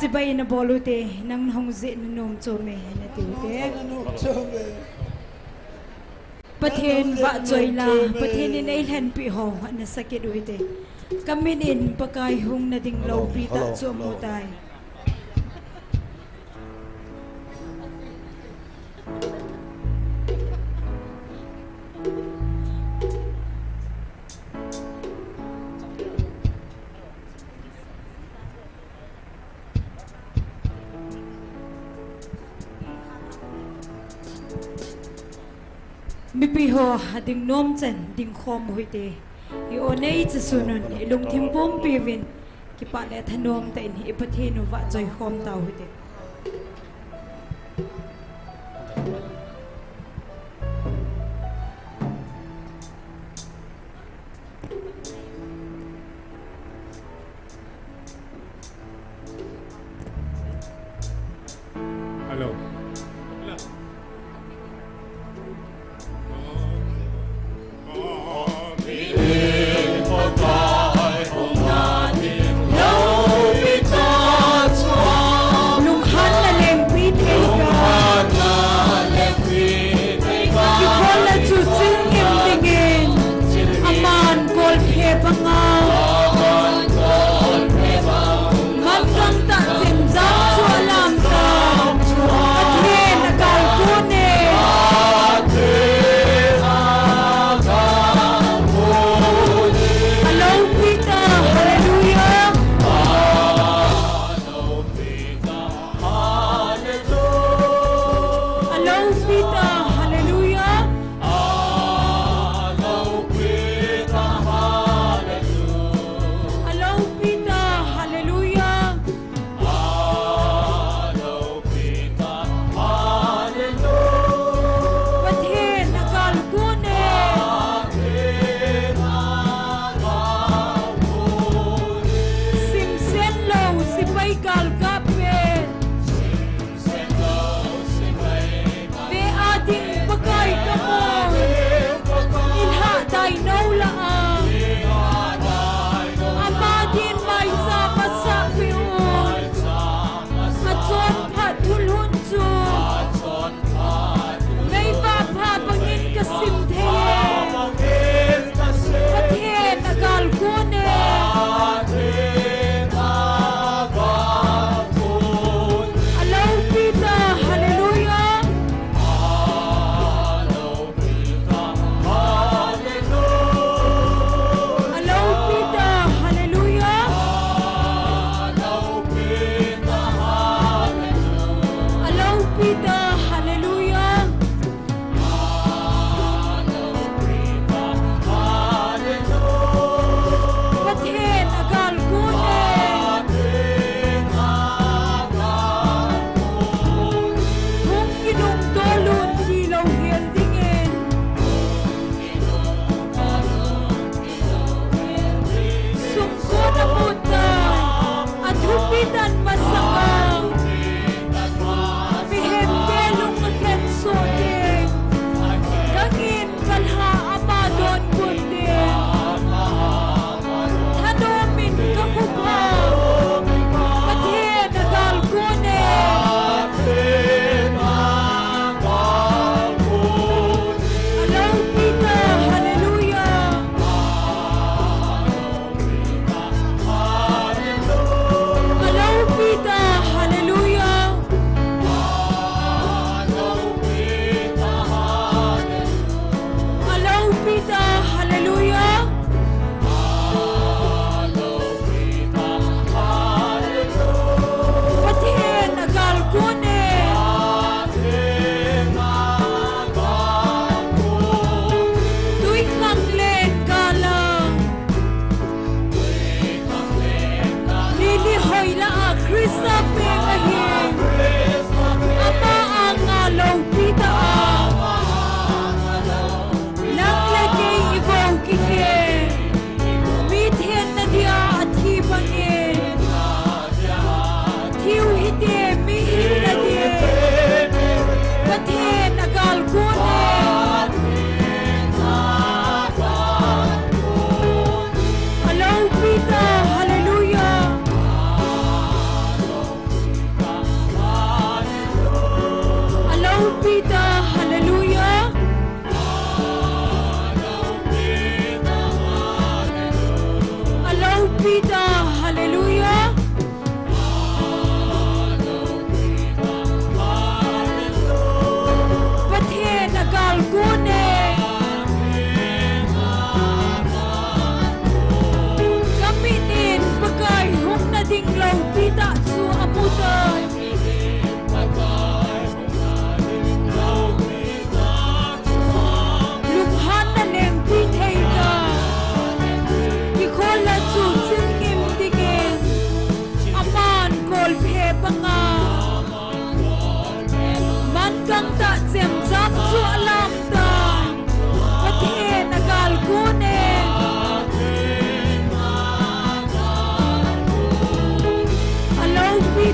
bay na bolute nang hongze nom chome na tiute pathen va joila pathen in ailan pi ho na sakit uite kamin in pakai hung na ding low pi ta chomutai Mipiho ding nom chen ding khom huite I onei chu sunun lung thimpum pivin ki pa le thanom ta in hi pathinu wa joy khom ta huite Hello.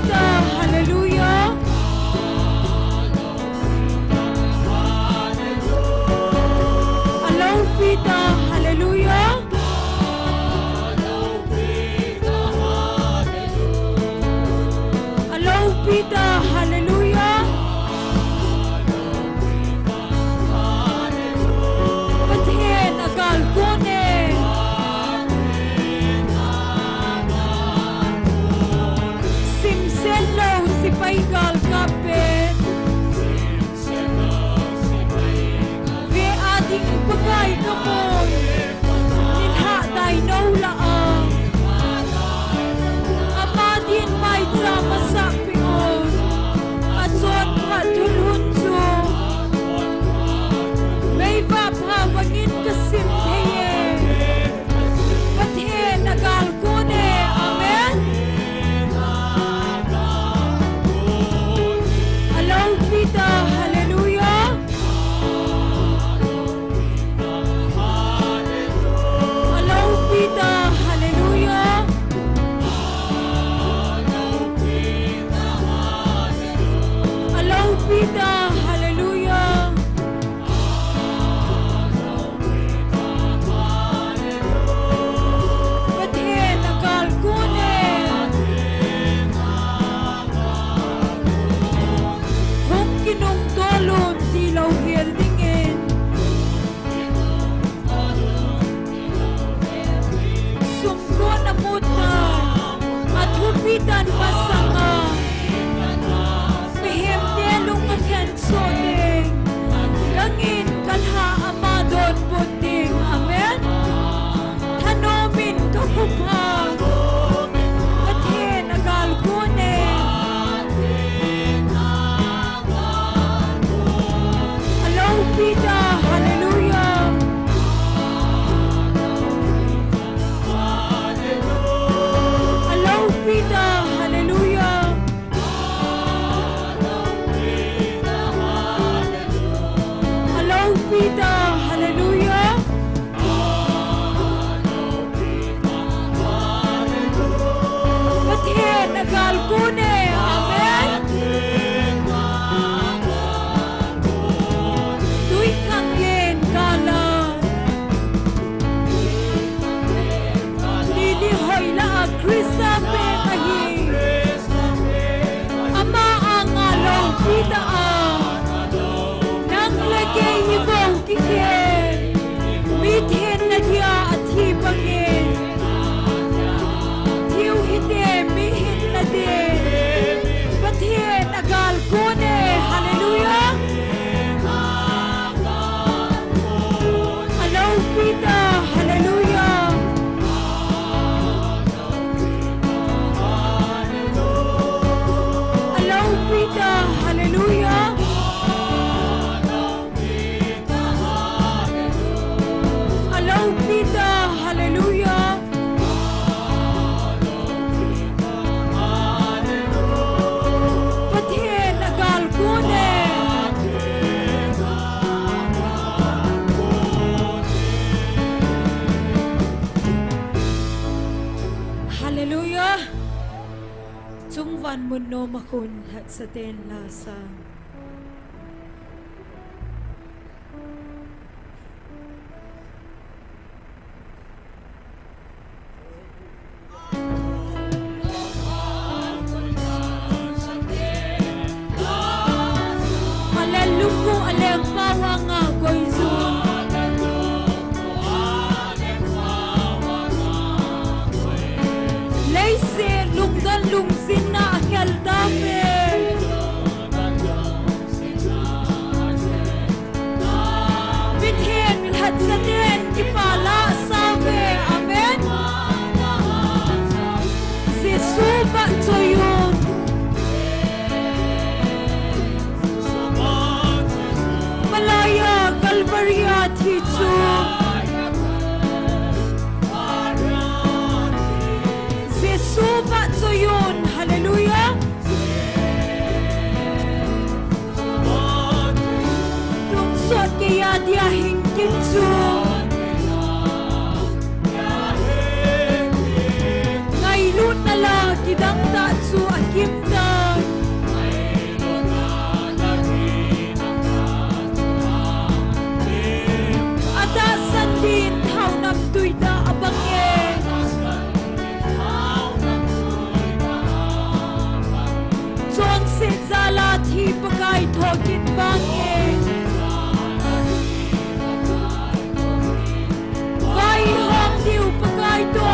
Pita, hallelujah. Allow Pita, hallelujah. Allow Pita, hallelujah. Pathen agal kone. Simsen lo si paigal kapet. Ve ading bagay kamoy. Ninha day no laang. Amadin may tama sa pion. At son patulun so. May vapawangin kasim heye. Pathen agal kone. Amen. Allow Pita, hallelujah. Allow Pita, hallelujah. Allow Pita, hallelujah. Pathen agal kone. Hong kinong dolon tilaw hildingin. Sumko na mutan at hupitan masanga. Mehem telong akan soling. Gangin kalha amadon bunting. Amen. Tanomin kakupang. Pathen agal kone. Allow Pita, hallelujah. Allow Pita, hallelujah. Allow Pita, hallelujah. Pathen agal kone. Amen. Tuy khang yen kala. Nili hoy la Krista pe kahi. Ama ang along Pita a. Nang lage hibong kikhen. Mithen na dia at hibangin. Thiêu hite mihin na de. Pathen agal kone. Hallelujah. Allow Pita, hallelujah. Allow Pita, hallelujah. Allow Pita, hallelujah. Pathen agal kone. Hallelujah. Chung van mun no makun hat sa ten lasa. Aleluku aleng pawanga koizun. Leise lungdan lungsin na akyal dame. Bithen hat sa ten kipala save. Amen. Si suba toyun. Malaya thokit vange vai hom diu pakai to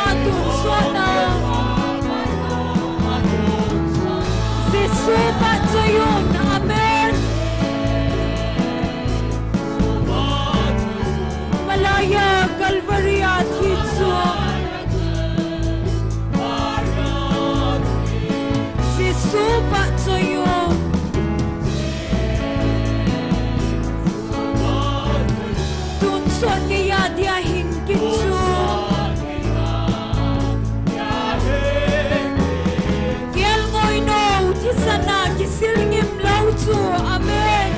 atun sona Jesu pa joyun amen Malaya Calvary at Hitsu Jesu pa joyun Tun son kaya dia hingkitsu Kiel ngoy no tisana kisilngim lautu amen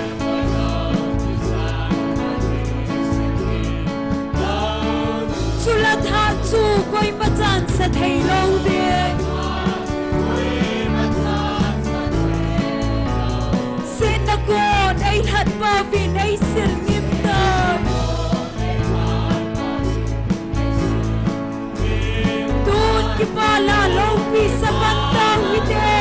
Sulat hatu koy matan sa thailaw de Sinakon ay hat pavin ay silngim na Tun kipala lopi sa pantawide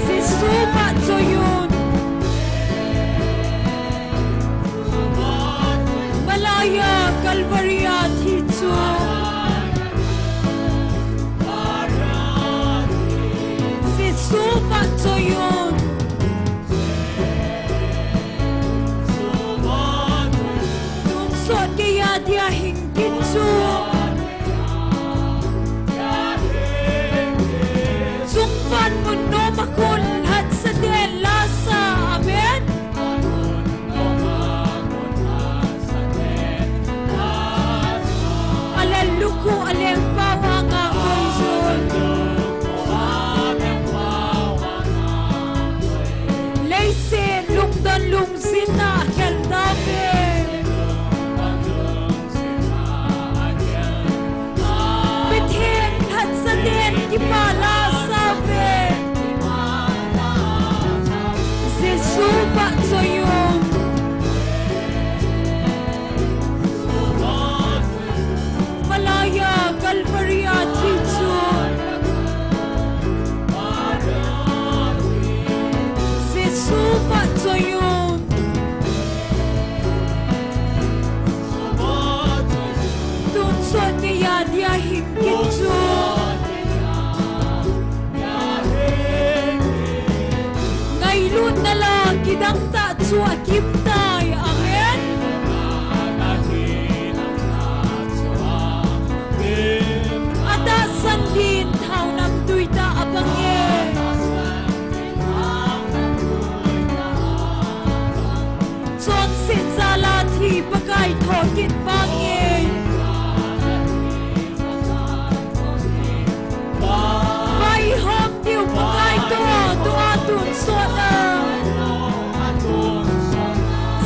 Si supa joyun Malaya Calvary at Hitsu Si supa joyun Tungsod kaya dia hingkitsu Sungpan mundo makun hat sa den lasa amen Alaluku aleng bawang ako'y zon Leysin lungdan lungsin na akel dabe Bithin hat sa den kipala sabe Jesu pa joyun Malaya Calvary at Hitsu Jesu pa joyun Tunsod kaya dia hingkitsu Ngaylun na lang kidang tatsu akimtay amen Atasan din taunam tuita abange Son sin salati pakai thokit bange Vai hom diu pakai to atun sona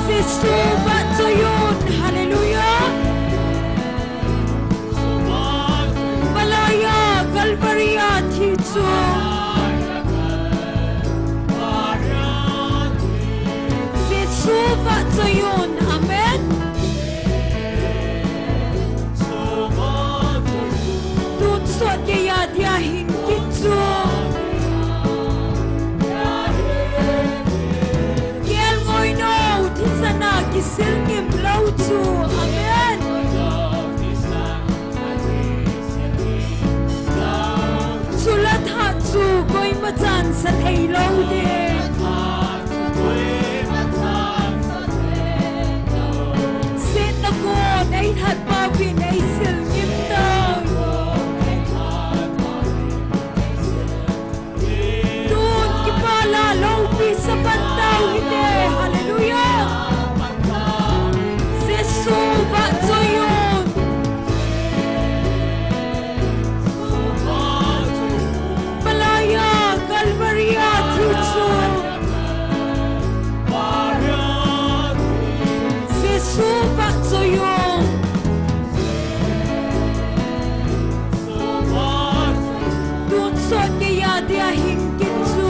Jesu pa joyun hallelujah Malaya Calvary at Hitsu Jesu pa joyun amen Tunsod kaya dia hingkitsu Kiel ngoy no tisana kisilngim lautu amen Sulat hatsu koy matan sa thailaw de Sinakon ay hat pavin ay silngim na Tun kipala lopi sa pantawide hallelujah Jesu pa joyun Malaya Calvary at Hitsu Jesu pa joyun Tunsod kaya dia hingkitsu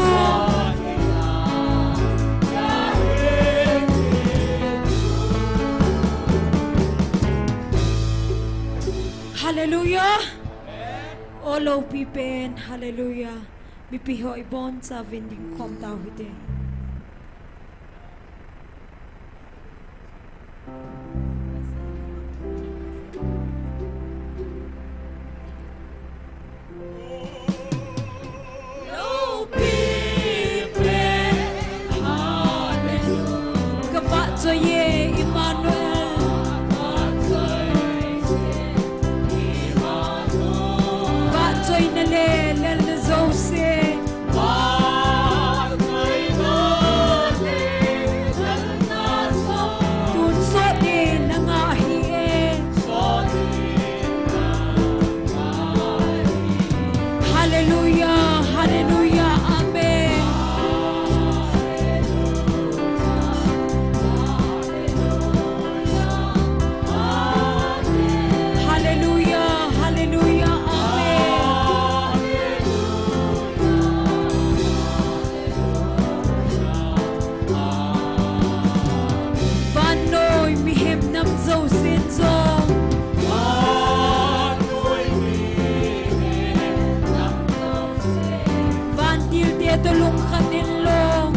Hallelujah. All people, hallelujah. mi pi hoi bon cha vin ding khom tau hi te cho ye Emmanuel va cho ina le le zo se va coi no le na so tu so de na nga hi e so de na hallelujah hallelujah amen tulung kanilong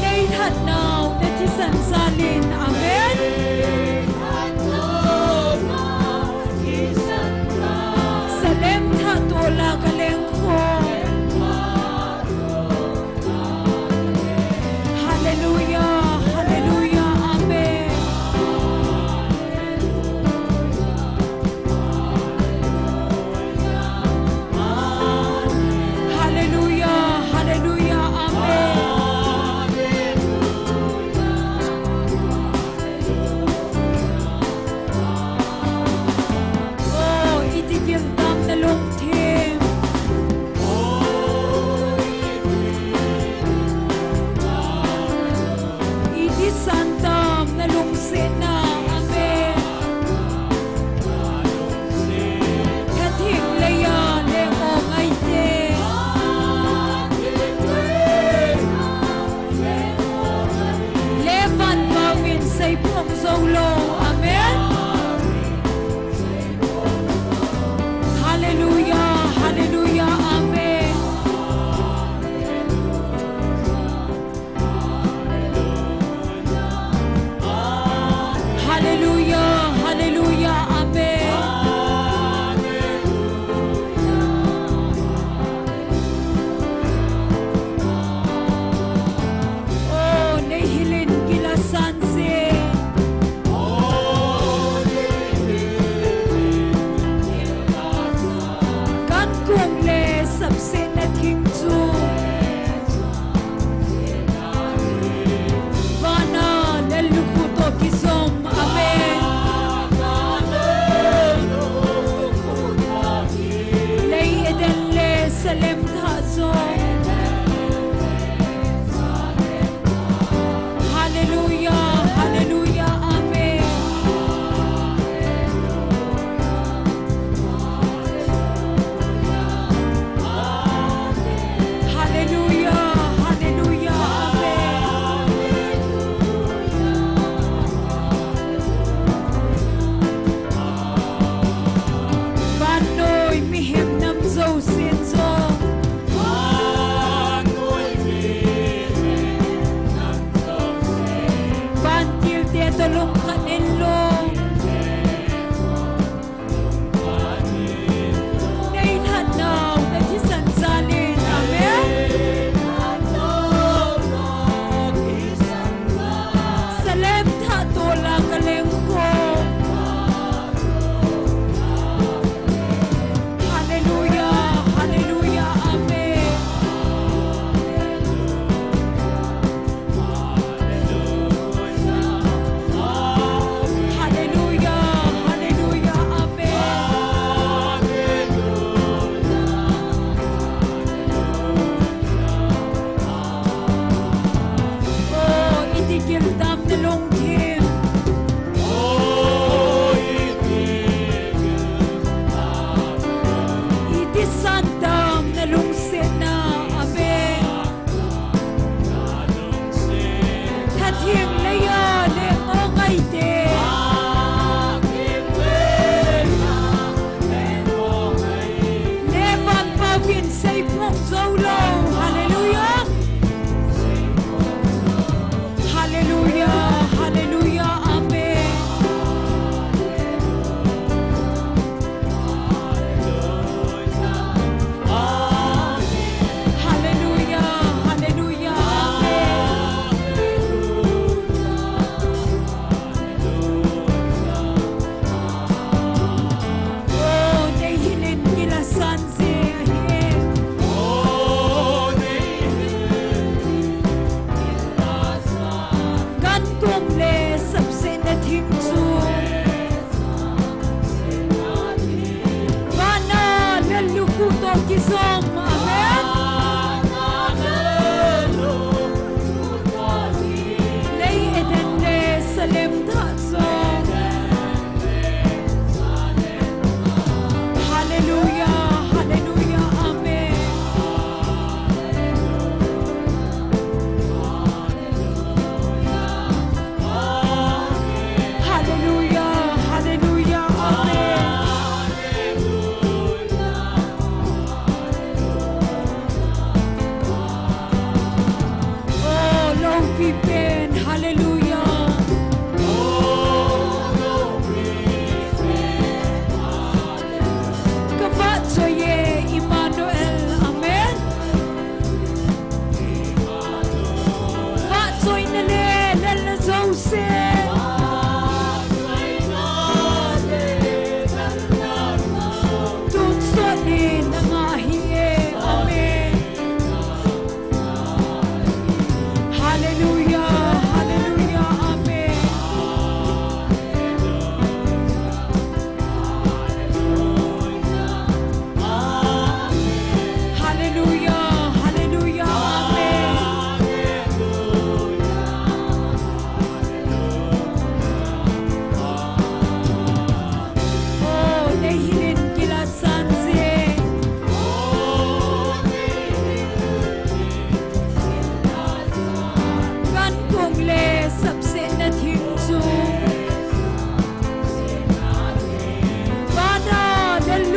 nay thật nào để thi sẵn salin amen salem tha tola kaleng kho hallelujah hallelujah amen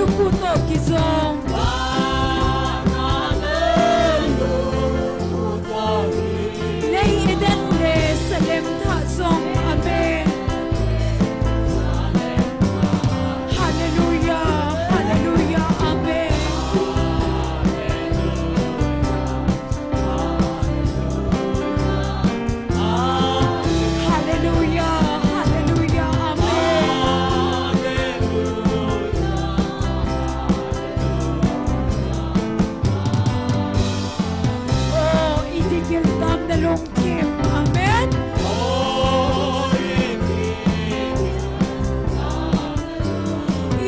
lukuto kizong lei eden le salem tha song amen hallelujah hallelujah amen hallelujah hallelujah amen oh itigil tam na long kim amen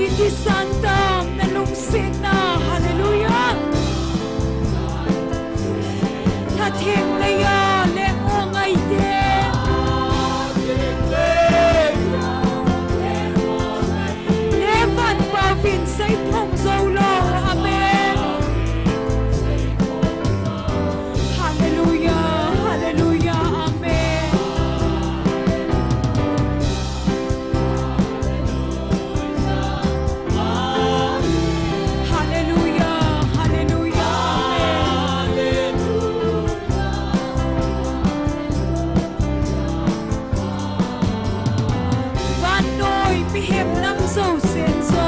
iti santam na lungsin na hallelujah tathing na ya le ongay de Levan Pavin say Pong Zolo amen hallelujah hallelujah amen hallelujah hallelujah amen van noi pihem nam so sen so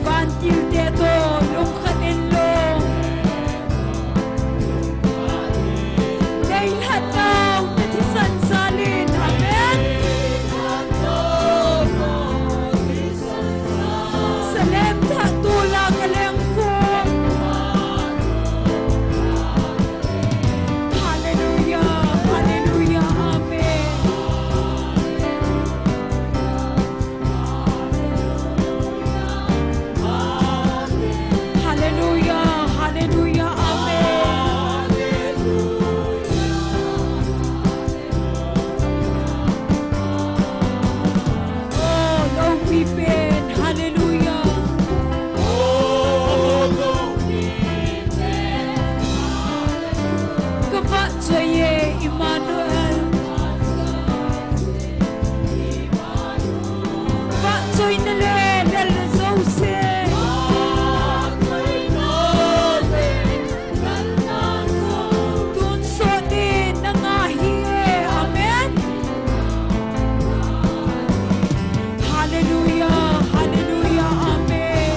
van tiu de to lung khan en lo dei hat now na thi san salin amen salem tha tu la kaleng ko hallelujah hallelujah amen hallelujah hallelujah amen oh no weeping hallelujah kava choye Emmanuel va choy na le del so se tun so de na nga hi amen hallelujah hallelujah amen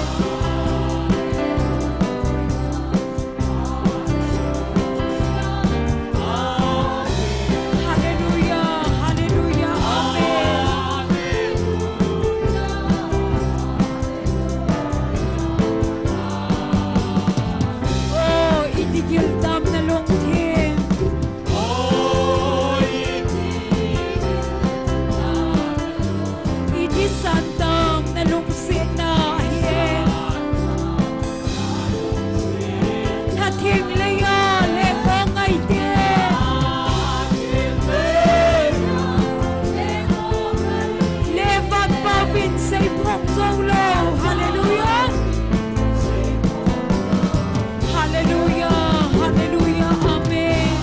hallelujah hallelujah amen oh itigil tam na long tim iti santam na lungsit na hien hathing leya le ongay de levan pavin say Pong Zolo hallelujah hallelujah hallelujah amen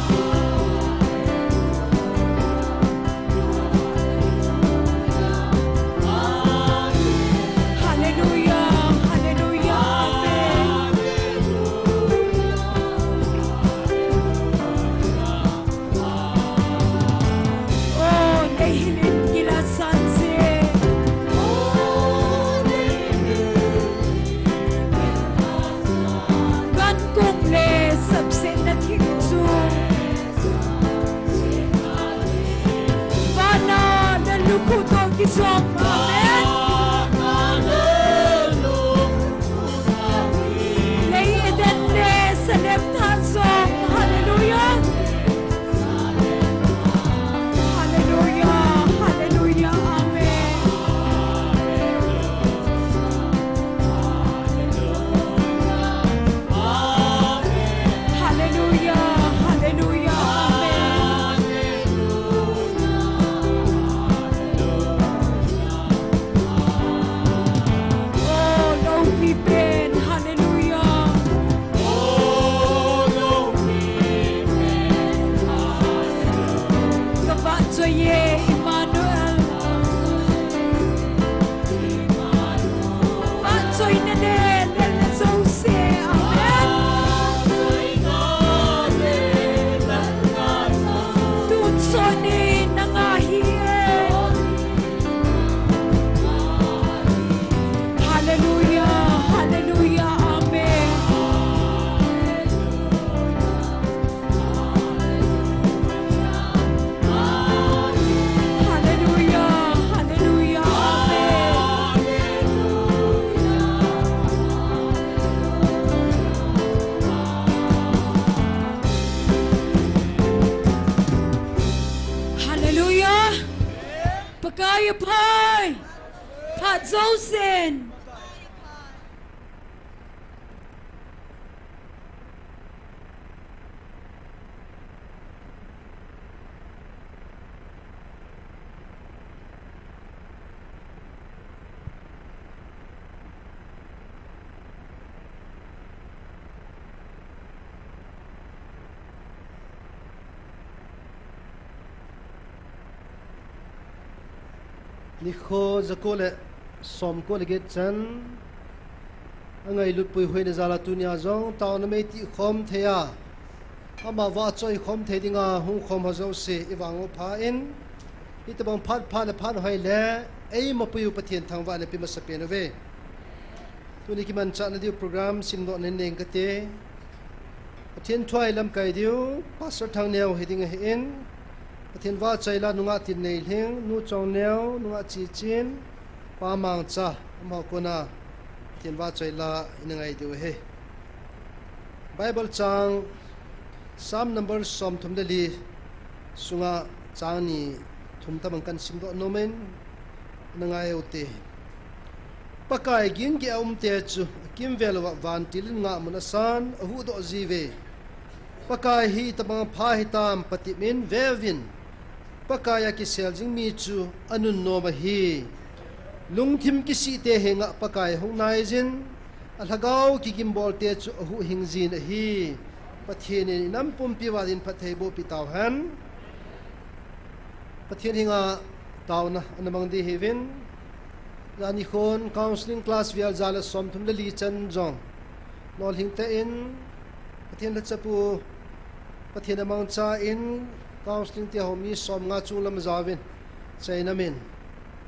hallelujah hallelujah amen oh nahilin kilasan se gan kung le sabse na thingsu vana na lukuto kisong amen lei eden le salem than song hallelujah hallelujah hallelujah amen hallelujah hallelujah amen oh no weeping hallelujah kava choye Emmanuel Hallelujah. Pagaya pai. Pat zosin. NIKHO zakole som ko le get chan angai lut pui hoi na zala tunia zong Taona Mei Tikhom theya ama wa choi khom the dinga hung khom hazo se iwango pha in itabang phat pha le phan hoi le ei mo pui pathian thangwa le pi ma sapen ve tuni ki man cha na di program sim do nen neng ka te pathian thwai lam kai diu pastor thang neo heding he in pathian wa chai la nunga tin nei leng nu chong neo nunga chi chin pa mang cha ma ko na pathian wa chai la inangai diu he Bible chang Psalm number som thum dali sunga chang ni thum ta bang kan sim do nomen nangai ote pakai gin ge te chu kim velwa van til nga munasan hu do jive pakai hi tabang pha hi tam patimin vevin pakaya ki seljing mi chu anun no ma hi lungthim ki si te henga pakai hong nai jin alhagau ki gimbol te chu hu hingjin hi pathian ni nam pum pi walin pathei bo pi taw han pathian hinga tawna anamang di heaven rani khon counseling class vial zala som thum li chan jong nol hing te in pathian la chapu pathian amang cha in counseling te homi som nga chu lam zawin chaina min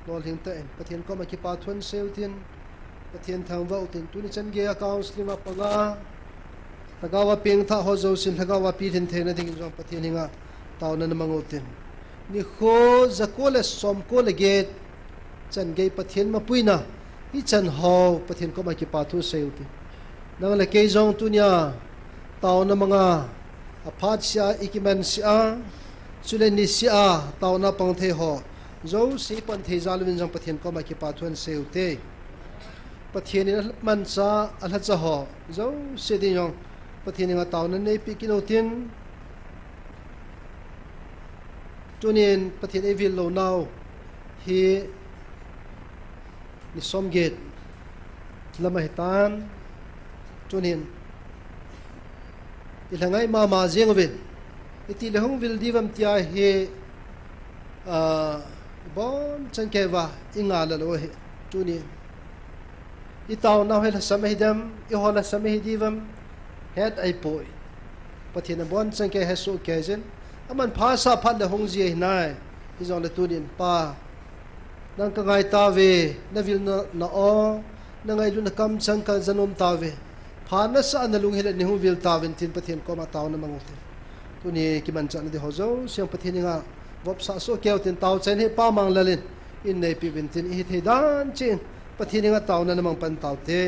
nol hing te in pathian ko ma ki pa thun seutin pathian thang wa utin tuni chan ge counseling apanga tagawa ping tha ho zo sin tagawa pi thin the na ding jong pathian hinga tawna namang utin NIKHO zakole som ko le get chan ge pathian ma puina hi chan ho pathian ko ma ki pa thu seuti nang le ke jong tunya tawna manga aphat sia ikiman sia chuleni sia tawna pang the ho zo si pan the zalwin jong pathian ko ma ki pa thun seute pathian in man cha alha cha ho zo se di jong pathian nga tawna nei pi kinotin tunin pathian evil lo now hi ni somget lama hitan tunin ilangai mama jengwen iti lehong vil divam tia he bon chankeva ingala lo he tunin itaw na hela samehidam ihola samehidivam head ai poi pathian bon chanke hesu kejen aman phasa phat le hong ji nai izong le tunin pa nang ka ngai ta ve na vil na o na ngai lu na kam chang ka zanom ta ve pha na sa na lung hela ni hong vil ta ven tin pathian ko ma taw na mangote tuni ki man chan di hozo siang pathian nga vop sa so keu tin taw chen he pa mang lalin in nei pi ven tin hi the dan chin pathian nga taw na namang pan taw te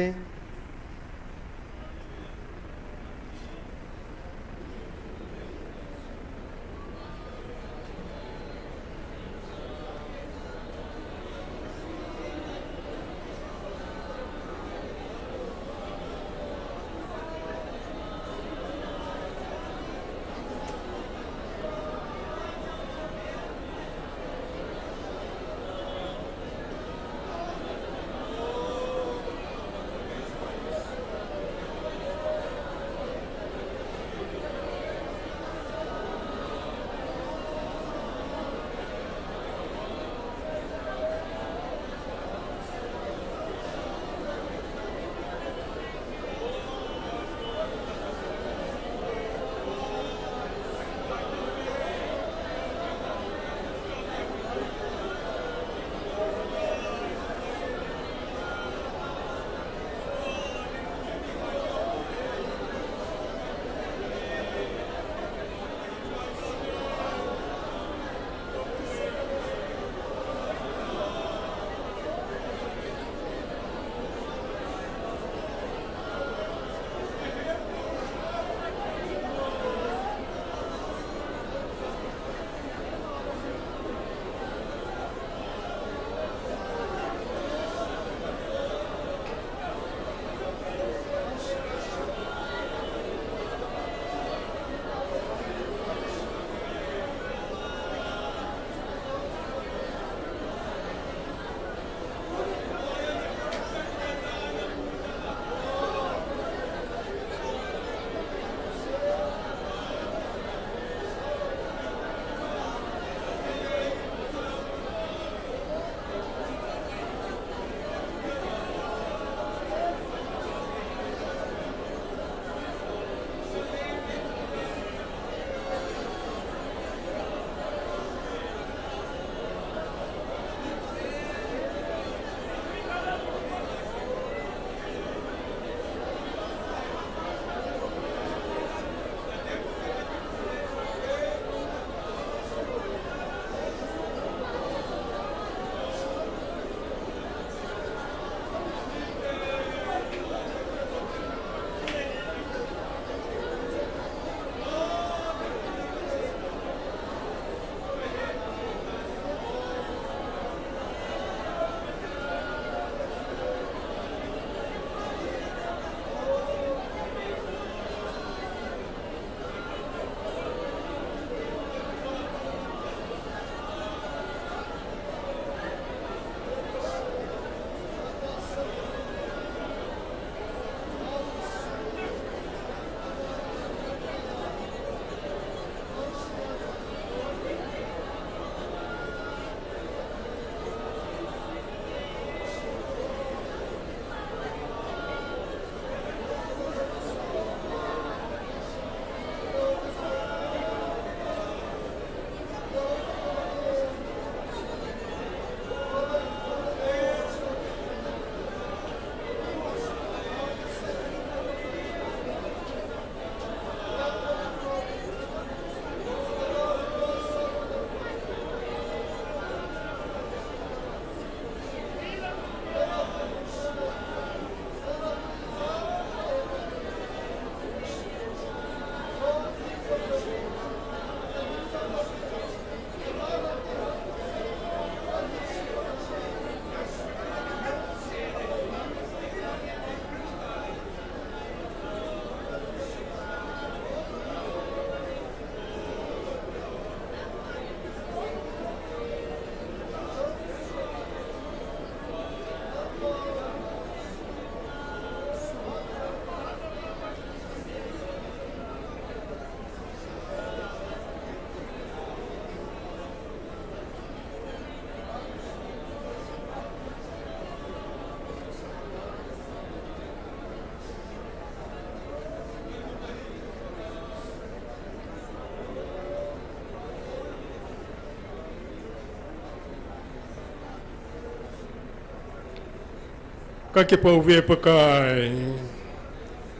các cái bầu về bậc cái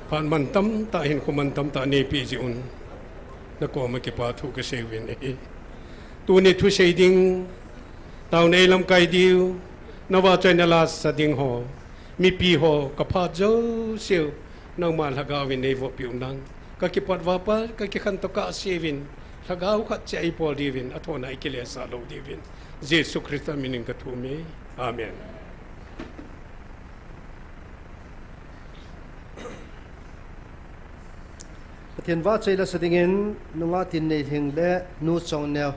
phản man tâm ta hiện không man tâm ta này bị ziun nó có một cái bảo thủ cái sự việc này tu này thu xây đình tàu này làm cái điều nó vào trên là sa đình họ mi pi họ cái phát dấu siêu nó mà là gạo này vô biểu năng các cái phát vapa các cái khăn tóc cả siêu là gạo khát chạy bỏ đi vin ở thôn này cái lẽ sa lâu đi vin Jesus Christ mình cái thu mi Amen. Thiên võ chơi là sự tình nung ngã tin này hình lệ nu song nèo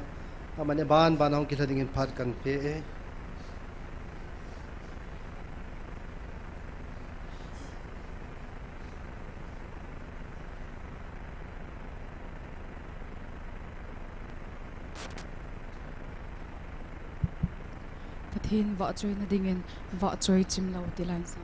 mà này ban ông kia là tình phát cần phê Thiên võ chơi là tình võ chơi chim lâu thì lại sao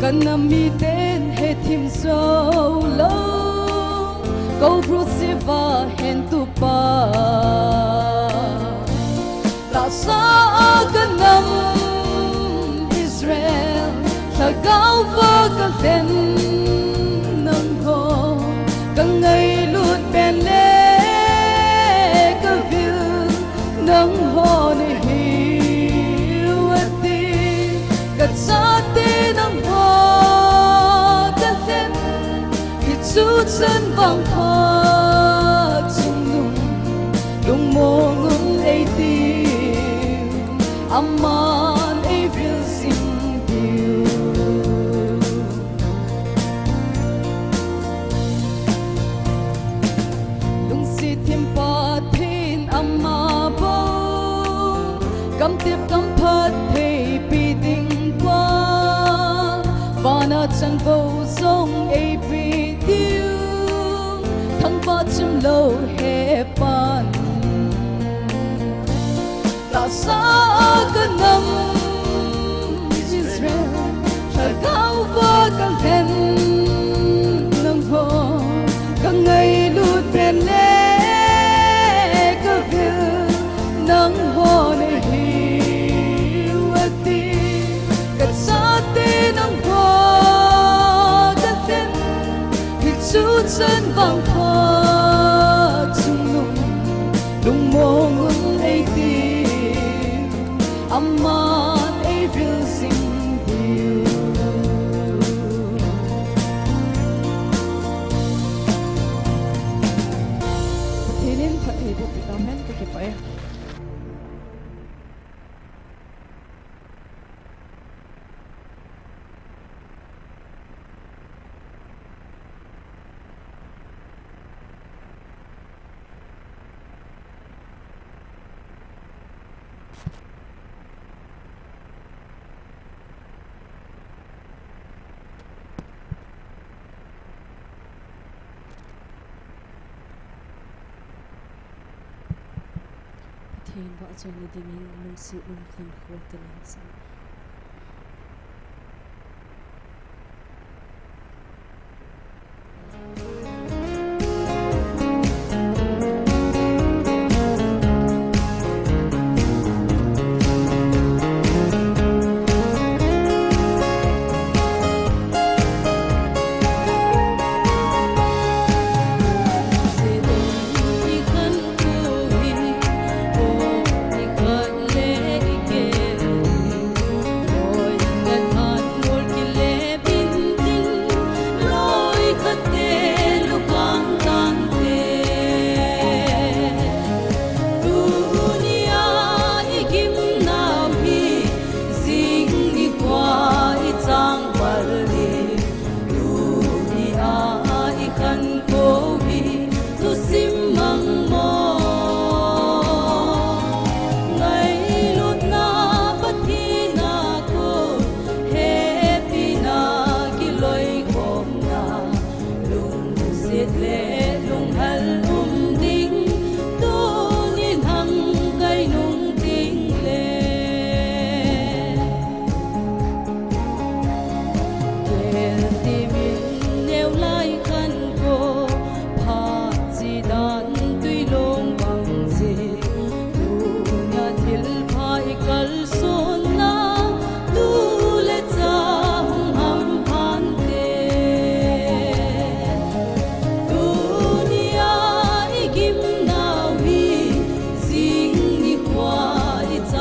Kanami ten he tim so low go crucified hen tu pa ta sa kanam Israel ta gao va ka ten nang ho ka ngai lut ben le ka vil nang ho ne hi wati ka sa te nang chân vang pha chung nung lung mô ngun ai tim aman ai vil sim diu lung si thêm pa thiên amma bo cam tiếp cam phat thei pi ding qua vana chan vô song ai pi chim lâu hè pan ta sa cái năm Israel ta cao vô càng ten nâng ho càng ngày lút bên lẽ cái việc nâng ho này hi hin phat hi bu ti dam hen ke pa Thiên vợ chồng đi tìm hình lung sự lung khăn khô từ lại sang le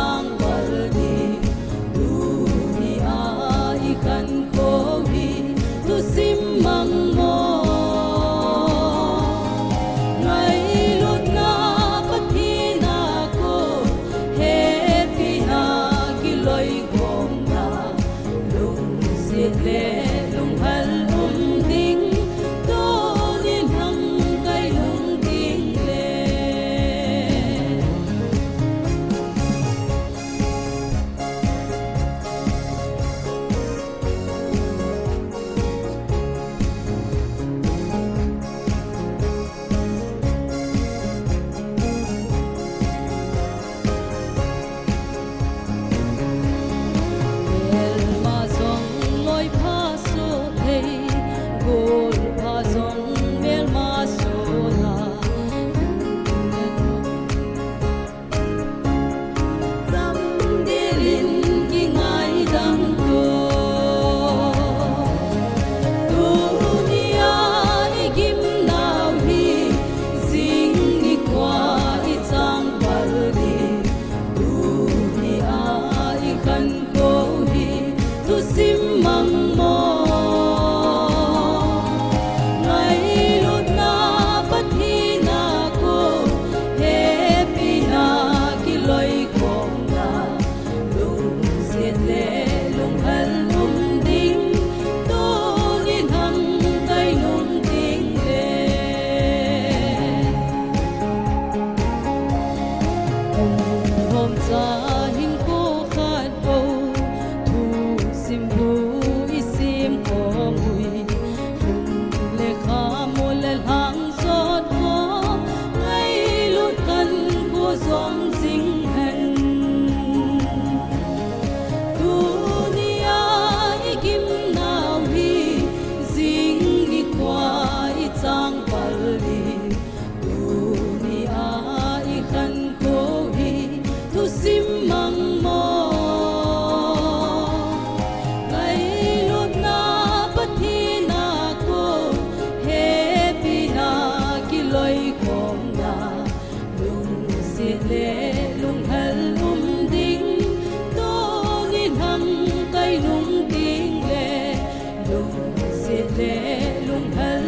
lung hal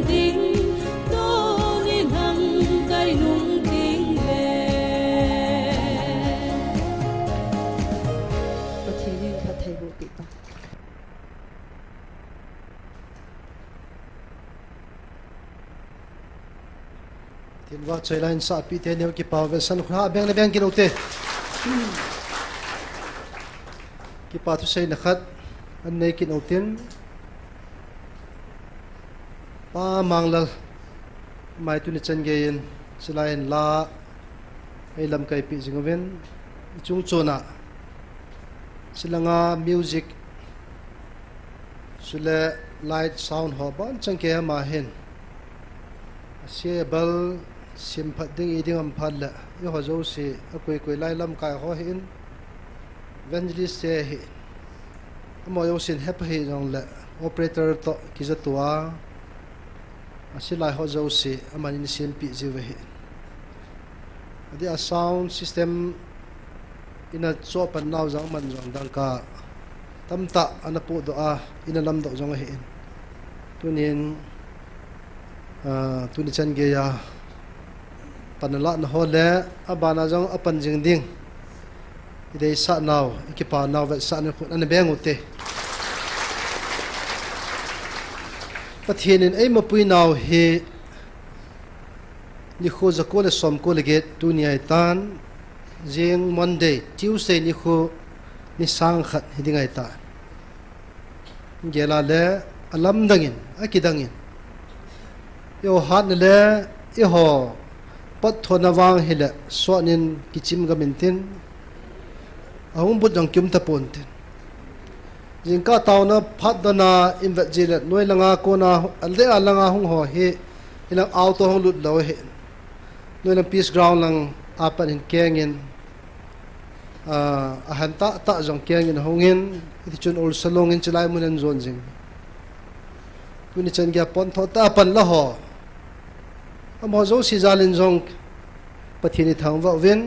ding to ni hang kai chơi line sa pi te neu ki pa ve san khra beng na beng ki note ki pa thu sei na khat an nei ki notin pa manglal mai tu ni chen ge in silain la ei lam kai pi jingoven chung chona silanga music sule light sound ho ban chang ke ma hen bal sim phat ding iding am phal la yo ho zo si akoi koi lai lam kai ho hin evangelist se hi mo yo sin hep hi jong la operator to ki za tua asilai ho zo si amani ni sim pi ji ve hi adi a sound system ina cho pan naw jang man jong dang ka tamta anapu do a ina lam do jong hi tunin tuni chan ge ya panala na hole abana jong apan jing ding idei sa naw ikipa naw ve sa ne khun an beng ute pathin in ei mapui naw he ni kho za ko le som ko le get tunia tan jing Monday Tuesday ni kho ni sang khat hidingai ta gela le alam dangin akidangin yo hat le I ho pat thona wang hele sonin kichim gamintin ahum but jang kyum ta pontin jingka tauna phat dana invet jile noi langa kona alde alanga hung ho he ilang auto hong lut lo he noi lang peace ground lang apan in kengin ahanta ta jong kengin hongin iti chun ol salongin chalai munan zon jing tuni chan gya pon thota pan la ho amo zo si zalin zong pathini thang wa wen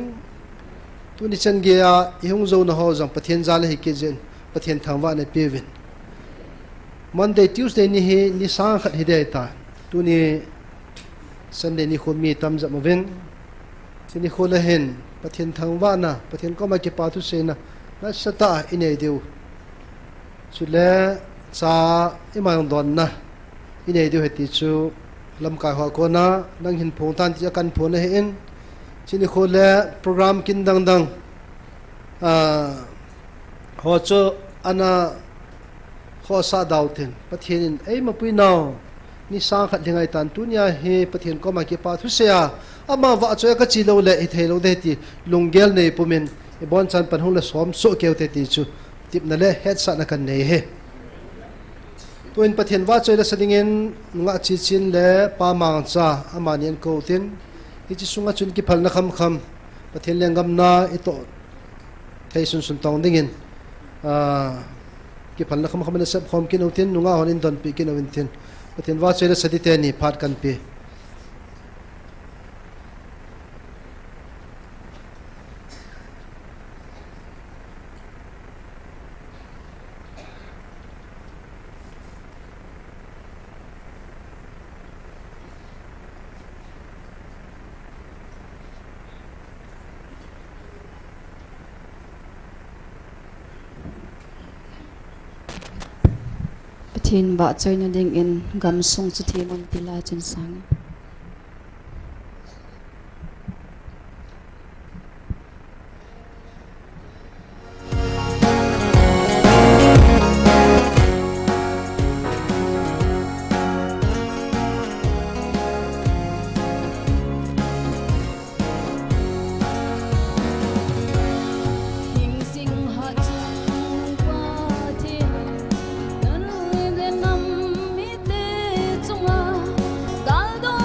tuni chan gya ihung zo na ho jong pathen zal hi ke jen pathen thang wa ne pevin Monday Tuesday ni he ni sang khat hidai ta tuni Sunday ni khomi tam za mo wen sini khola hen pathen thang wa na pathen ko ma ke pa tu se na na sata inei deu sule cha imayong don na inei deu heti chu lam kai ho ko na nang hin phong tan ti kan phone he in sini khole program kin dang dang ho cho ana ho sa dautin pathin ei ma pui naw ni sang khat lingai tan tunia he pathin ko ma ke pa thu se a ama wa cho ka chi lo le i thelo de ti lungel nei pumen e bon chan pan hung le som so ke te ti chu tip na le head sa na kan nei he tuin pathin wa choi la sadingen nga chi chin le pa mang cha amanian ko tin i chi sunga chun ki phal na kham kham pathin lengam na i to thei sun sun tong dingin ki phal na kham kham na sab khom ki no tin nunga honin don pi ki no win tin pathin wa choi la sadite ni phat kan pi Pathin ba choi na ding in gam sung chu thi mon pila chen sang Hãy subscribe cho kênh Ghiền Mì Gõ để không bỏ lỡ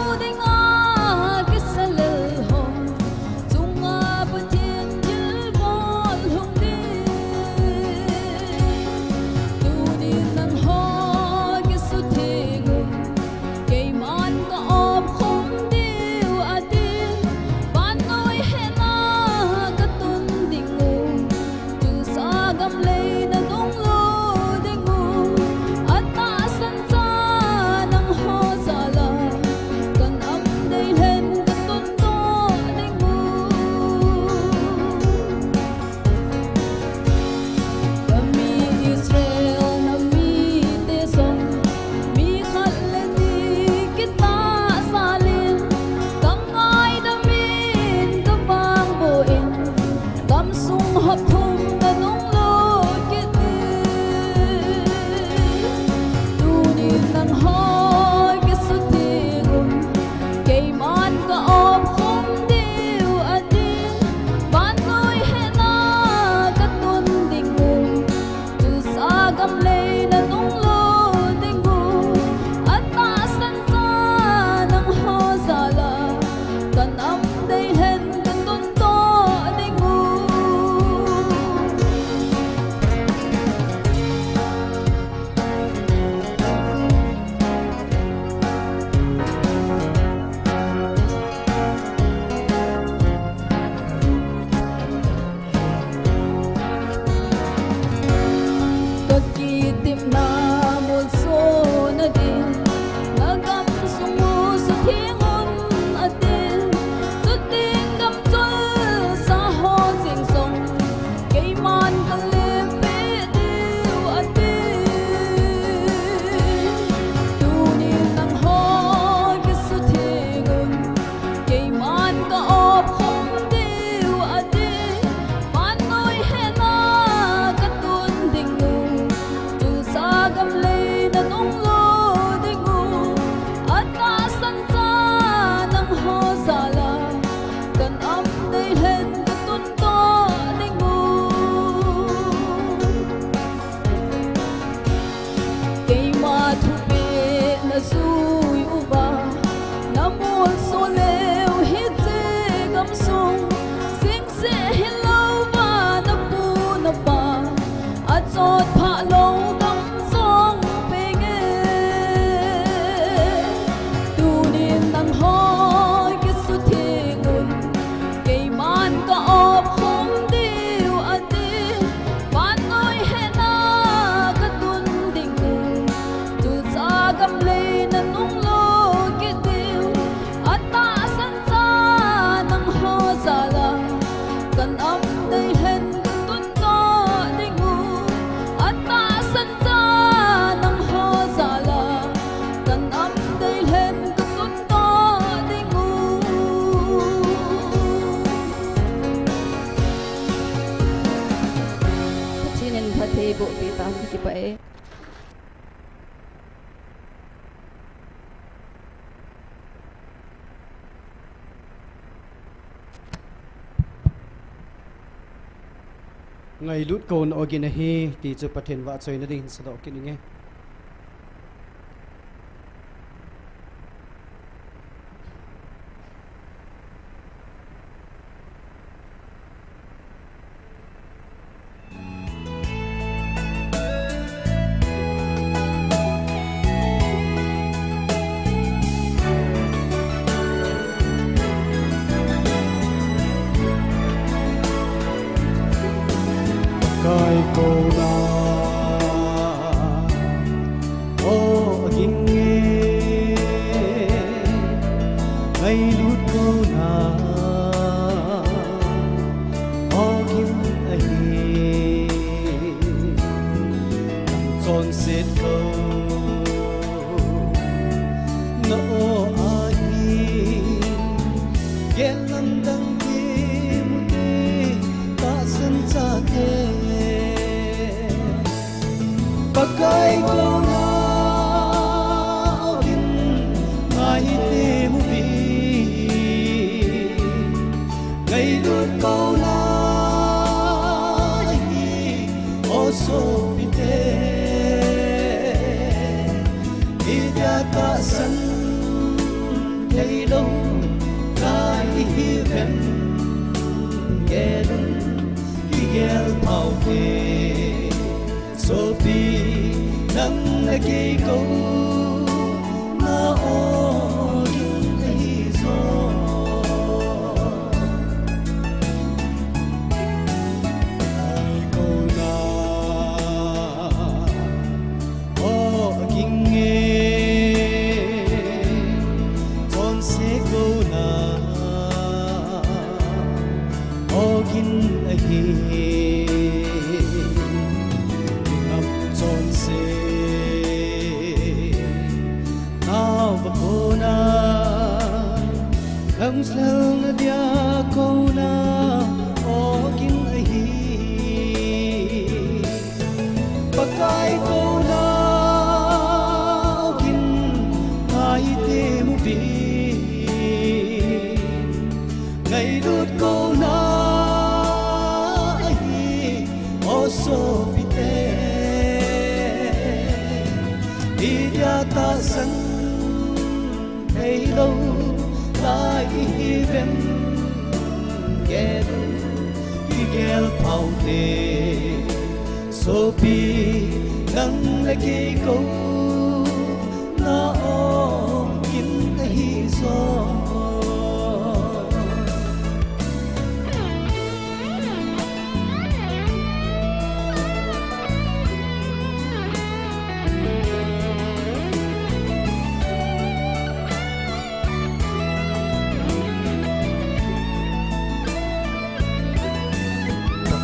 cần ấm đây lên cái tuôn to đây ngu cây mà thu về là vui u ba na muôn số leo hết dễ gắm sông sinh sẽ hết lâu và na bu na ba à chót phá lâu gắm sông về nghe tu niệm nang hoi cái su thi ngôn cây man cả ốp không điêu anh đi van ngồi hết na cái tuôn đình ngôn tu sa gam lên na nung lo cái điêu anh ta san sa nang ho sa la cần ấm đây hết cái tuôn to đây ngu anh ta san sa nang ho sa la cần ấm đây hết cái tuôn to đây ngu Patinin pati bu pitam ki pa e. Ngày lút cồn ogin hi ti chu pathin wa choi na ding sa do kin nge kai ko na o ging nge ngày lút ko na o ging a hi chon set ko na o a hi gen lam dang ki mu te ta san cha te pakai ko na ogin mai te mu bi kai lut ko na hi o so pi te Adia ta san thei lo kai hi ven gelun ki gel thau te so pi nang na ke ko na o yun hi so ai ko na o ging nge ton se ko na o gin a hi Hang slang Adia Taona ogin a hi pakai ko na ogin ai te mu bi ngày lut ko na hi o so pi te Adia ta san thei lo lai hi ven gel ki gel phau te so pi nang la ki ko na o kin hi so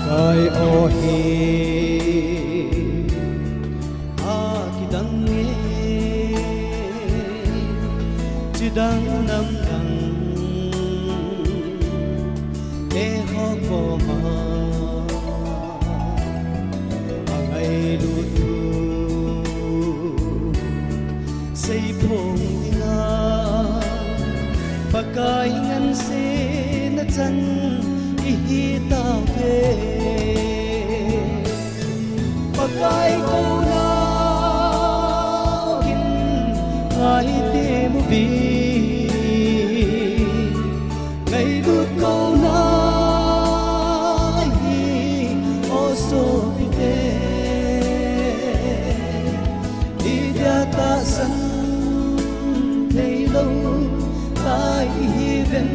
kai o hi a ki dang nge chi dang nam dang e ho ko ma a ai lu tu sei phong dinga pakai ngan se na chân hi ta về và cái câu nào kinh ai tìm vì ngày đút câu nào hi ô số bê đi ra ta sân thấy lâu ai hi ven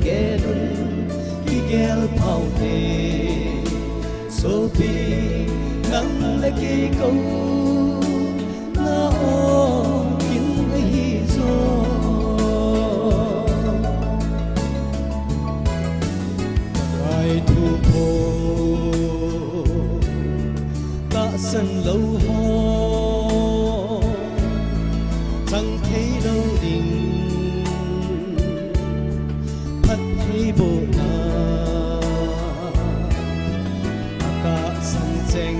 ghé luôn khi ghé phao về số bi nắng lấy cây câu na ô kín hi zo ai thu phô ta sân lâu ho chẳng thấy lâu đình thật thấy bộ na cả sân tranh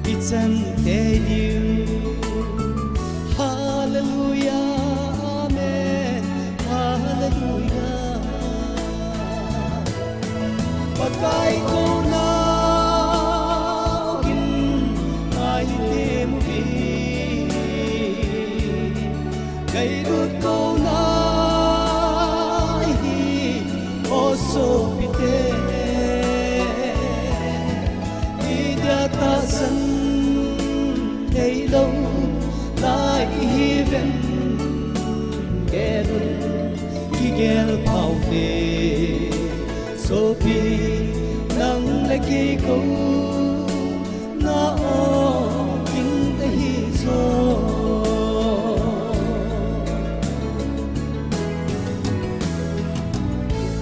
ít chân để yêu hallelujah amen hallelujah và cái câu nào kinh ai tìm vì ngày đốt câu nào hi ô số bê đi ra ta sân thấy lâu lại hi ven ghé luôn khi ghé phao về số bi nắng lấy cây câu na ô kín hi zo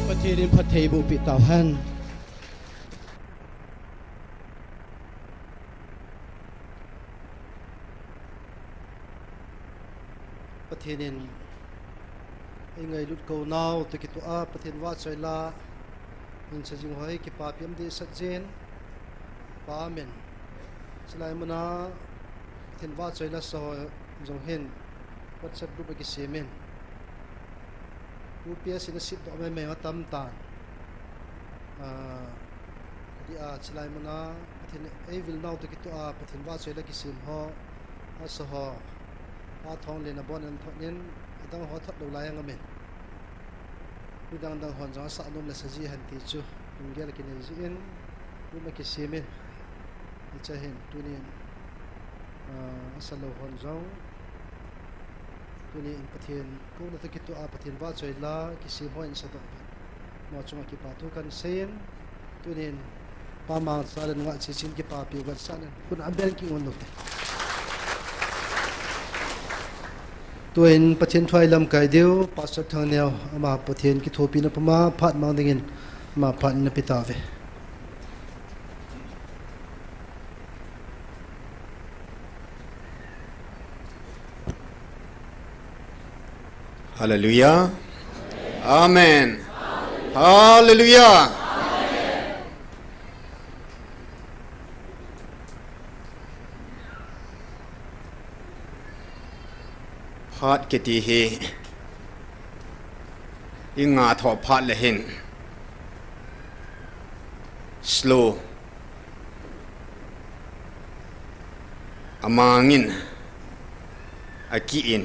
ประเทศนี้พัทยบุปิตาวหันประเทศนี้ไอ้ไงลุดเกานาวตะกิตัวอาประเทศว่าใจละมันจะจึงให้กิปาเปียมดีสัจเจนปาเมนสลายมนาประเทศว่าใจละสอยจงเห็นวัดสับรูปกิเสเมนรูปเปียสินสิบดอกไม้ว่าตั้มตานที่สลายมนาประเทศไอ้วิลนาวตะกิตัวอาประเทศว่าใจละกิเสมฮออาสฮออาทองเลนบอนอันทอเน้นตั้งหัวทัดดูลายงามินมีดังหันจังสะนุมเลสจีหันติจูมุงเกลกินจีนรูปกิเสเมนที่จะเห็นตัวนี้สโลหันจังตัวนี้ประเทศกูนักกิจตัวประเทศว่าใจละกิเสมหัวอินสตับมาจงกิปาทุกันเซนตัวนี้ปามาสารนวัดชินกิปาปิวกันสารคุณอับเบนกิงวันลุกตัวเองประเทศไทยลำไก่เดียวปัสสาวะทางแนวมาประเทศกิโทปีนพม่าพัดมังดิงินมาพัดนปิตาเวฮาเลลูยาอาเมนฮาเลลูยาพัดกติเฮอิงาทอพัดเลหิน slow amangin akiin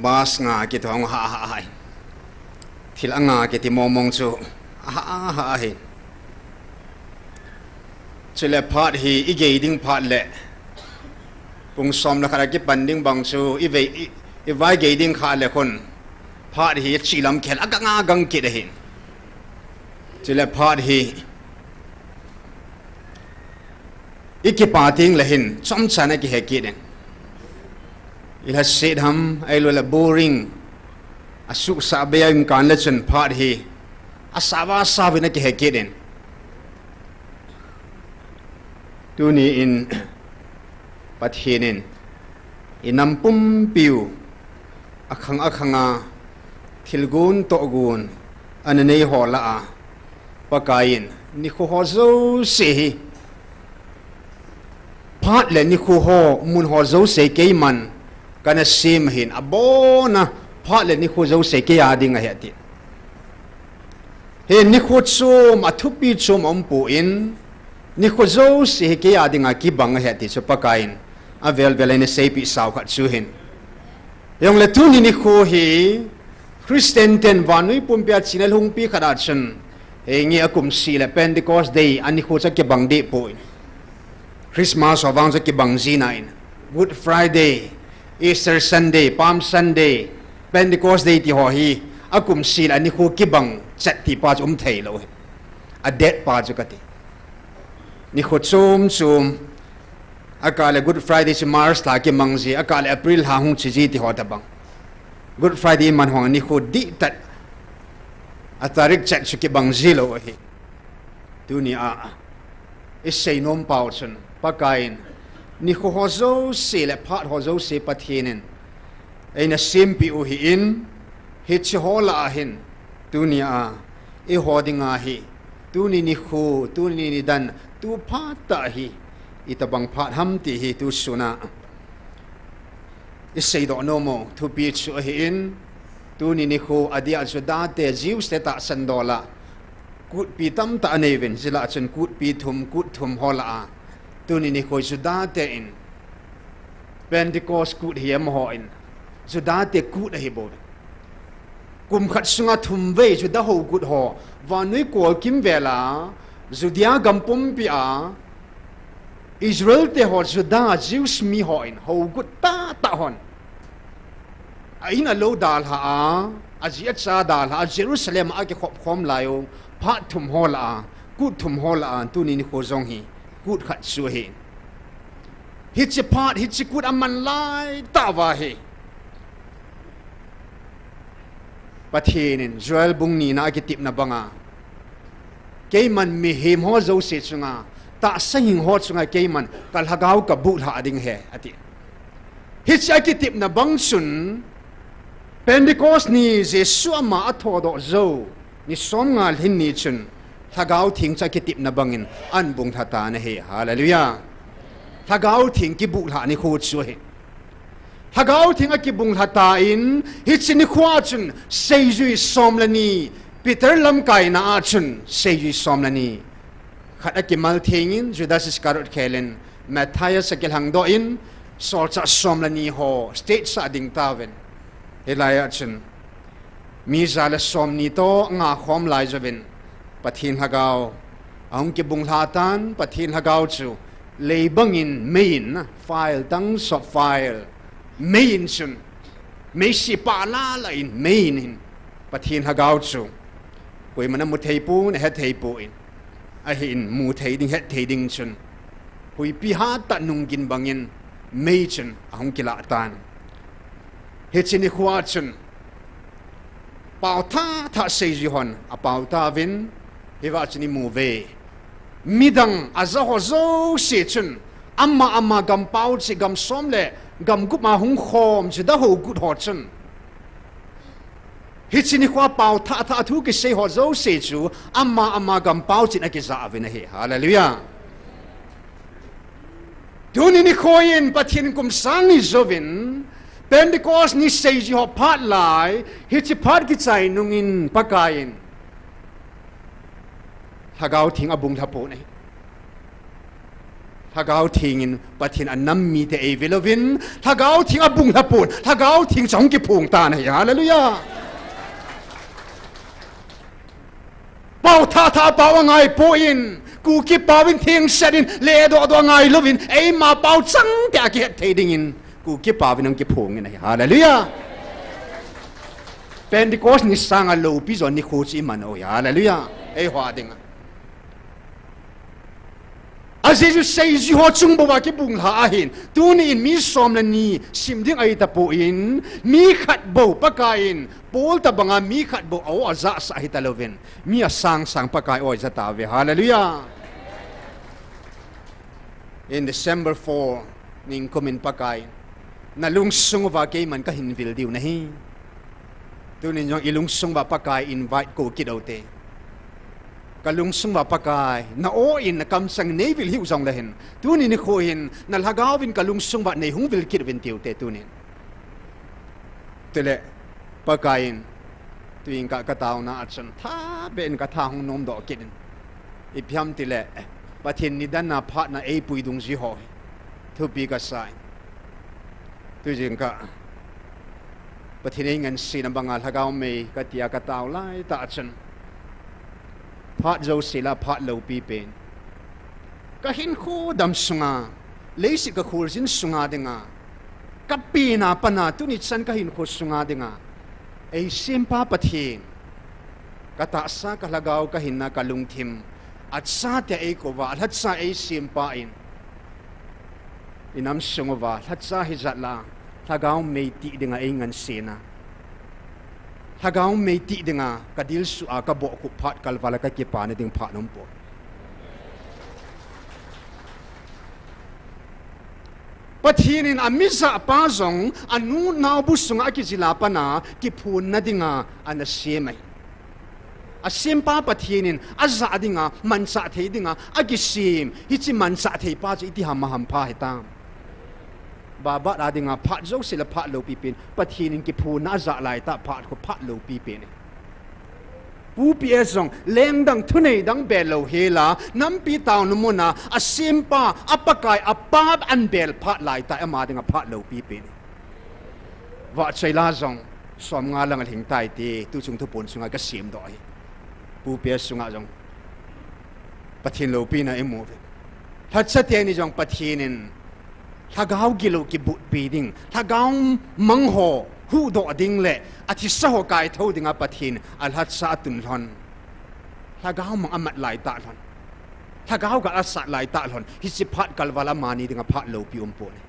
bas nga kito ang ha thil anga kiti momong chu ha chule phat hi igei ding phat le pung som la khara ki panding bang chu ivai gei ding kha le khon phat hi chilam khel aganga gang ki de hin chule phat hi ikipating lahin chom chana ki heki den ila sit ham ailo la boring asuk sabaya in kan le chen phat hi asawa savina ki heki den tuni in pathinin inampum piu akhanga thilgun togun ananei hola a pakain NIKHO ho zo se hi phat le NIKHO ho mun ho zo se ke man kana sim hin abona phát lên NIKHO dấu sẽ cái à đi ngay hết tiền he NIKHO chôm à thúc bi chôm ông phụ in NIKHO dấu sẽ cái à đi ngay cái bằng ngay hết tiền cho pakain à vel vel này sẽ bị sao khát chú hin yang le tu ni NIKHO hi Christian ten vanui pumpia chinel hung pi khada chen he nge akum si le Pentecost day ani NIKHO cha ke bang de point Christmas awang cha ke bang zinain Good Friday Easter Sunday Palm Sunday Pentecost day ti ho hi akum si le NIKHO ke bang chat ti pa chum thei lo a dead pa chu ka ti NIKHO chum akale Good Friday si Mars la ke mangji akale April ha hung chi ji ti ho ta bang Good Friday man hong NIKHO di tat atarik chat chu ke bang zilo hi tu ni a isei nom pau chun pakain NIKHO hozo se le phat hozo se pathinen aina SONGPI u hi in hi chi hola hin tu ni a e hodinga hi tu ni NIKHO tu ni dan tu phat ta hi itabang phat ham ti hi tu suna isei do no mo tu pi chu hi in tu ni NIKHO adia juda te jiu ste ta sandola kut pi tam ta neven zila chen kut pi thum hola tu ni NIKHO juda te in Pentecost kut hiam ho in juda te kut hi bo kum khat sunga thum ve juda ho kut ho vanui ko kim vela judia gampum pi a Israel te ho juda Jews mi ho in ho kut ta hon ain alo dal ha azia cha dal ha Jerusalem a ke khom layo phat thum hola kut thum hola tu ni NIKHO zong hi kut khat su hi hi chi phat hi chi kut aman lai ta wa hi pathinin Joel bung ni na ke tip na banga ke man mi hem ho zo se chunga ta sahing ho chunga ke man kal hagaw ka bu ha ding he ati hi chi ke tip na bang sun Pentecost ni Jesu ama athodo zo ni som ngal hin ni chun thagau thing cha kitip na bangin an bung thata na he hallelujah thagau thing ki bu la ni khu chu he thagau thing a ki bung thata in hi chin ni khwa chun sei jui som la ni Peter lam kai na a chun sei jui som la ni khat a ki mal thing in Judas Iscariot khelen Matthias a ki hang do in sol cha som la ni ho state sa ding taven Elaya chen mi zala som ni to nga khom lai javin pathin hagaw ang ke bung hatan pathin hagaw chu leibangin main file tang so file main chun me si pa la la in main in pathin hagaw chu koi mana mu thei pu ne het thei pu in a hin mu thei ding het thei ding chun hui pi ha ta nung gin bangin mei chun ang kila tan Hechini khuachun pau tha seji hon a pau ta vin hiwachini move midang azaho zo se chun amma gam pau chi gam somle gam gup ma hung khom chi da ho gut ho chun Hechini khwa pau tha thu ke se ho zo se chu amma gam pau chi na ke za vin he hallelujah Duni ni khoyin pathin kum sang ni zovin Pentecost ni seji ho phat lai hi chi phat ki chai nungin pakain hagaw thing abung thapo nei hagaw thingin pathin anam mi te evelovin hagaw thing abung thapon hagaw thing chong ki phung ta nei hallelujah pau tha pau ngai po in Kuki pawin thing sedin le do ngai lovin ei ma pau chang ta ki theding in Kuki pawin ang ki phung nei hallelujah Pentecost ni sanga lo pi zon ni khu chi man o hallelujah ei hwa ding a jesu sei ji ho chung bo wa ki bung la hin tu ni in mi som la ni sim ding ai ta po in mi khat bo pakain pol ta banga mi khat bo o aza sa hi ta lovin mi a sang pakai oi za ta ve hallelujah in December 4 ning komin pakai na lungsung wa ke man ka hin vil diu nahi tu nin jong ilungsung wa pakai invite ko kidote kalungsung wa pakai na o in na kam sang nei vil hiu jong lahin tu ni kho hin na lhagawin kalungsung wa nei hung vil kit vin tiu te tu nin tele pakain tuing ka Taona achon tha ben ka tha hung nom do kin ipyam tile pathin ni dan na phat na ei pui dung ji ho thu pi ka sai tu jing ka pathin ei ngan si na bangal hagau me ka tia ka taw lai ta achon phat zo sila phat lo pi pen ka hin khu dam sunga leisi ka khur jin sunga denga kapi na pana tu ni chan ka hin khu sunga denga ei simpa pathin kata sa ka lagaw ka hinna ka lungthim at sa te ei ko wa hat sa ei simpa in inam sungwa hat sa hi zatla lagaw mei ti dinga ei ngan sena lagaw mei ti dinga ka dil su a ka bo ku phat kalwala ka ke pa na ding pha nom po pathinin amisa pazong anu naubu sunga ki jilapana ki phun na dinga ana semai asempa pathinin azza dinga mansa thei dinga agisim hichi mansa thei pa chi ti ham ham pha hetam baba ra dinga pha zo sila pha lo pi pin pathinin ki phun na za lai ta pha ko pha lo pi pin pu pi song leng dang thunei dang bel lo hela nampi tawn mona asimpa apakai apap an bel phat lai ta ama dinga phat lo pi pen wa chaila zong som nga lang hing tai ti tu chung thu pon sunga ka sim do ai pu pi sunga zong pathin lo pi na emu that sa te ni zong pathinin thagaw gilo ki but pi ding thagaw mangho hu do ding le athi saho kai tho dinga pathin alhat sa tun lon thagaw mang amat lai ta lon thagaw ga asa lai ta lon hi si phat kalwala mani dinga phat lo pi umpo ne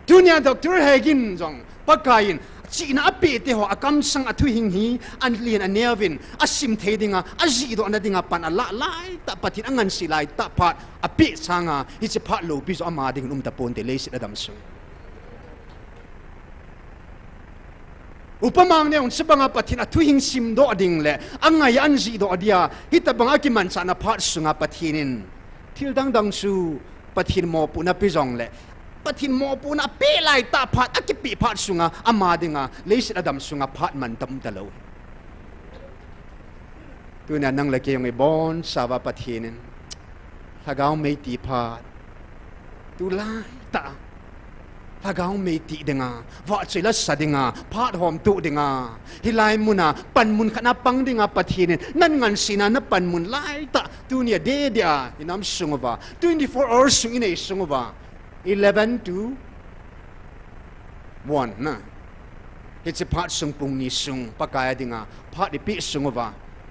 dunia doctor hegin jong pakain china ape te ho akam sang athu hing hi an lien anevin asim the dinga aji do na dinga pan ala lai ta pathin angan si lai ta phat ape sanga hi si phat lo pi zo ama ding ta pon te le si adam sung upamang ne un sebanga pathin athu hing sim do ading le angai anji do adia hitabanga ki man sana phat sunga pathinin thil dang dang su pathin mo pu na pi jong le pathin mo pu na pe lai ta phat akipi phat sunga ama dinga leisit adam sunga phat man tam talo tu na nang la ke yong bon sawa pathinin thagaw mei ti phat tu lai ta thagaw mei ti denga wa chela sadinga phat hom tu denga hilai muna pan mun khana pang dinga pathinin nan ngan sina na pan mun lai ta tu nia de dia inam sungwa 24 hours sung inei sungwa 11 to 1 na hitsi phat sung pung ni sung pakaya dinga phat ipi sungwa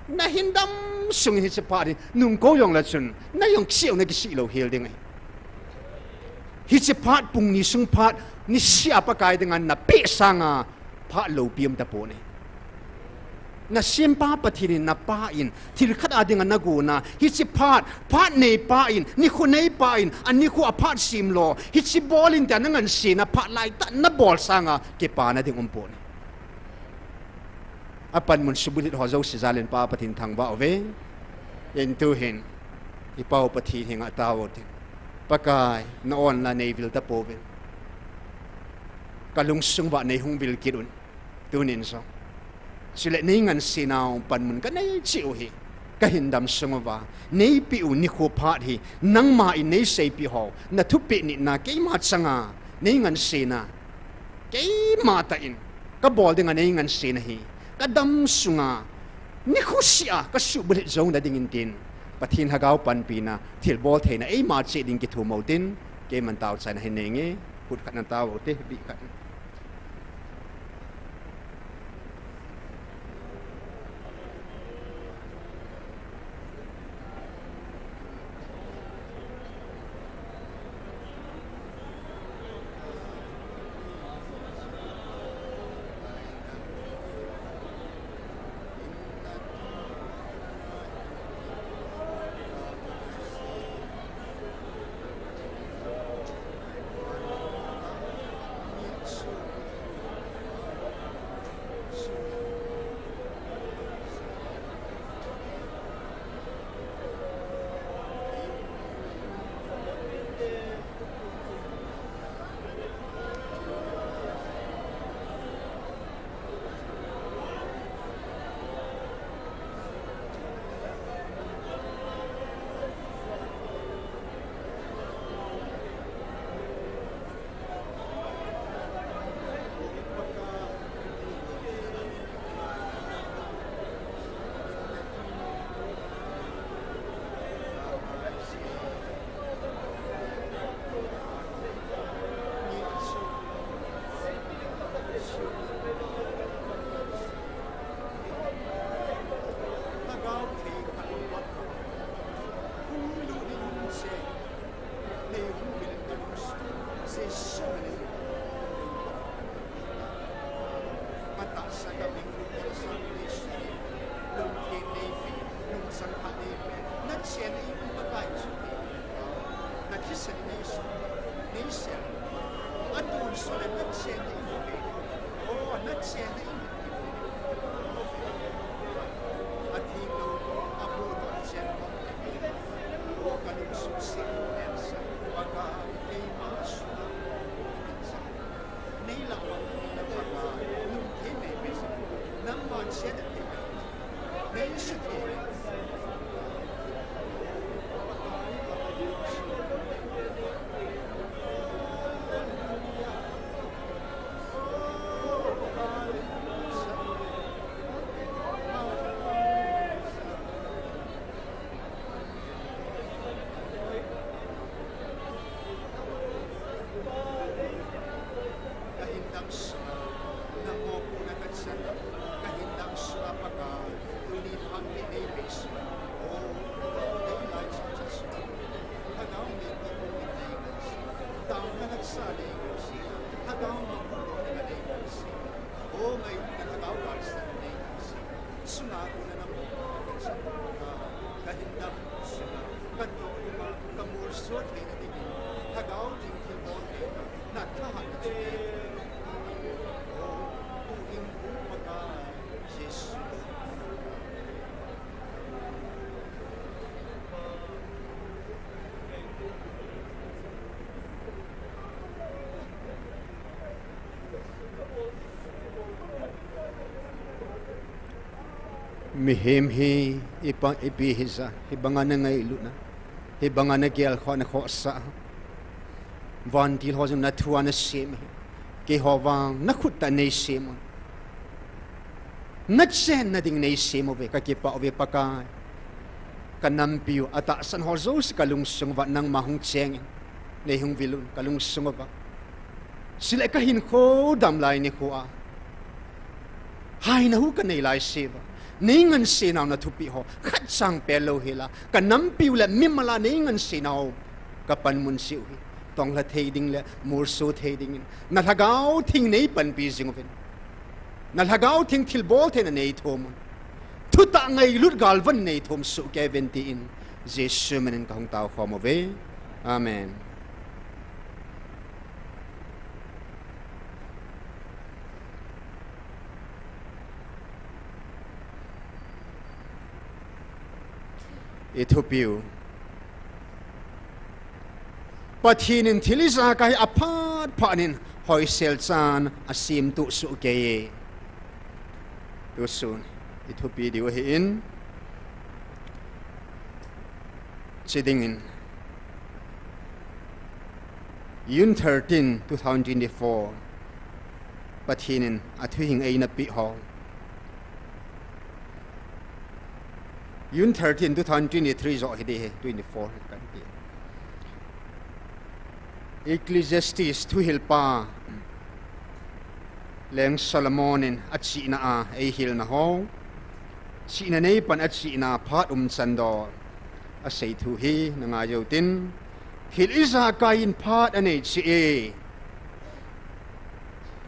na hindam sung hitsi phat nung ko yong la chun na yong xiao na ki si lo hil dinga hitsi phat pung ni sung phat ni sia pakai dengan na pe sanga phat lo piam ta pone na simpa pathinin na pa in thil khat adinga na go na hitsi phat nei pa in ni khu nei pa in an ni khu aphat sim lo hitsi ball in ta nangan si na phat lai ta na ball sanga ke pa na ding pone apan mun subulit ho zo si zalen pa pathin thang ba ove en tu hin ipau pathi hinga tawot pakai na on la nei vil ta povel kalung sung ba nei hung vil kirun tunin so sile nei ngan sinau pan mun ka nei chiu hi ka hindam sung wa nei pi u ni kho phat hi nang ma in nei sei pi ho na thu pi ni na ke ma changa nei ngan sina ke ma ta in ka bol ding nei ngan sina hi ka dam sunga ni khu sia ka su bul zo na ding in tin pathin hagaw pan pina thil bol theina ei ma che ding ki thu mo tin ke man taw chana he nenge put khat na taw te bi khat Mihim hi ipang ipihiza hibangan na ngay luna hibangan na gyal kho na kho sa van til ho na thua na sim ke ho wang na khut ta nei sim na chen na ding nei sim ve ka ke pa ve pakai kanam piu ata san ho zo kalung sung wa nang mahung cheng nei hung vilun kalung sung wa sila ka hin kho dam lai ni kho a hai na hu ka nei lai seva ningan sinaw na tupi ho khat sang pelo hila kanam piu la mimala ningan sinaw kapan mun siu hi tong la thading le mur so thading na thagao thing nei pan pi jing ven na thagao thing thil bol the na nei thom thu ta ngai lut gal van nei thom su ke ven ti in jesu men ka hong tao khom ve amen Ethiopia Patinin Tiliza kai apat panin hoi selchan asim tu su ke tu sun Ethiopia diwa in chidingin June 13 2024 Patinin athuing ai na pi ho June 13, 2023 zo hidi 24 kan ti. Ecclesiastes tu hilpa leng Solomonin at si na ay hil na ho. Si na nay pan at si na pat sando asay tu hi nangayaw tin. Hil isa kain pat anay si e.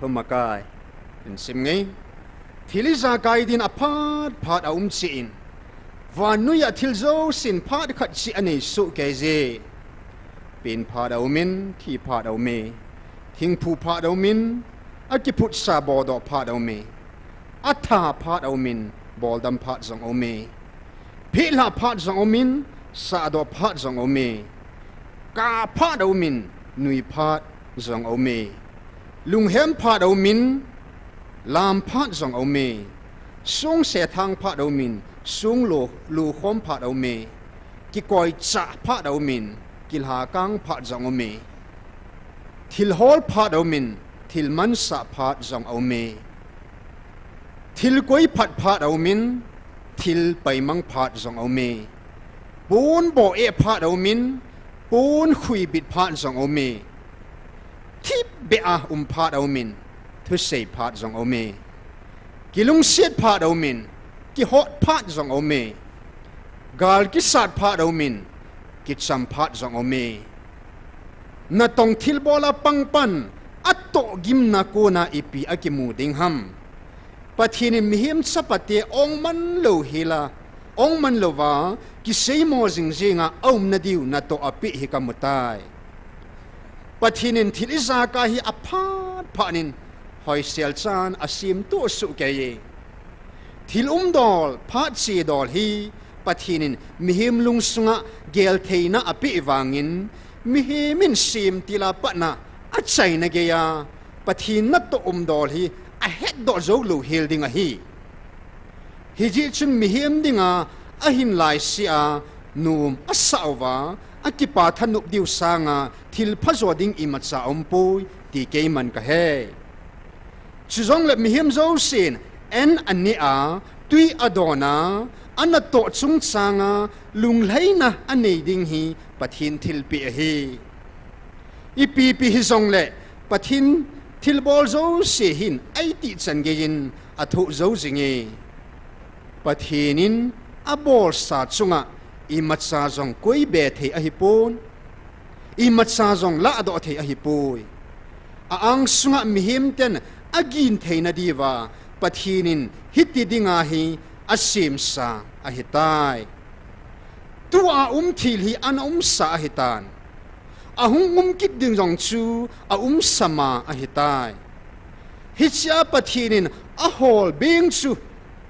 Pumakay. Insim ngay. Hil isa kain din apat pat siin. Vanuya tilzo sin pat khat si ane su keze pin pat au min thi pat au me thing pu pat au min akiput sa bodo pat au me atha pat au min boldam pat zong au me phila pat zong au min sa do pat zong au me ka pat au min nui pat zong au me lung hem pat au min lam pat zong au me sung se thang pat au min sung lu khom phat au me ki koi cha phat au min kil ha kang phat zong au me thil hol phat au min thil man sa phat zong au me thil koi phat au min thil pai mang phat zong au me bun bo e phat au min bun khui bit phat zong au me thip be a phat au min thu sei phat zong au me kilung siat phat au min ki hot pat zong au me gal ki sat pat au min ki cham pat zong au me na tong thil bola pangpan atto gim na ko na ipi akimu ding ham Pathin in mihim sapate ong man lo hila ong man lo wa ki sei mo jing jinga om na diu na to api hi kamutai Pathin in thil iza ka hi aphat phanin hoi sel chan asim to su ke ye thil dol phat si dol hi Pathin in mihim lung sunga gel theina api wangin mihimin sim tila patna achai na ge ya Pathin na to dol hi a het do zo lo hil dinga hi ji chun mihim dinga a hin lai sia num asawa akipa thanup diu sanga thil phazo ding imacha ompoi ti ke man ka he chuzong le mihim zo sin en ania tui adona ana to chung sanga lung leina anei ding hi Pathin thil pi hi ipi pi hi zong le Pathin thil bol zo se hin ai ti chan ge yin a thu zo zinge Pathinin a bol sa chunga i matsa zong koi be the a hi pon i matsa zong la do the a hi poi a ang sunga mihim ten agin theina diwa Pathinin hiti dinga hi asim sa a hitai tua thil hi an sa a hitan ahung kit ding jong chu a sama a hitai hichia Pathinin a hol bing chu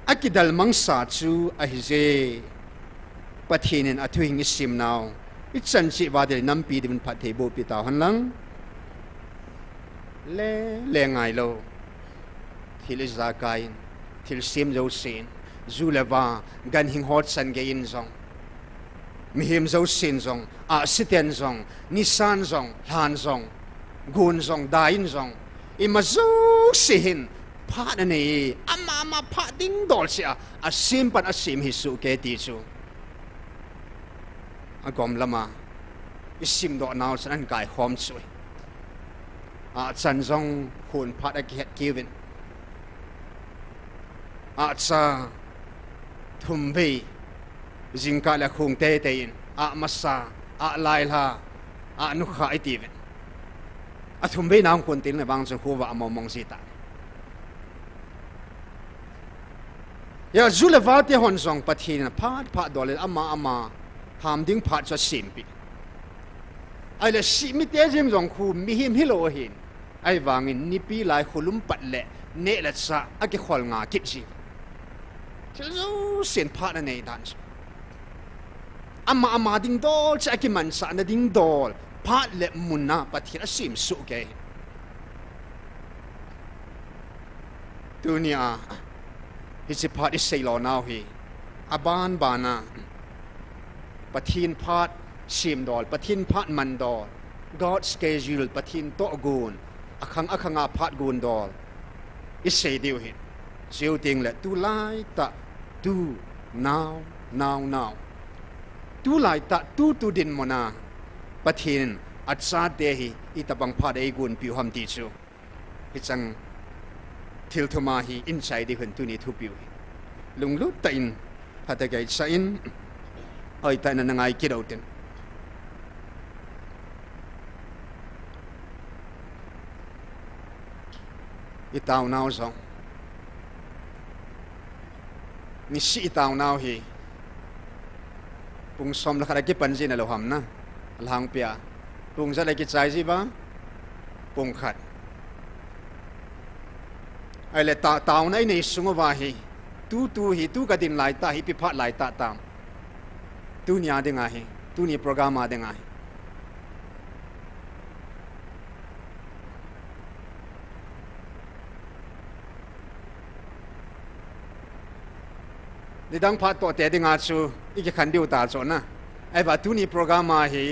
akidal mangsa chu a hize Pathinin a thuing isim now ichan chi wadel nampi din phathe bo pita hanlang le ngai lo thil zakai thil sim zo sin zuleva gan hing hot san ge in zong mihim zo sin zong a siten zong nisan zong han zong gun zong dain zong imazo sihin phat ani ama phat ding dol sia a sim pan a sim hi su ke ti chu a gom lama isim do naw san an kai khom chui a chan zong hun phat a get given a cha thumbi jingka la khung te te in a masa a laila a nu kha itiven a thumbi naam kun tin le bang chu huwa among sita ya zulawati hon song Pathin phat dole ama ham ding phat cha simpi ai le simi te jing jong khu mi him hilo hin ai wangin nipi lai khulum pat le ne la cha a ki khol nga kit ji chu sin phat nei dan ama ding dol cha ki man sa na ding dol phat le munna Pathin asim su ke dunia his part is sailor now he aban bana Pathin part sim dol Pathin part man dol God schedule Pathin to gun akhanga part gun dol is say diu he siu ting le tu lai ta tu now tu lai ta tu din mona Pathin atsa de hi itabang part ai gun piu ham ti chu hichang til thuma hi inside di hun tu ni thu piu lung lu ta in phata gai sa in oi ta na ngai ki do ten i tao now zong ni si tao now hi pung som la khara ki panji na lo ham na lang pia pung za la ki chai ji ba pung khat ai le ta tao nai nei sunga wa hi tu hi tu ka din lai ta hi pi phat lai ta tam tu nya de nga hi tu ni program a de nga hi di dang phat to te de nga chu i ki khan diu ta cho na ai ba tu ni program a hi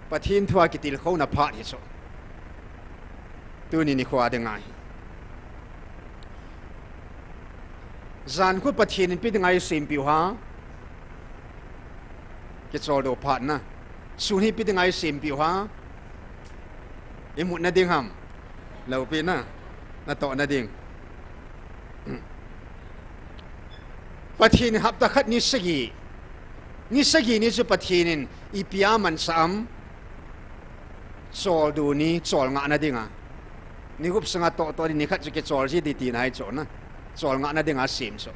Pathin thua ki til kho na phat hi cho tu ni khwa de nga hi zan khu Pathin pi ngai sim piu ha ke chol do phat na su hi pi ngai sim piu ha imut na ding ham lo pi na to na ding Pathin hap ta khat ni sagi ni chu Pathin ipia man sam chol du ni chol nga na dinga ni gup sanga to ni khat chu ke chol ji di ti nai cho na chol nga na dinga sim so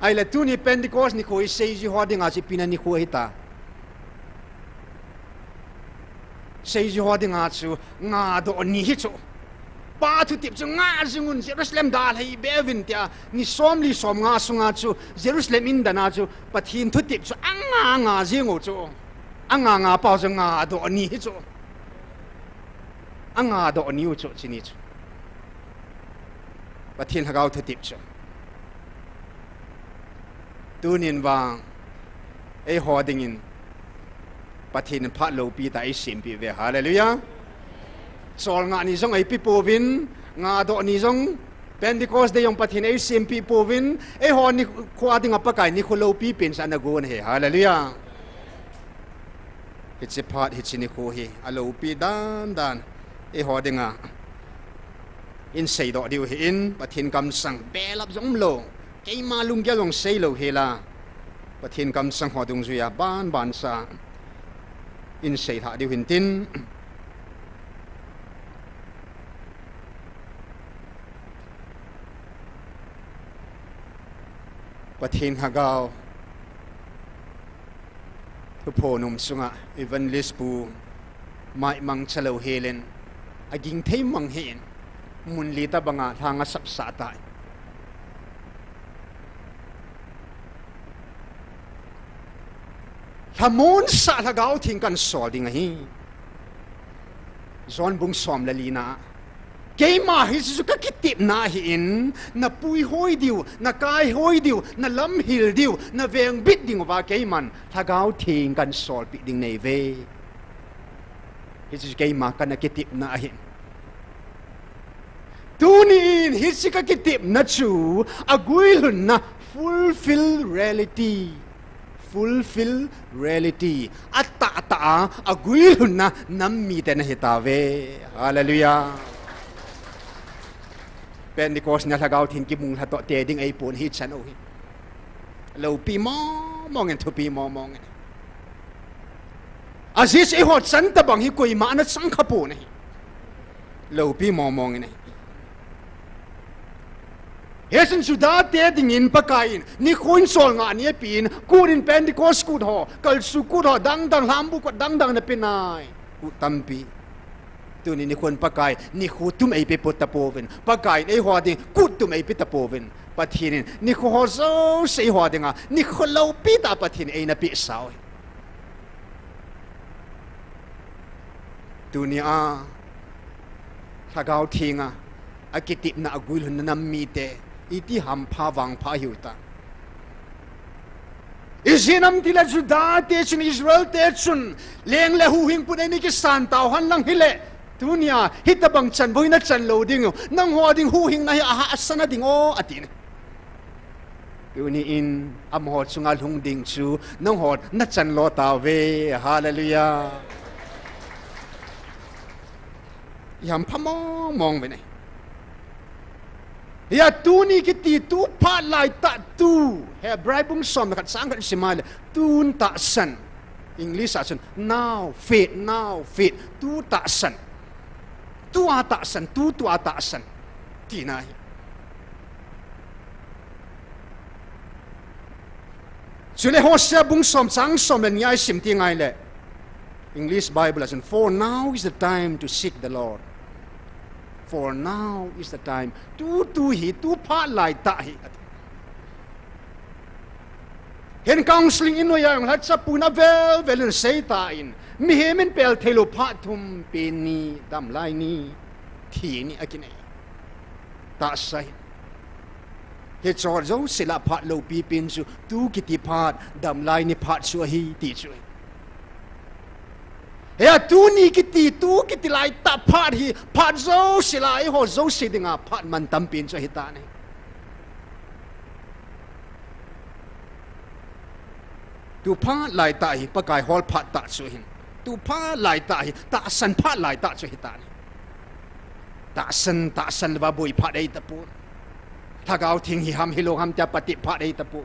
ai la tu ni Pentecost ni khoi sei ji ho dinga chi pina ni khoi ta sei ji ho dinga chu nga do ni hi chu pa thu tip chu nga zingun Jerusalem dal hei bevin tia ni somli som nga sunga chu Jerusalem in dana chu pathin thu tip chu anga zingo chu anga pa chu nga do ni hi chu anga do ni chu chini chu pathin hagau thu tip chu tunin wang ai hoding in pathin pha lo pi ta ai sim pi ve hallelujah sol nga ni zong ai pi povin nga do ni zong Pentecost de yong pathin ai sim pi povin ai ho ni khwa ding apakai ni kholo pi pin sa na gon he hallelujah it's a part hitchini ko hi alo pi dan ai ho dinga in sei do diu hi in pathin kam sang belap zong lo cái mà lung kia long say lo hela pathin kam sang ho dung zuya ban sa in say tha diu hin tin pathin hagao thu pho num sunga evangelist pu mai mang chalo helen aging thei mang hen mun li ta banga thanga sap sa ta Hamun sa lagaw ting kan sol ding hi zon bung som lalina kay ma hi su ka kitip na hi in na pui hoi diu na kai hoi diu na lam hil diu na veng bit ding wa kay man lagaw ting kan sol pi ding nei ve hi su kay ma kan kitip na hi tunin hi su ka kitip na chu aguilun na fulfill reality atta aguilun na nammi te na hitave hallelujah Pentecost na lagaw tin ki mung hato te ding ai pon hit san o hi lo pi mong en to pi mong aziz e hot san ta bang hi koi ma na sang khapo ne lo pi mong ne Hesen sudah te dingin pakain ni khun sol nga ni pin kurin Pentecost kut ho kal su kut ho dang lambu ko dang na pinai ku tampi tu ni khun pakai ni khu tum ei pe potapoven pakai ei ho ding kut tum ei pe tapoven pathin ni khu ho zo sei ho dinga ni kholo pi ta pathin ei na pi sao tu ni a thagau thinga akitip na agul hun na mi te iti ham pha wang pha hiuta isinam tila juda te chun Israel te chun leng le hu hing pun ni ki san tau han lang hile tunia hitabang chan boina chan lo ding nang ho ding hu hing na hi aha asana ding o atin tuni in am ho chungal hung ding chu nang ho na chan lo ta ve hallelujah yam mong ve nei ya tu ni kiti tu pa lai ta tu he bribung som kat sang kat simal tun ta san English asan now fit tu ta san tu ata san tu ata san tinai chule hosya bung som sang som len yai sim ti ngai le English Bible asan for now is the time to seek the Lord for now is the time tu hi tu pha lai ta hi hen counseling in no yang lat sa puna vel sei ta in mi hemen pel thelo pha thum pe ni dam lai ni thi ni akine ta sai he chor zo sila pha lo pi pin su tu kiti pha dam lai ni pha chu hi ti chu ya tu ni kiti lai ta phat hi phat zo silai ho zo sidinga phat man tampin cho hita ne tu phat lai ta hi pakai hol phat ta chu hin tu phat lai ta hi ta san phat lai ta cho hita ne ta san ba boi phat ei ta pu thagau thing hi ham hilong ham ta pati phat ei ta pu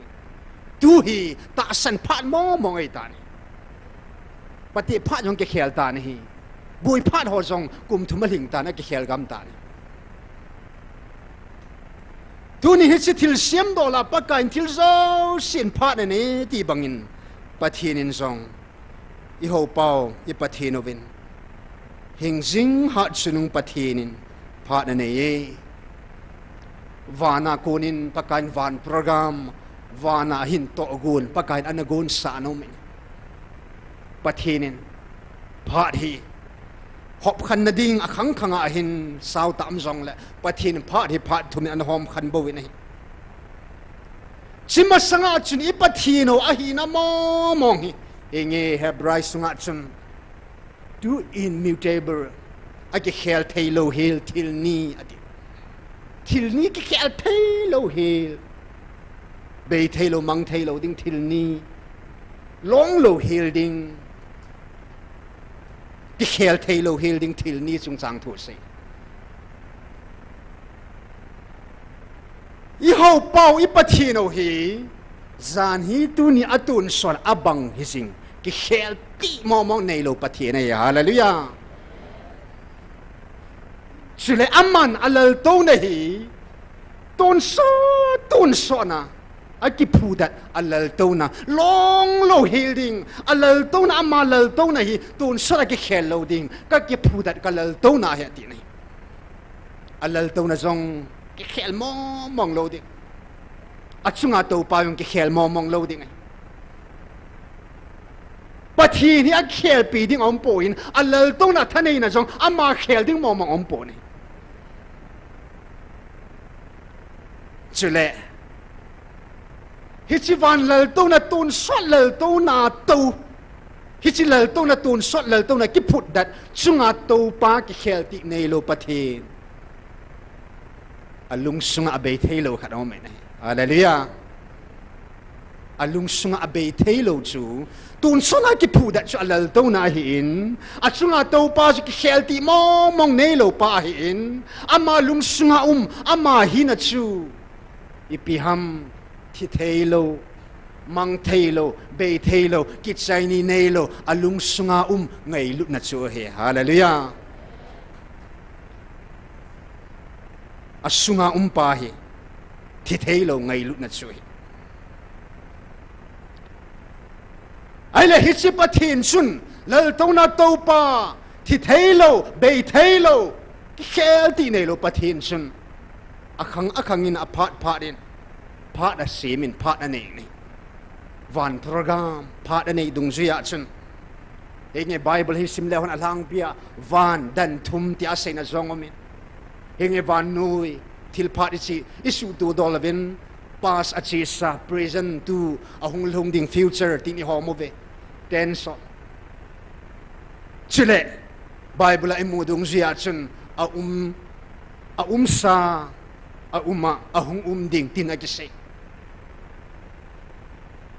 tu hi ta san phat mong ei ta ne pati phat yong ke khel ta ni bui phat ho jong kum thuma ling ta na ke khel gam ta ni tu ni hit thil siam do la pakai thil zo sin phat ne ti bangin pathin in zong I ho pau I pathin ovin hing jing hat sunung pathinin phat ne ye vana konin pakai van program vana hin to gun pakai anagun sa no min pathinin phat hi hop khan na ding a khang khanga hin sau tam zong le pathin phat hi phat thum an hom khan bo wi nei chima sanga chun I pathino a hi na mo mong hi enge hebrai sunga chun do immutable a ke khel thailo hil til ni ati til ni ke khel thailo hil be thailo mang thailo ding til ni long lo hil ding cái khel thailo hil ding til ni chung chang thu se I ho pau I pathino hi zan hi tu ni atun son abang hi sing cái khel ti mo mong nei lo pathina ya hallelujah chule amman alal to na hi ton so na aki phudat alal to na long lo healing alal to na ama lal to na hi ton so ki khel lo ding ka ki phudat ka lal to na he ti nei alal to na zong ki khel mong lo ding achunga to pa yung ki khel mong lo ding pathi ni a khel pi ding om po in alal to na thanei na zong ama khel ding mong om po nei chule hi chi van lal to na tun sot lal to na to hi chi lal to na tun sot lal to na ki phut dat chunga to pa ki khel ti nei lo pathin alung sunga be thailo khat om nei hallelujah alung sunga be thailo chu tun sona ki phu dat chu lal to na hi in a chunga to pa ki khel ti mong nei lo pa hi in ama lung sunga ama hi na chu ipiham thi thailo mang thailo be thailo ki chai ni nei lo alung sunga ngai lut na chu he hallelujah asunga pa hi thi thailo ngai lut na chu he ai le hi chi pathin sun lal to na to pa thi thailo be thailo ki khel ti nei lo pathin sun akhang in aphat in phat a semin phat a nei ni van program phat a nei dung zuya chun enge bible hi sim le hon alang pia van dan thum ti a sei na zongomin enge van nui thil phat chi isu tu dolavin past achi sa present to ahung lung ding future ti ni homove tenso chile bible ai mu dung zuya chun a sa a uma ahung ding tin a ki sei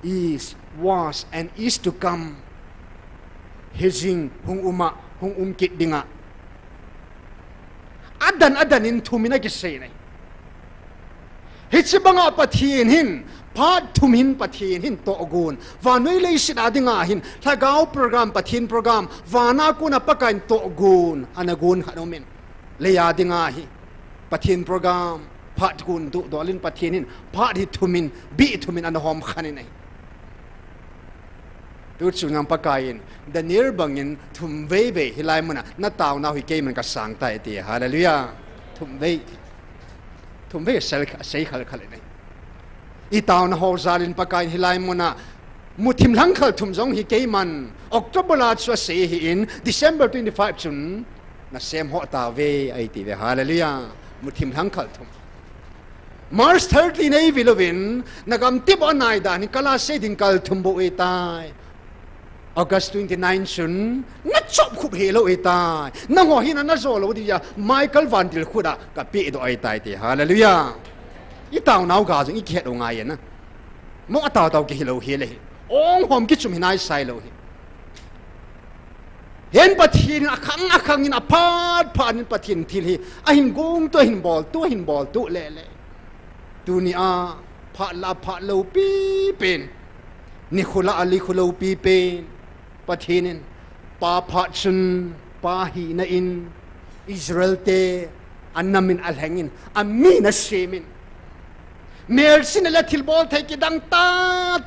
is was and is to come hizing hung kit dinga adan in thumina ki sei nei hichibanga pathin hin phat thumin pathin hin to gun vanoi lei sida dinga hin thagau program pathin program vana kuna pakain to gun anagun khanomin leya dinga hi pathin program phat kun du dolin pathin hin phat hi thumin bi thumin an hom khani nei tu chungam pakain the near bangin thum ve hilai muna na taw na hi ke man ka sang tai ti hallelujah thum ve sel sei khal khal nei I taw na ho zalin pakain hilai muna muthim lang khal thum jong hi ke man october la chu se hi in december 25 chun na sem ho ta ve ai ti ve hallelujah muthim lang khal thum March 30 nei vilovin nagam tip onai da ni kala se ding kal thumbo e tai August 29 chun na chop khup helo e tai na ho hin na zo lo di ya Michael Van Dil khuda ka pe do ai tai ti hallelujah I taw nau ga jing I khet o ngai na mo ataw ki hilo hele ong hom ki chum hinai sai lo hi hen pathin akhang in aphat phan pathin thil hi a hin gong to hin bol tu le dunia phat la phat lo pi pen ni khula ali khulo pi pen pathinin pa phat chun pa hi na in Israel te annamin alhangin amina semin เมลสินละทิลบอลไทยกิดังตา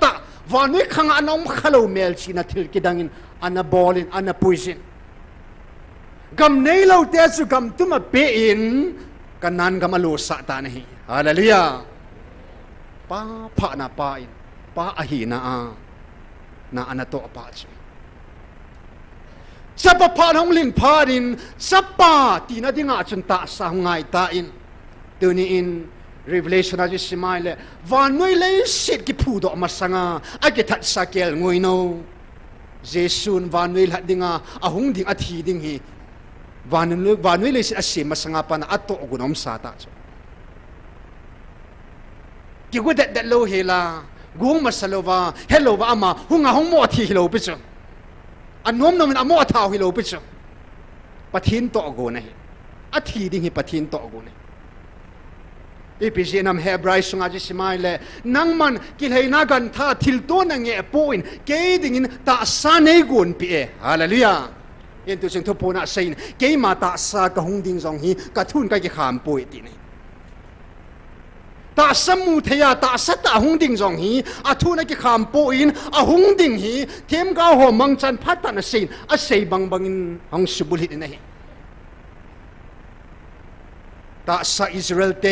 ตาวันนี้ขังอันอมขลุ่มเมลสินทิลกิดังอินอันนบอลินอันนปุยสินกำเนยเราเตสุกำตุมาเปอินกันนั้นกำมาลูสะตานี่ฮาเลลูยาป้าพระนาป้าอินป้าอหินานาอันโตป้าจุสัพพะของลินพาดินสัพพะที่นั่นที่งาจนตาสางไงตาอินตัวนี้อิน Revelation อาจจะสมัยเลยวันนู้นเลยสิทธิ์กิพูดออกมาสังอากิทัดสักเกลงวยโนเจสุนวันนู้นหัดดิ่งอาหงดิ่งอาทิดิ่งฮีวันนู้นเลยสิทธิ์อาศัยมาสังปนะอัตโตกุนอมสาตาจ้ะกิกูเด็ดโลเฮลากูงมาสโลวาเฮโลวาอามาหุงอาหงมัวทีฮิโลปิจ้ะอันน้อมนมันอโมอท้าวฮิโลปิจ้ะปะทินโตกูนะอาทิดิ่งฮีปะทินโตกูนะอีพิเศษนำเฮบรายสุงอาจิสมัยเลยนังมันกิเลนักันท่าทิลตัวนังเงะปูอินเกยดิ่งตาสาเนกุนปีฮาเลลูยาเอ็นตุสิงทุพนาเซนเกยมาตาสากะหงดิ่งจงฮีกะทุนกะกิขามปูอิตินีตาสมุทยาตาสตาหงดิ่งจงฮีอาทุนกะกิขามปูอินอาหงดิ่งฮีเทมกาหอมังจันพัตตานะเซนอาเซบังบังอินหงสุบุลิตนะฮีตาสาอิสราเอลเต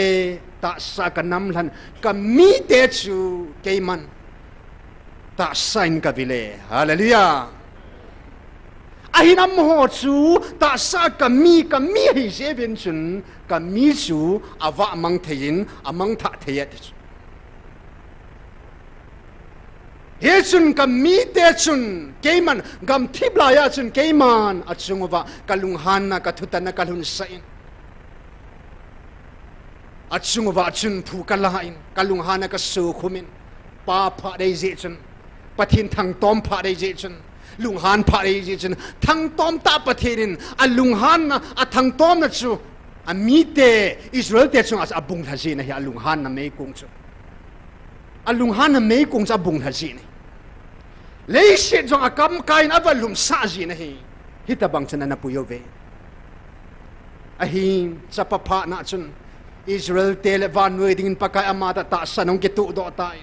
ตาสากันนำลันก็มีเตจูเกมันตาสาอินกวิเลฮาเลลูยาอาหินามโหจูตาสากันมีให้เจวินจุนกันมีจูอาวะมังเทียนอมังทะเทียดเฮจุนกันมีเตจุนเกมันกันทิบลายาจุนเกมันอัจฉงวะกัลุงฮันนะกัทุตันนะกัลุนไซน์อัจฉงวะจุนผู้กัลาอินกัลุงฮานะกัสูขุมินป้าพระได้เจจุนปะทินทั้งตอมพระได้เจจุนลุงฮานพระได้เจจุนทั้งตอมตาปะทินินอัลลุงฮานนะอัทั้งตอมนะจูอันมีเตอิสราเอลเตจุนอับุงทัจีนะฮีอัลลุงฮานนะไม่กุงจูอัลลุงฮานนะไม่กุงจะบุงทัจีนะเลยเสียจงอากำกายนะวัลลุมซาจีนะฮีฮิตาบังชนะนะปุโยเวอะฮีจะปะพะนะจุนอิสราเอลเตลวันเวดิ่งปะกายอามาตตาสนองกิตุดอตาย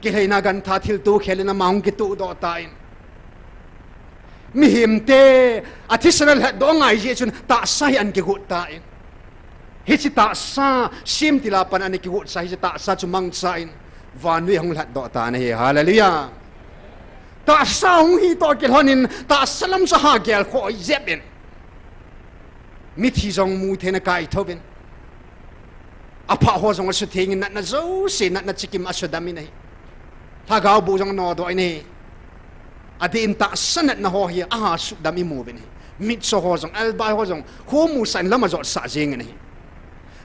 กิเลนักันท่าทิลตูเคลนะมังกิตุดอตายมิหิมเตอธิสนัลหัดดองไงเจจุนตาสายอันกิกุตายฮิจิตาสาซิมติลาปันอันกิกุสายฮิจิตาสาจุมังสายวันเวหงหัดดอตายนะฮาเลลูยาตาสาหงฮีตอกิลฮอนินตาสลัมสหาเกลโคอิเซบินมิทิจงมูเทนกายทวินอาภาหัวจงสุดเทียงนัดนัดเจ้าเสนัดนัดจิกิมอสุดามินัยถ้าเขาบูจงนอดอยนี่อดีตตาสนัดนะหัวเฮียอาหาสุดามิมูบินี่มิดโซหัวจงเอลบายหัวจงหัวมูสันละมาจอดสะเจงนี่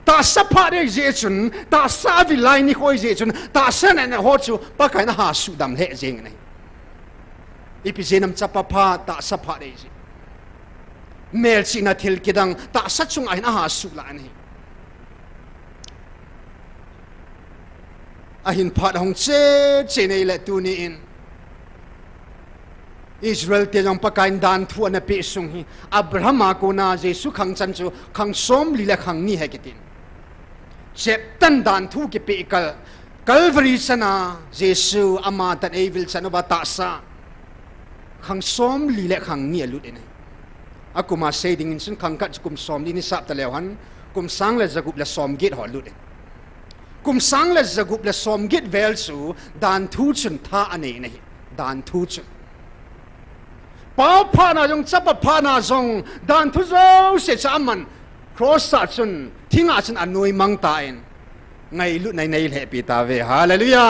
ตาสัพพะเรเจจุนตาสาวิไลนี่คอยเจจุนตาสนัดนะหัวจูปะไก่นะหาสุดามเฮเจงนี่อีพิเจนัมจับปะพาตาสัพพะเรเจเมลสินาทิลกิดังตาสัจจงไอ้นะหาสุลานี่อาหินพัดหงเจในเลตูนีอินอิสราเอลเตจงปะกายดันทัวนะเปสุงฮีอับราฮัมอากูนาเจสุขังจันจูขังสมลีเลขังนี่เฮกิตินเจ็บตันดันทูกิเปกัลวารีสนาเจสุอามาตันเอวิลสนวัตาสาขังสมลีเลขังนี่ลุดเองอากูมาเซดิงินสุนขังกัดกุมสมลีนิสับตะเลวหันกุมสังเลจะกุบเลสอมกิดหอลุดกุมสังเลจะกุบเลสอมกิดเวลสูดานทูชุนท่าอันนี้นี่ดานทูชุนป้าพานาจงจับพานาจงดานทูเจ้าเสียจามันครอสสัจุนทิ้งอาจุนอันนุยมังตายไงลุในเหตุปีตาเวฮาเลลูยา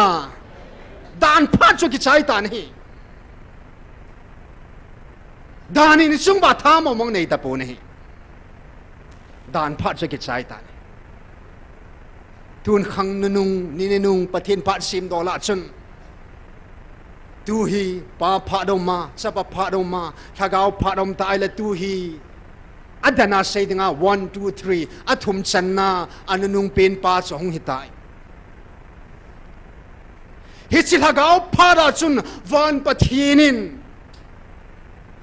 ดานพาจุกิจใจตานี่ดานี่จุงบาทามมองในตะปูนี่ดานพัดจะกิจใจตานี่ทุนขังนุงนี่นุงประเทศพัดซิมดอลลาร์จุนตูฮีป้าพัดออกมาสับพัดออกมาถ้าเขาพัดออกตายแล้วตูฮีอัดนาเซดิงา1 2 3อัตุมจันนาอันนุงเป็นป้าสองหิตายฮิจิลาเขาพัดจุนวันประเทศนิน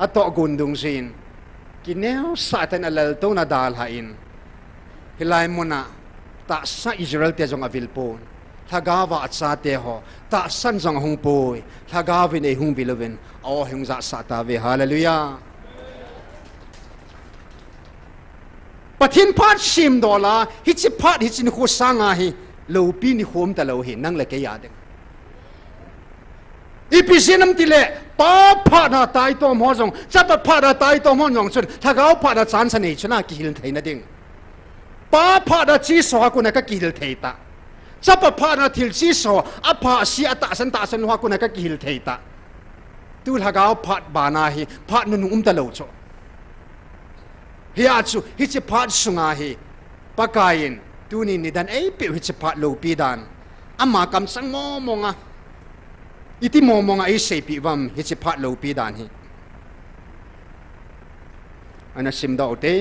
อัตโตกุนดุงซินกินเนวสาตันอัลลโตนาดาลหาอินฮิลายมุนา ta sa Israel te jong avil pon thagawa acha te ho ta san jong hung poi thagawin e hung bilovin o hung za sa ta ve hallelujah pathin phat sim dola hi chi phat hi chin khu sanga hi lo pi ni khom ta lo hi nang le ke ya de ipisinam tile pa phat na tai to mo jong cha pa phat na tai to mo jong chun thagaw phat na chan sanei chuna ki hil theina ding pa phat na chi so ku na ka ki hil theita cha pa phat na thil chi so a pha si ata san wa ku na ka ki hil theita tu thagaw phat ba na hi phat nu ta lo cho hiachu hi chi phat sunga hi pakain tu ni ni dan ei pe hi chi phat lo pi dan ama kam sang mo mo nga iti mo mo nga ei sei pi wam hi chi phat lo pi dan hi ana sim da ote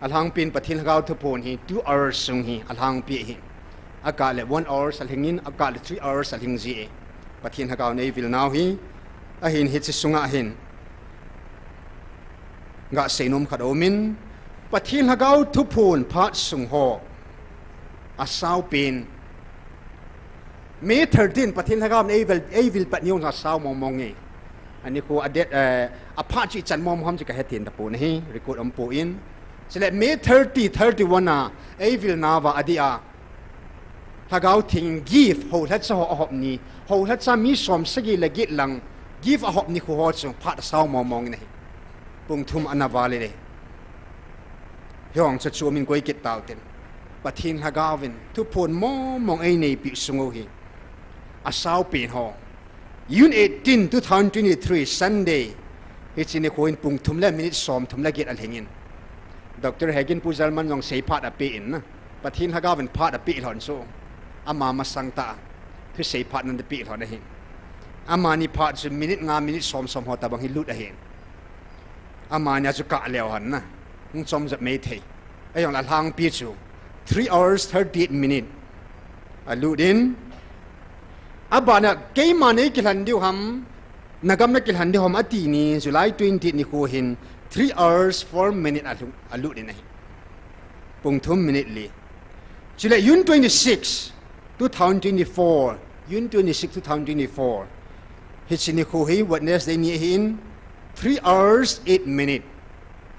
alhang pin pathil hagaw thu pon hi 2 hours sung hi alhang pi hi aka le 1 hour salhingin aka le 3 hours salhing ji e pathin hagaw nei vil naw hi a hin hi chi sunga hin nga seinom khadomin pathin hagaw thu phun phat sung ho a saw pin May 13 pathin hagam evil pat niong sa saw mong mong e ani ko adet a phat chi chan mom ham chi ka hetin ta po ni record am po in sele May 30 31 na evil na wa adia hagaw thing give ho let sa ho ni ho let sa mi som sagi lagi lang give a hop ni ko ho chung phat saw mong mong ni pung thum anawale le hyong cha chu min koi kit taw ten pathin hagawin thu phon mong ei nei pi sungo hi a saw pin ho June 18 2023 Sunday it's in a coin pung thum le minute som thum la get al hengin Dr. Hagin Puzalman yong sei phat a pe in na pathin hagawin phat a pe hon so ama masangta thu sei phat nan de pe hon a hin ama ni phat su minute nga minute som ho ta bang hi lut a hin ama nya chu ka leo han na ng som za me thei ayong la hang pi chu 3 hours 38 minutes a lut in abana keimane kilhan diu ham nagam na kilhan diu ham ati ni July 20 ni ko hin 3 hours 4 minutes alu din nahi pung thum minute li July June 26 2024 June 26 2024 hitchini ko hi Wednesday ni hin 3 hours 8 minutes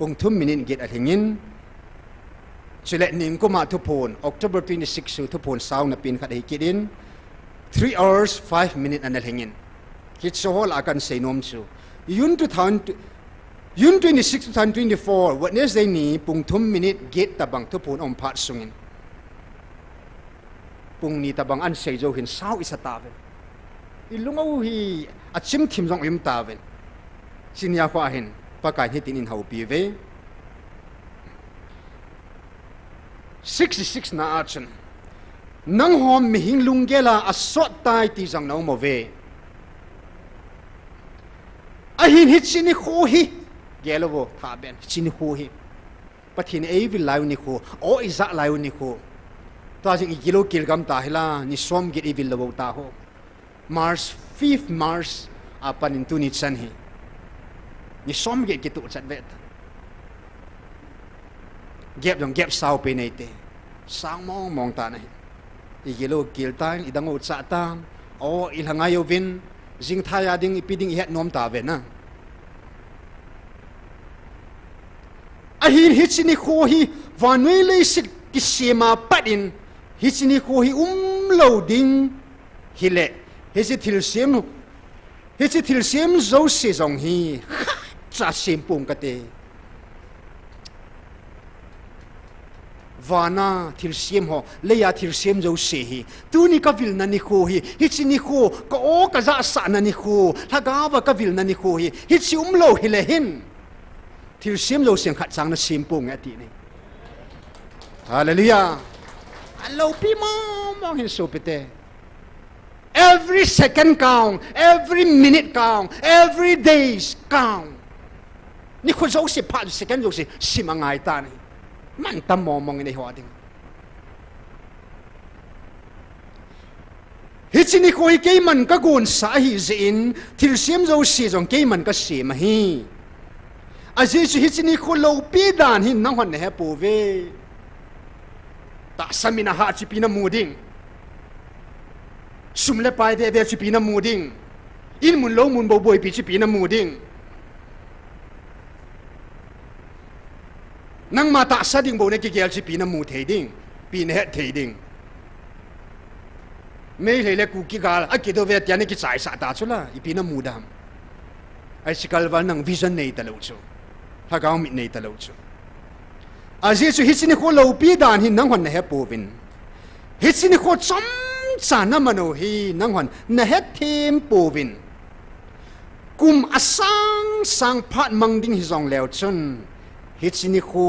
pung thum minute get athingin July ning ko ma thu phon October 26 thu phon saw na pin khat hi kidin 3 hours 5 minutes anal hengin hit so hol akan say nom chu June 26 2024 Wednesday ni pung thum minute get tabang thu phon om phat sungin pung ni tabang an sei jo hin saw isa taven ilungaw hi achim thim jong im taven sinya kwa hin pakai hitin in hau pi ve 66 na action nang hom mi hing lungela asot tai ti jang no mo ve a hin hit chini kho hi gelowo tha ben chini kho hi pathin ei vil lai ni kho o iza lai ni kho ta jing kilo kilgam ta hila ni som get evil lo ta ho March 5th March apan in tuni chan hi ni som get kitu chat vet gap dong gap sao pe nei te sang mong ta nei igilo kiltan idango chata o ilhangayo vin jing thaya ding ipiding het nom ta ve na a hin hichini kho hi vanwe le sit kisema padin hichini kho hi loading hile hisi thil sem zo se jong hi cha sem pung ka te vana thil siam ho leya thil siam jo se hi tu ni ka vil na ni kho hi hi chi ni kho ko o ka za sa na ni kho thaga wa ka vil na ni kho hi hi chi lo hi le hin thil siam jo siang khat chang na sim pung ati ni hallelujah allo pi mo hin so pete every second count every minute count every days count ni kho jo se pa second jo se simangai ta ni man tam mong ni ho ding hichini khoi ke man ka gon sa hi zin thil siam zo si jong ke man ka si ma hi aji chu hichini kho lo pi dan hin nang hon he pu ve ta samina ha chi pina muding sumle pai ve ve chi pina muding in mun lo mun bo boy pi chi pina muding nang ma ta sa ding bo ne ki gel chi pina mu thei ding pin he thei ding mei le le ku ki gal a ki do ve tian ki chai sa ta chula I pina mu dam ai sikal wal nang vision nei ta lo chu ha gaw mi nei ta lo chu a je chu hitini kho lo pi dan hin nang hon na he povin hitini kho chom cha na mano hi nang hon na he them povin kum asang sang phat mang ding hi zong leo chun hitini kho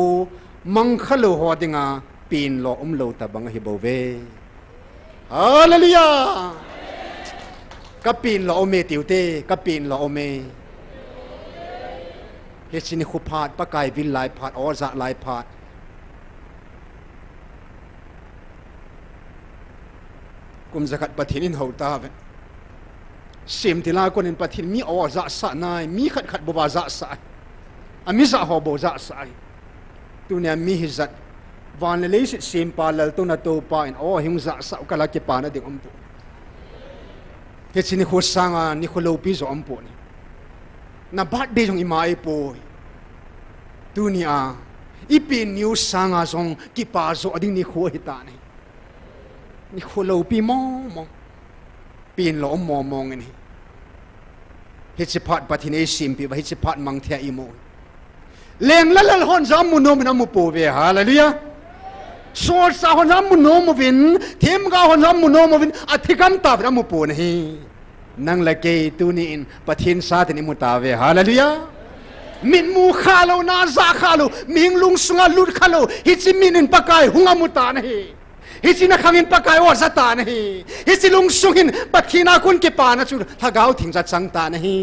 mang khalo ho dinga pin lo lo ta bang hi bo ve hallelujah ka pin lo me tiute ka pin lo me he chini khu phat pa kai vil lai phat or za lai phat kum zakat pathin in hota ve sim tila kon in pathin mi or za sa nai mi khat khat bo ba za sa ami za ho bo za sa tu ne mi hizat van le le sim pa lal tu na to pa in o hing za sa kala ke pa na ding om pu he chini khu sanga ni khu lo pi zo om pu ni na birthday jong imai po dunia ipin new sanga jong ki pa zo ading ni kho hita ni kho lo pi mo pin lo mo ni he chi phat pathine sim pi ba he chi phat mang thia imo leng lalal hon jam mu no na mu po ve hallelujah so sa hon jam mu no mo vin them ga hon jam mu no mo vin athikam ta ra mu po ni nang la ke tu ni in pathin sa te ni mu ta ve hallelujah min mu khalo na za khalo ming lung sunga lut khalo hi chi min in pakai hunga mu ta nahi hi chi na khangin pakai o za ta nahi hi chi lung sungin pathina kun ke pa na chu thagau thing za chang ta nahi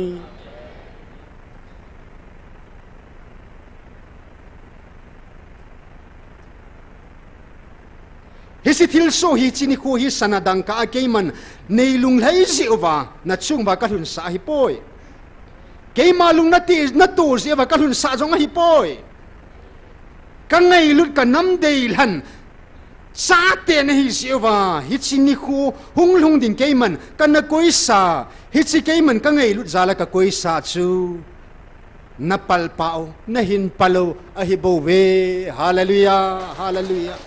hi si thil so hi chi ni khu hi sanadang ka ke man nei lung lai zi ova na chung ba ka hun sa hi poi ke ma lung na ti na tu zi va ka hun sa jong hi poi ka ngai lut ka nam dei lan sa te na hi zi ova hi chi ni khu hung lung ding ke man ka na koi sa hi chi ke man ka ngai lut zala ka koi sa chu na pal pao na hin palo a hi bo ve hallelujah hallelujah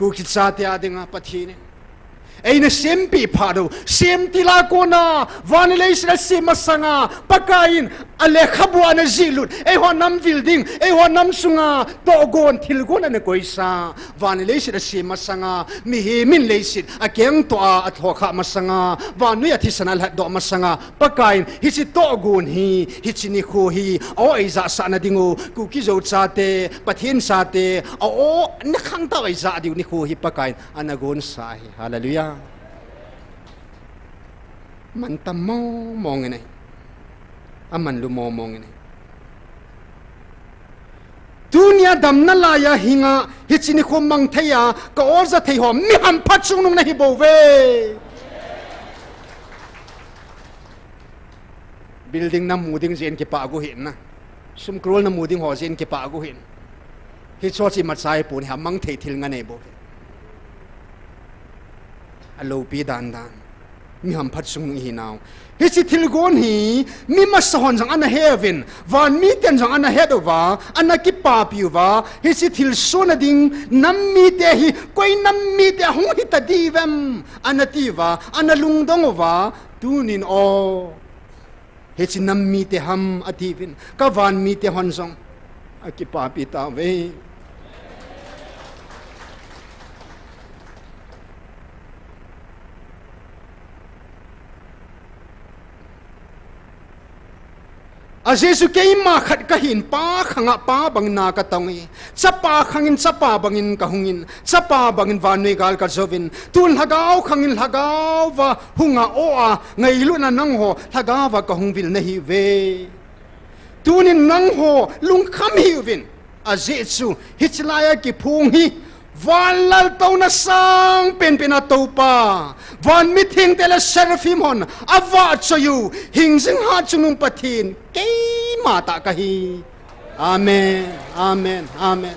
Kuki Nampi Adia pathine Aina sempi phado sem tila kona vanilais na semasanga pakain ale khabwa na zilut e ho nam building e ho nam sunga togon thilgon na koisa vanilais na semasanga mi he min leisit akeng to a thokha masanga vanu ya thisanal do masanga pakain hi chi togon hi chini kho hi o aiza sa na dingo kuki zo chate pathin sate o na khang ta aiza diu ni kho hi pakain anagon sa hi hallelujah man tam mo nge nei aman lu mo nge nei dunia dam na la ya hinga hi chini kho mang thaya ka orza thei ho mi ham phat chung nung na hi bo ve building na muding zen ke pa gu hin na sum krol na muding ho zen ke pa gu hin hi cho chi mat sai pu ni ha mang thei thil nga nei bo ve alo pi dan mi ham phat sung hi naw hi chi thil gon hi mi ma sahon jang ana heaven van mi ten jang ana head over ana ki pa piwa hi chi thil so na ding nam mi te hi koi nam mi te hung hi ta divem ana tiva ana lung dong over tunin o hi chi nam mi te ham ativin ka van mi te hon jong a ki pa pi ta ve a Jesu ke ma khat ka hin pa khanga pa bang na ka tongi chapa khangin chapa bangin ka hungin chapa bangin vanui gal ka jovin tun hagau khangin hagau wa hunga o a ngai lu na nang ho hagau wa ka hungvil na hi ve tunin nang ho lung kham hi vin a Jesu hichlaya ki phung hi van lal tauna sang pen pen a topa van meeting tele serafim hon awa choyu hingzing ha chunung pathin ke mata ka hi amen amen amen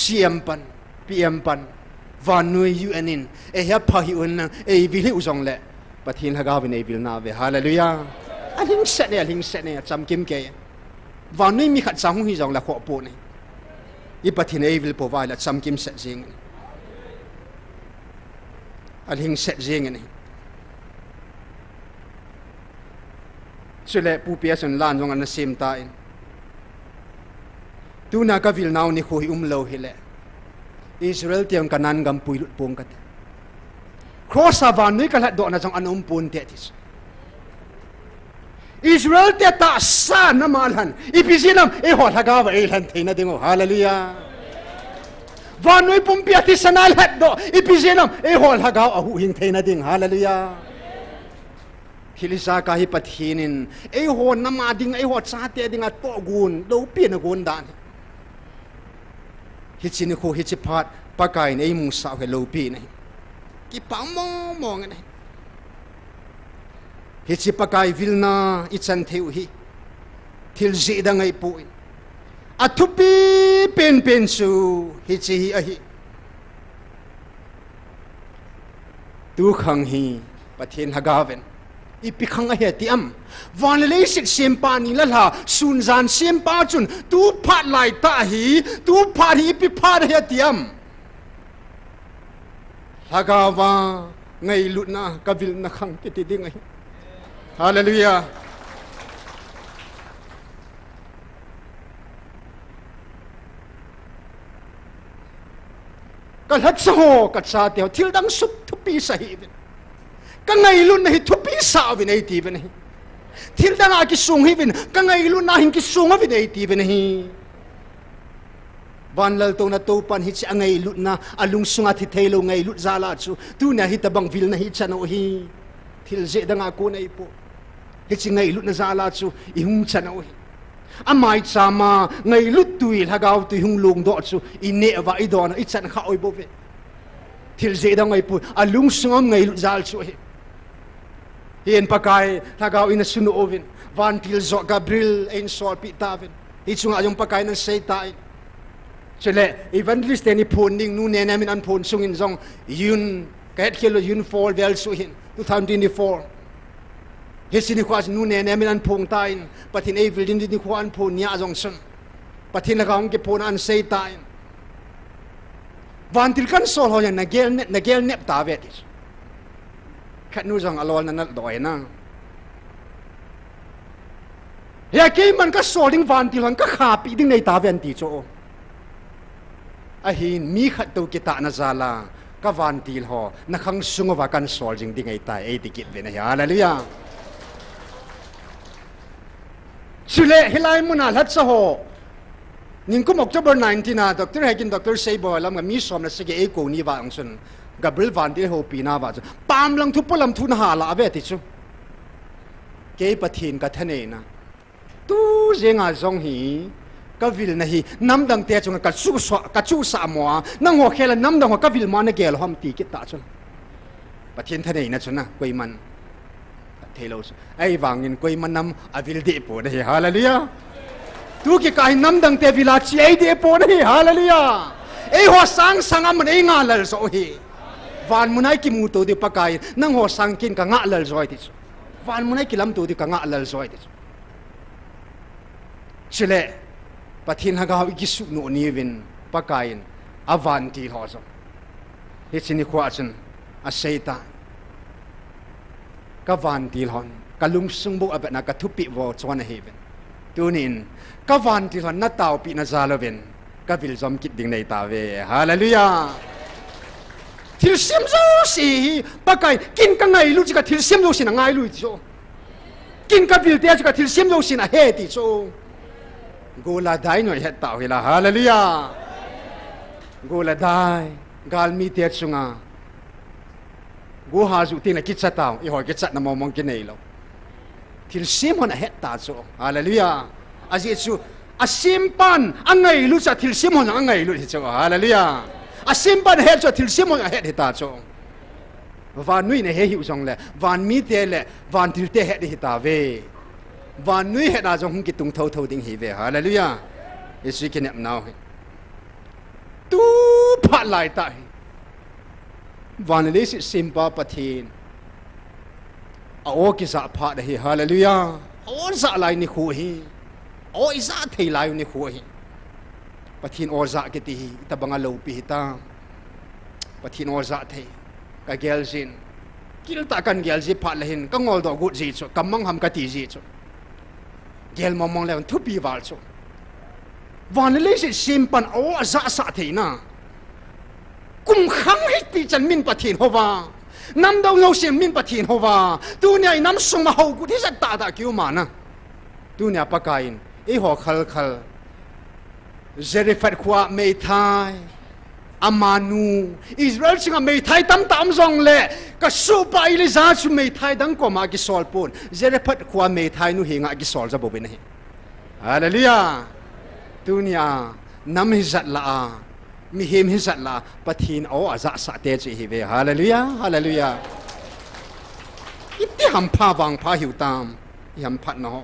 CM pan PM pan van nui UNin hia phahi un vil hi uzong le pathin hagawin vil na ve hallelujah aling set ne cham kim ke van nui mi khat sang hi jong la kho po ne I pathin vil po vai la cham kim set jing aling set jing ne chule pu pia sun lan jong an sim ta in tu na ka vil naw ni kho hi lo hi le Israel tiang kanan gam puilut pong kat cross avan ni kalat do na jong anum pun te tis Israel te ta sa na malhan ipisinam hol haga wa elan theina dingo hallelujah van noi pum pia ti sanal hat do ipisinam hol haga ahu hing theina ding hallelujah Hilisa ka hi pathinin hon na ma ding ho cha te ding at to gun do pi na gun dan Hitchini ko hitchipat pakai nei mu sa he lopi nei ki pang mong nei hitchi pakai vilna ichan theu hi thil ji da ngai pu athupi pen su hitchi hi a hi tu khang hi pathin hagaven ipikhang a he tiam vanle sit sempa ni la sun zan sempa chun tu phat lai ta hi tu phat hi pi phat he tiam hagawa ngai lutna kavil na khang ki ti ding ai hallelujah kal hat so ka cha te thil dang sup thupi sa hi ka ngai lut na hi thupi sa vi nei ti ve nei thil dang a ki sung hi vin ka ngai lut na hin ki sung vi nei ti ve nei van lal to na to pan hi cha ngai lut na alung sunga thi thelo ngai lut zala chu tu na hi tabang vil na hi chano hi thil je dang a ko nei po hi chi ngai lut na zala chu I hung chano hi amai chama ngai lut tuil hagaw tu hung lung do chu I ne wa I don I chan kha oi bo ve thil je dang ai pu alung sungam ngai lut zal chu hi Hien pakai hagaw ina sunu ovin van til zo Gabriel en sol pi taven hi chunga yung pakai ng seitai chele evangelist ni phoning nu ne namin an phon sungin zong yun ket kilo yun fall vel su hin 2024 Hesini khwas nu ne namin an phong tain patin evil din ni khwan phon nya zong sun patin lagawng ke phon an seitai van til kan sol ho yan nagel nep ta vetis khat nu jong alol na doi na ya ke man ka solding van ti lan ka kha pi ding nei ta ven ti cho a hin mi khat to ki ta na zala ka van ti ho na khang sungawa kan solding ding ai ta e ti kit ve na hallelujah chule hilai muna lat sa ho ningkum October 19 na Dr. Hakin Dr. Seibo lam ga mi som na sige e ko ni wa ang sun Gabriel van dir ho pina wa pam lang thu polam thu na hala ave ti chu ke pathin ka thane na tu zenga zong hi ka vil na hi nam dang te chung ka chu sa mo nang ho khela nam dang ho ka vil ma na gel hom ti ki ta chun pathin thane na chuna koi man thelo ai wangin koi man nam avil de po na hi hallelujah tu ki kai nam dang te vila chi ai de po na hi hallelujah ei ho sang sangam man ei nga lal so hi van munai ki mu to di pakai nang ho sangkin ka nga lal zoi ti van munai ki lam to di ka nga lal zoi ti chile pathin haga gi su no ni win pakain avan ti ho so he chini khwa chen a seita ka van ti hon ka lung sung bu abena ka thupi wo chona heven tunin ka van ti hon na taw pi na zaloven ka vil zom kit ding nei ta ve hallelujah thil sim zo si pakai kin ka ngai lu ka thil sim zo si na ngai lu ti so kin ka vil te ka thil sim zo si na he ti so gola dai no het taw hila hallelujah gola dai gal mi te chunga go ha zu ti na kitsa taw I ho kitsa na momong kinai lo thil sim hon het ta so hallelujah azi chu asim pan angai lu cha thil sim hon angai lu ti so hallelujah asim ban het cho thil sim hon het ta so van nui ne he hi usong le van mi te le van thil te het hi ta ve van nui het na jong ki tung thau thau ding hi ve hallelujah yesu ki nem naw phat lai ta van le si simpa pathin a o ki za phat hi hallelujah o za lai ni khu hi o isa thei lai ni khu hi pathin o za ke ti ta banga lo pi ta pathin o za thei ka gel jin kil ta kan gel ji phat le hin ka ngol do gut ji chu kamang ham ka ti ji chu gel mong le thu pi wal chu van le si simpan o za sa thei na kum khang hi ti chan min pathin hova nam dau lo sim min pathin hova tu nei nam sung ma ho gu thi sa ta ta kyu ma na tu nya pakain e ho khal khal zerifat khwa mei thai amanu Israel singa mei thai tam zong le ka su pa ile za chu mei thai dang ko ma ki sol pun zerifat khwa mei thai nu hinga ki sol za bo bin hi hallelujah tu nya nam hi zat la mi him hi zat la pathin o aza sa te chi hi ve hallelujah hallelujah itti ham pha wang pha hiu tam yam phat no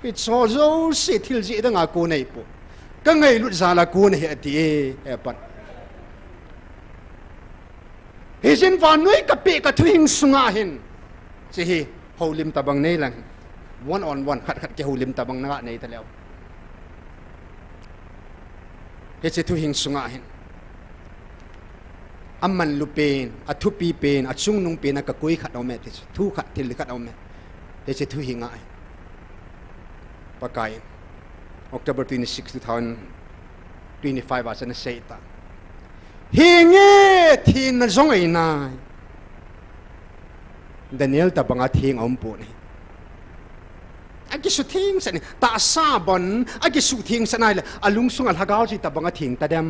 hi cho zo si thil ji da nga ko nei pu ka ngai lut za la ko nei ati e pat hi sin van noi ka pe ka thu hing sunga hin chi hi holim tabang nei lang one on one khat khat ke holim tabang na nei ta leo he che thu hing sunga hin amman lupen a thu pi pen a chung nung pen a ka koi khat ome te thu khat til khat ome he che thu hinga pakai October 26 2025 as an seita hinge thin na zong ai na Daniel ta banga thing om pu ni agi su thing san ta sa bon agi su thing sanai le alung sung al hagao ji ta banga thing ta dem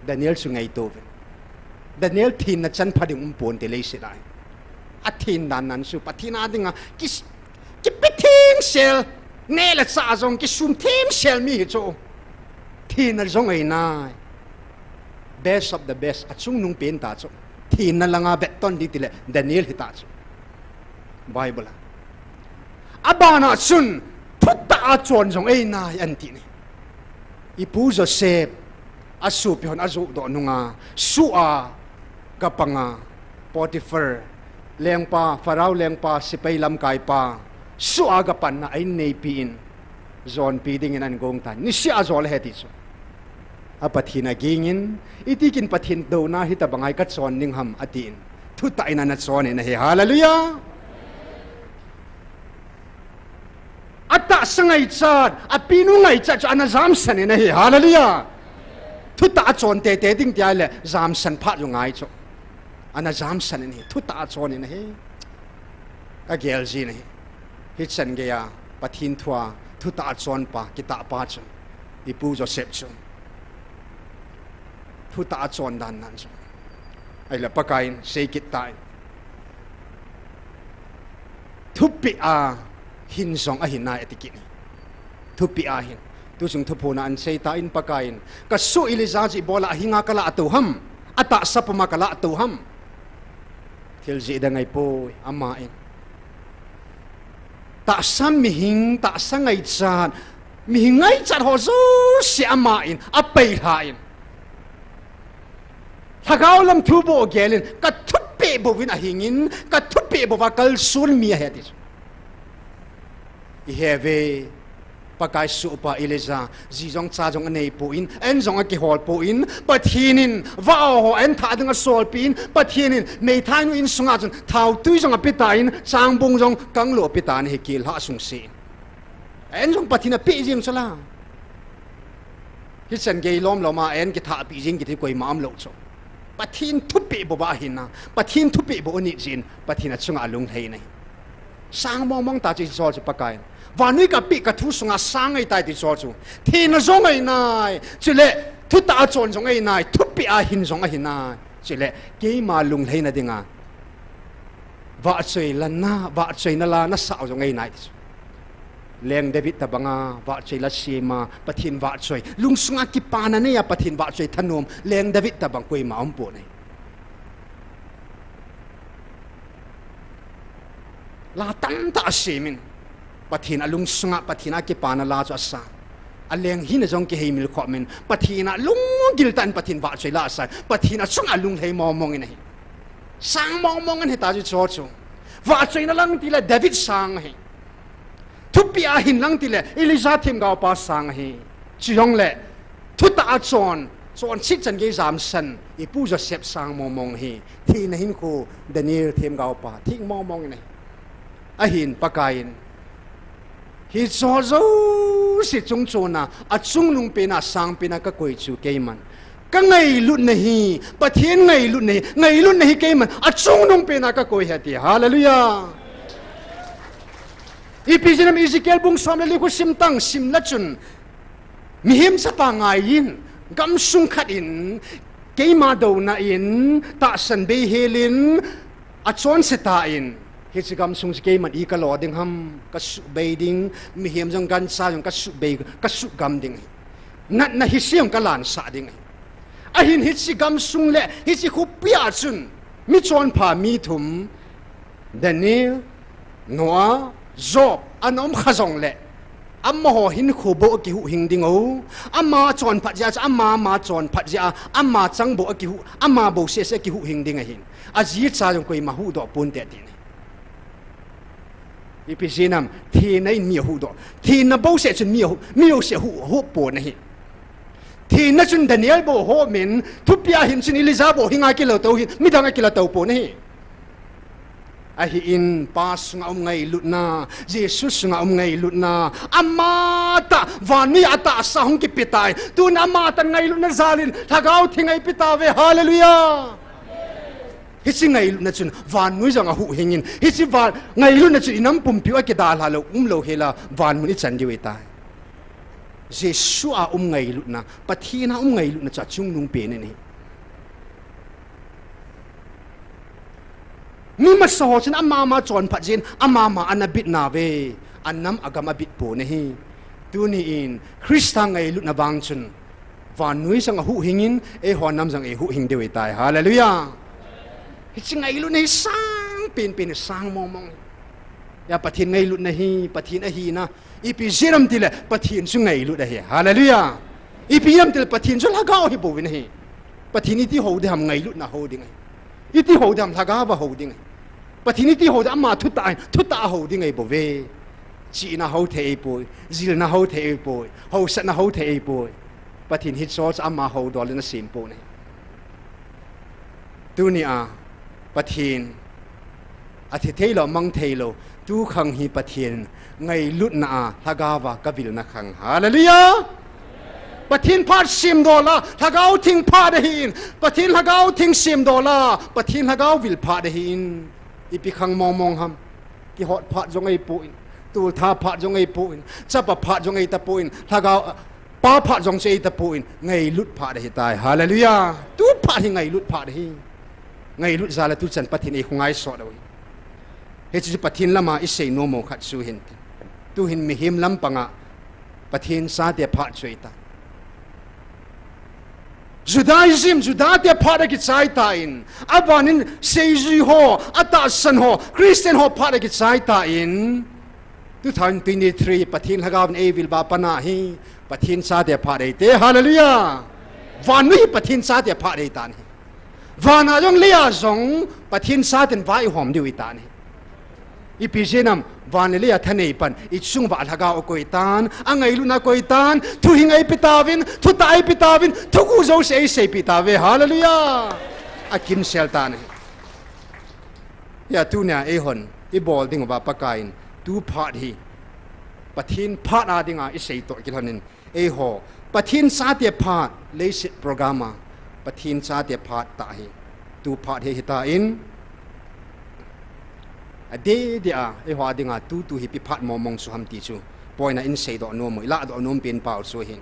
Daniel su ngai to Daniel thin na chan phading pon te le se dai a thin dan nan su pathina dinga ki pithing sel ne la sa zong ki sum thim sel mi cho thin na zong ai na best of the best achung nung pen ta cho thin na langa beton di tile Daniel hita cho Bible abana sun thutta chon jong ei na an ti ni ipu Joseph asu pi hon azu do nunga su'a kapanga Potiphar lengpa Farao lengpa sipai lam kai pa su'a gapan na ai nei pi in zon pi ding in an gong tan ni sia zol he ti so apathina gingin itikin pathin do na hita bangai ka chon ning ham atin thuta ina na chon ina he hallelujah ata sangai chat apinu ngai cha ana zam san ina he hallelujah thuta chon te te ding tia le zam san phat yu ngai cho ana zam san ni thuta chon ina he ka gel ji ni hi chan ge ya pathin thua thuta chon pa kita pa chu ipu Joseph chu thuta chon dan nan chu ai la pakain sei kit tai thupi a hin song a hin na etikini thupi a hin tu sung thupo na an sei ta in pakain ka su iliza ji bola hinga kala atu ham ata sapama kala atu ham thil ji da ngai po ama in ta sam mi hing ta sangai chan mi hingai chat ho zo si ama in a pei tha in hagao lam thu bo gelin ka thupe bo win a hingin ka thupe bo wa kal sul mi he ti i have pakai su pa ileza ji jong cha jong nei po in en jong a ki hol po in pathinin wa ho en tha ding a sol pin pathinin nei thai nu in sunga chun thau tui jong a pita in chang bung jong kang lo pita ni he kil ha sung si en jong pathina pe jing chala hi chen ge lom lo ma en ki tha pi jing ki thi koi mam lo cho pathin thupi bo ba hin na pathin thupi bo ni jin pathina chunga lung thei nei sang mong mong ta chi so chu pakai vanui ka pi ka thu sunga sang ai tai ti so chu thin na zong ai nai chule thu ta chon zong ai nai thu pi a hin zong a hin nai chule ke ma lung thei na dinga wa chei lan na wa chei na la na sa zong ai nai leng David tabanga wa chei la sima pathin wa chei lung sunga ki pa na ne ya pathin wa chei thanom leng David tabang koi ma om po nei la tam ta simin pathin alung sunga pathina ki pa na la cho sa อันเลี้ยงหินจงเกหิมิลขวามินปะทีน่ะลุงกิลตันปะทีนว่าช่วยละใส่ปะทีน่ะช่วงลุงให้มองกันให้สังมองกันให้ตาจุดโจว่าช่วยนั่งทีละเดวิดสังให้ทุบปีอาหินนั่งทีละเอลิซาทิมกาวปัสสังให้จุยงเล่ทุตาจอนชิดจันเกจามสันอีผู้จะเสพสังมองให้ที่นั่นหินโคเดนิเอลทิมกาวปาทิ้งมองกันให้อาหินปะกายฮิโซโซสิจงโจนะอัจงลุงเป็นสังเป็นก็คุยจูเกมันก็ไงลุ่นนี่ปะเทียนไงลุ่นนี่เกมันอัจงลุงเป็นก็คุยเหตุฮาเลลูยาอีพิจินามอิซิเกลบุงสามเลลิคุสิมตังสิมละจุนมีหิมสปางไงยินกำสุงขัดอินเกมาดูนาอินตาสันเบเฮลินอัจวนเสตาอินฮิตกรรมสุงสเกมันอีกลอดิงฮัมกัสเบดิงมีเหียมจงกันซาจงกัสเบกัสกรรมดิงนั่นฮิเสียงกัลานซาดิงอาหินฮิตกรรมสุงเล่ฮิตคุปยาจุนมิจวนพามีถุมเดนิลนัวจอบอันอมขจงเล่อัมมาหหินคูโบกิหุหิงดิงอูอัมมาจวนพัดยาอัมมาจวนพัดยาอัมมาจังโบกิหุอัมมาโบเสเสกิหุหิงดิงหินอาจีตซาจงคุยมาหูดอกปุ่นเตตินอีพิจินามทีนั่นมีหูดอทีนั่นบ่เสียจนมีเสียหูปวดนี่ทีนั่นจนดานิเอลบ่หัวมินทุบยาหินจนอิลิซาบ่หิงอากิลาโตหินมิดังอากิลาโตปวดนี่อาหินปาสงาไงลุนาเยซูสงาไงลุนาอามาตะวานีอาตาสาหงกิปิตายตูนอามาตะไงลุนาซาลินถ้าเขาทิ้งไงปิตาเวฮาเลลูยาฮิซิไงลุนจุนวานนุยจังอาหูหิงินฮิซิวานไงลุนจุนอินัมปุ่มผิวอกิดาลาโลโลเฮลาวานมุนิจันดิเวตายเจสุอาไงลุนะปะทีน่าไงลุนจัดจุงนุงเปนนี่มีมาสอฉันอามาจอนพัดจินอามาอันนับบิดนาเวอันน้ำอากามาบิดปูนี่ตัวนี้อินคริสต์ไงลุนบางจุนวานนุยจังอาหูหิงินหอน้ำจังหูหิงดิเวตายฮาเลลูยาจริงไงลุนให้สร้างเป็นสร้างมองอย่าปะทินไงลุนให้ปะทินอหีนะอีพีเจรัมติเลปะทินสุงไงลุนให้ฮาเลลูยาอีพียัมติเลปะทินสุลากาวให้บุวินให้ปะทินนี่ที่เขาได้ทำไงลุนนะเขาดิ้งไงอีที่เขาได้ทำลากาวเขาดิ้งไงปะทินนี่ที่เขาได้อามาทุตาเขาดิ้งไงบุเวจีน่าเขาเทย์ปุยจิลน่าเขาเทย์ปุยเขาสัตน่าเขาเทย์ปุยปะทินฮิตซอสอามาเขาดอลน่าสิมปุยนี่ตัวนี้ปะทินอาทิตย์เทโลมังเทโลตูขังฮีปะทินไงลุดนาทากาวากบิลนักขังฮาเลลูยาปะทินพาด$10ทากาวทิ้งพาดหินปะทินทากาวทิ้ง$10ปะทินทากาววิลพาดหินอีพิขังมองฮัมที่หอดพาดจงไอปุยตูท่าพาดจงไอปุยจับพาดจงไอตะปุยทากาวป้าพาดจงเจตะปุยไงลุดพาดหิตายฮาเลลูยาตูพาดหิไงลุดพาดหิไงลุดซาลตุจันปะทินเอคงไงสอดเอาเฮจิปะทินละมาอิเซโนโมขัดสูหินตูหินมีหิมลำปังะปะทินซาเดียพาช่วยตาจุดาเดียพาได้กิจใจตาอินอาบานินเซจิโฮอัตตาสันโฮคริสเตียนโฮพาได้กิจใจตาอินตุทันปีนี้ทรีปะทินฮากาวน์เอวิลบาปนาฮีปะทินซาเดียพาได้เตฮาเลลูยาวานุยปะทินซาเดียพาได้ตานีวานาจงเลียจงปะทินซาเดนวายหอมดิวิตานีอีพิเจนัมวานเลียทะเนปันอีชุงวาลากาโอโกยตานอังไงลุนาโกยตานทุหิงไอปิตาวินทุตาไอปิตาวินทุกูโจเซเซปิตาเวฮาเลลูยาอากิมเซลตานียาตูเนี่ยหอนอีบอลดิงว่าปะกายนตูพาดีปะทินพาดาดิงอิเซโตกิลานินหอปะทินซาเตียพาดเลสิโปรแกรมปะทินซาเตียพาดตาฮีตูพาดเฮหิตาอินเดียหัวดิ่งตูฮิปิพัดมองสุฮัมติจูปอยน่ะอินเซดอนมละดอนมเป็นเปล่าสุหิน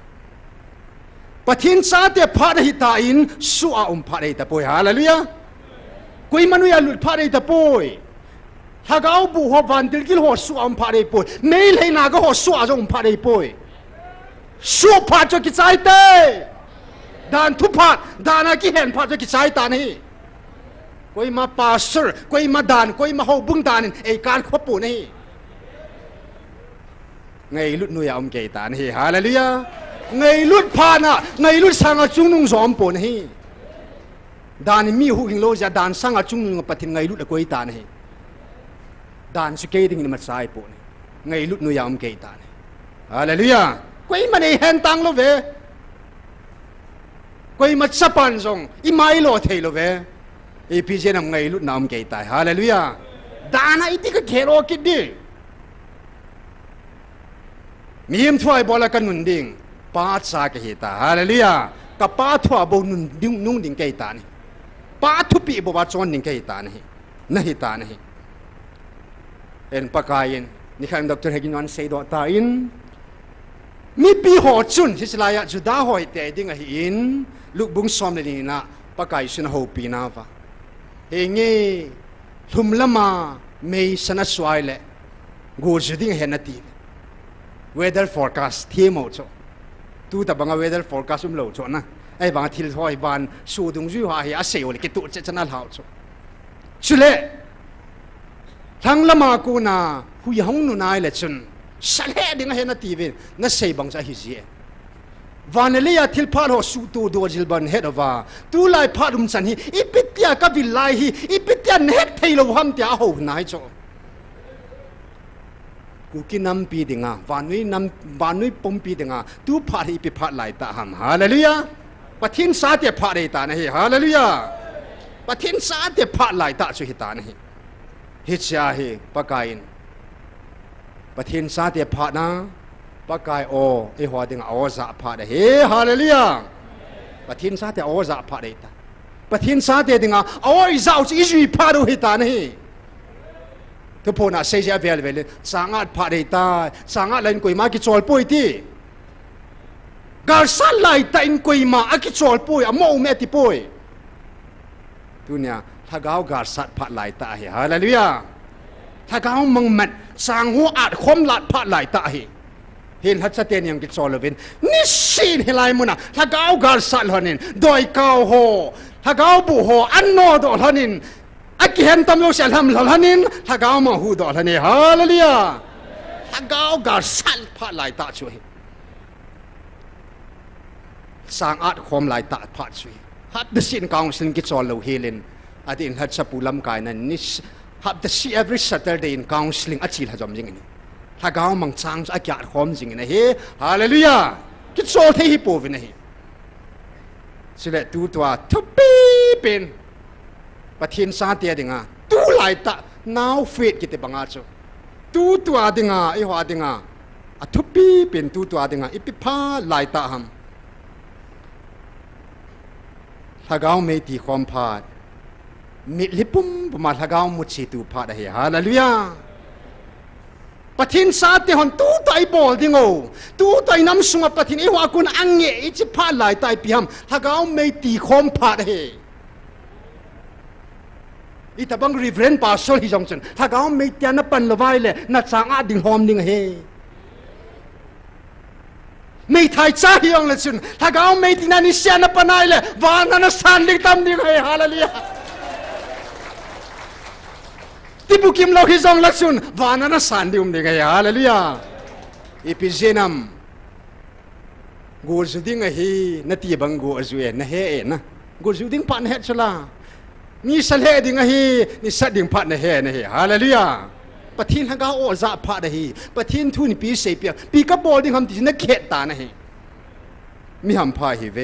ปะทินซาเตียพาดหิตาอินสุอาพาดหิตาปอยฮาเลลูยากุยมนุยาลุดพาดหิตาปอยฮากาวบุหัววันดิลกิลหัวสุอาพาดหิปอยเมลให้นาก็หัวสุอาจงพาดหิปอยสุพาดจะกิจใจเตดานทุพาดดานากิเห็นพาดจะกิจใจตานี่กุยมาปาสร์กุยมาดานกุยมาหูบุงดานินการขบปูนี่ ngày lúc nuôi ông kể tàn hi hallelujah ngày lúc pha na ngày lúc sang ở chung nung gióm bồn hi đàn mi hu hình lô ra đàn sang ở chung nung bát thiên ngày lúc là quay tàn hi đàn sự kê đình mà sai bồn ngày lúc nuôi ông kể tàn hallelujah quay mà này hèn tăng lo về quay mà sắp ăn xong imai lo thấy lo về EPJ nam ngày lúc nào ông kể tàn hallelujah đàn ấy thì cái khéo kít đi miêm thuai bola kan nun ding pa sa ke hita hallelujah ka pa thua bo nun ding nung ding ke ta ni pa thu pi bo ba chon ding ke ta ni na hita ni en pakayin ni khang Dr. Heginan say do ta in mi pi ho chun hislaya juda hoi te ding a hi in lu bung som ni na pakai sin ho pi na va he nge thum lama mei sana swai le go juding henati weather forecast thiemo cho tu ta banga weather forecast lo cho na ai banga thil hoi ban su dung ju ha hi a seo le ki tu che chana hao cho chule thang lama ku na hu yong nu nai le chun sale ding he na ti ve na sei bang sa hi ji vanelia thil pha ho su tu do jil ban head over tu lai pha dum chan hi ipitia ka vil lai hi ipitia net thei lo ham tia ho nai cho Kuki Nampi dinga vanui pompi dinga tu phat hi pi phat lai ta ham hallelujah pathin sa te phat ei ta na hi hallelujah pathin sa te phat lai ta chu hi ta na hi hi cha hi pakain pathin sa te phat na pakai o e hwa dinga o za phat hi hallelujah pathin sa te o za phat ei ta pathin sa te dinga o i zau chi ju phat hi ta na hiทุกคนอาศัยจะเวลเลยสังอาจผ่าได้ตาสังอาจเล่นกุยมากิจวัลปุยที่การสั่นไล่แต่อินกุยมาอากิจวัลปุยอ่ะโม่เมติปุยตัวเนี่ยถ้าเขาการสั่นผ่าไล่ตาเฮาเลลูยาถ้าเขามังมัดสังหัวอาจคมหลัดผ่าไล่ตาเห็นฮัตสเตียนยังกิจวัลเวนนิสินเฮลัยมุนะถ้าเขาการสั่นหันินโดยเกาโฮถ้าเขาบุโฮอันโนโดหันินอากิเห็นตำรวจเสียทำหลังนี้ถ้าเขามาหูดอลนี่ฮาเลลูยาถ้าเขาการสั่นผ่าไหลตาช่วยสังอาจความไหลตาผ่าช่วยฮัตเดสินกองสินกิจวัลเราเฮลินอดีตฮัตสปูลัมกายนั้นนิสฮัตเดสิ every Saturday in counseling อาชีพฮัจจริงนี่ถ้าเขามังจังอากิอาจความจริงนี่เฮฮาเลลูยากิจวัลที่ฮิปโปวินนี่สิเลตูตัวทุบปีเป็นประเทศซาเตียดิงาตูไลตะนาวเฟดกิตบังอาโจตูตัวดิงาไอหัวดิงาอัทุปีเป็นตูตัวดิงาอิปิพาไลตะหัมถ้าเขาไม่ตีความพาดมิลิปุ่มประมาณถ้าเขามุดชีตูพาดเฮียฮาเลลูยาประเทศซาเตียหันตูตัวไอบอลดิงโอตูตัวไอน้ำสุงประเทศไอหัวกุนอังเงอิจิพาไลตะไอพิฮัมถ้าเขาไม่ตีความพาดเฮียอีแต่บางรีเฟรนปาโซลิจงสันถ้าเขาไม่เตียนปันละไว้เลยนัดสังอาดิ่งหอมดิ่งเฮไม่ไทยจ้าฮิยองเลยสุนถ้าเขาไม่ตีนันนิเซียนปันไอเลยวานันสันดิ่งตามดิ่งเฮฮาเลลูยาที่บุกิมเราฮิจงลักสุนวานันสันดิ่งเฮฮาเลลูยาอีพิเจนัมกูจุดิ่งเฮนัตีบังกูจุเอนะเฮเอนะกูจุดิ่งปันเฮชลานี่สัลเลดิ่งเฮนี่สัดดิ่งพัดนะเฮนะเฮฮาเลลูยาปะทินฮังกาโอซาพัดนะเฮปะทินทุนปีเสปีปีกบอลดิ่งคำที่นักเขตตานะเฮมีหำพาฮิเว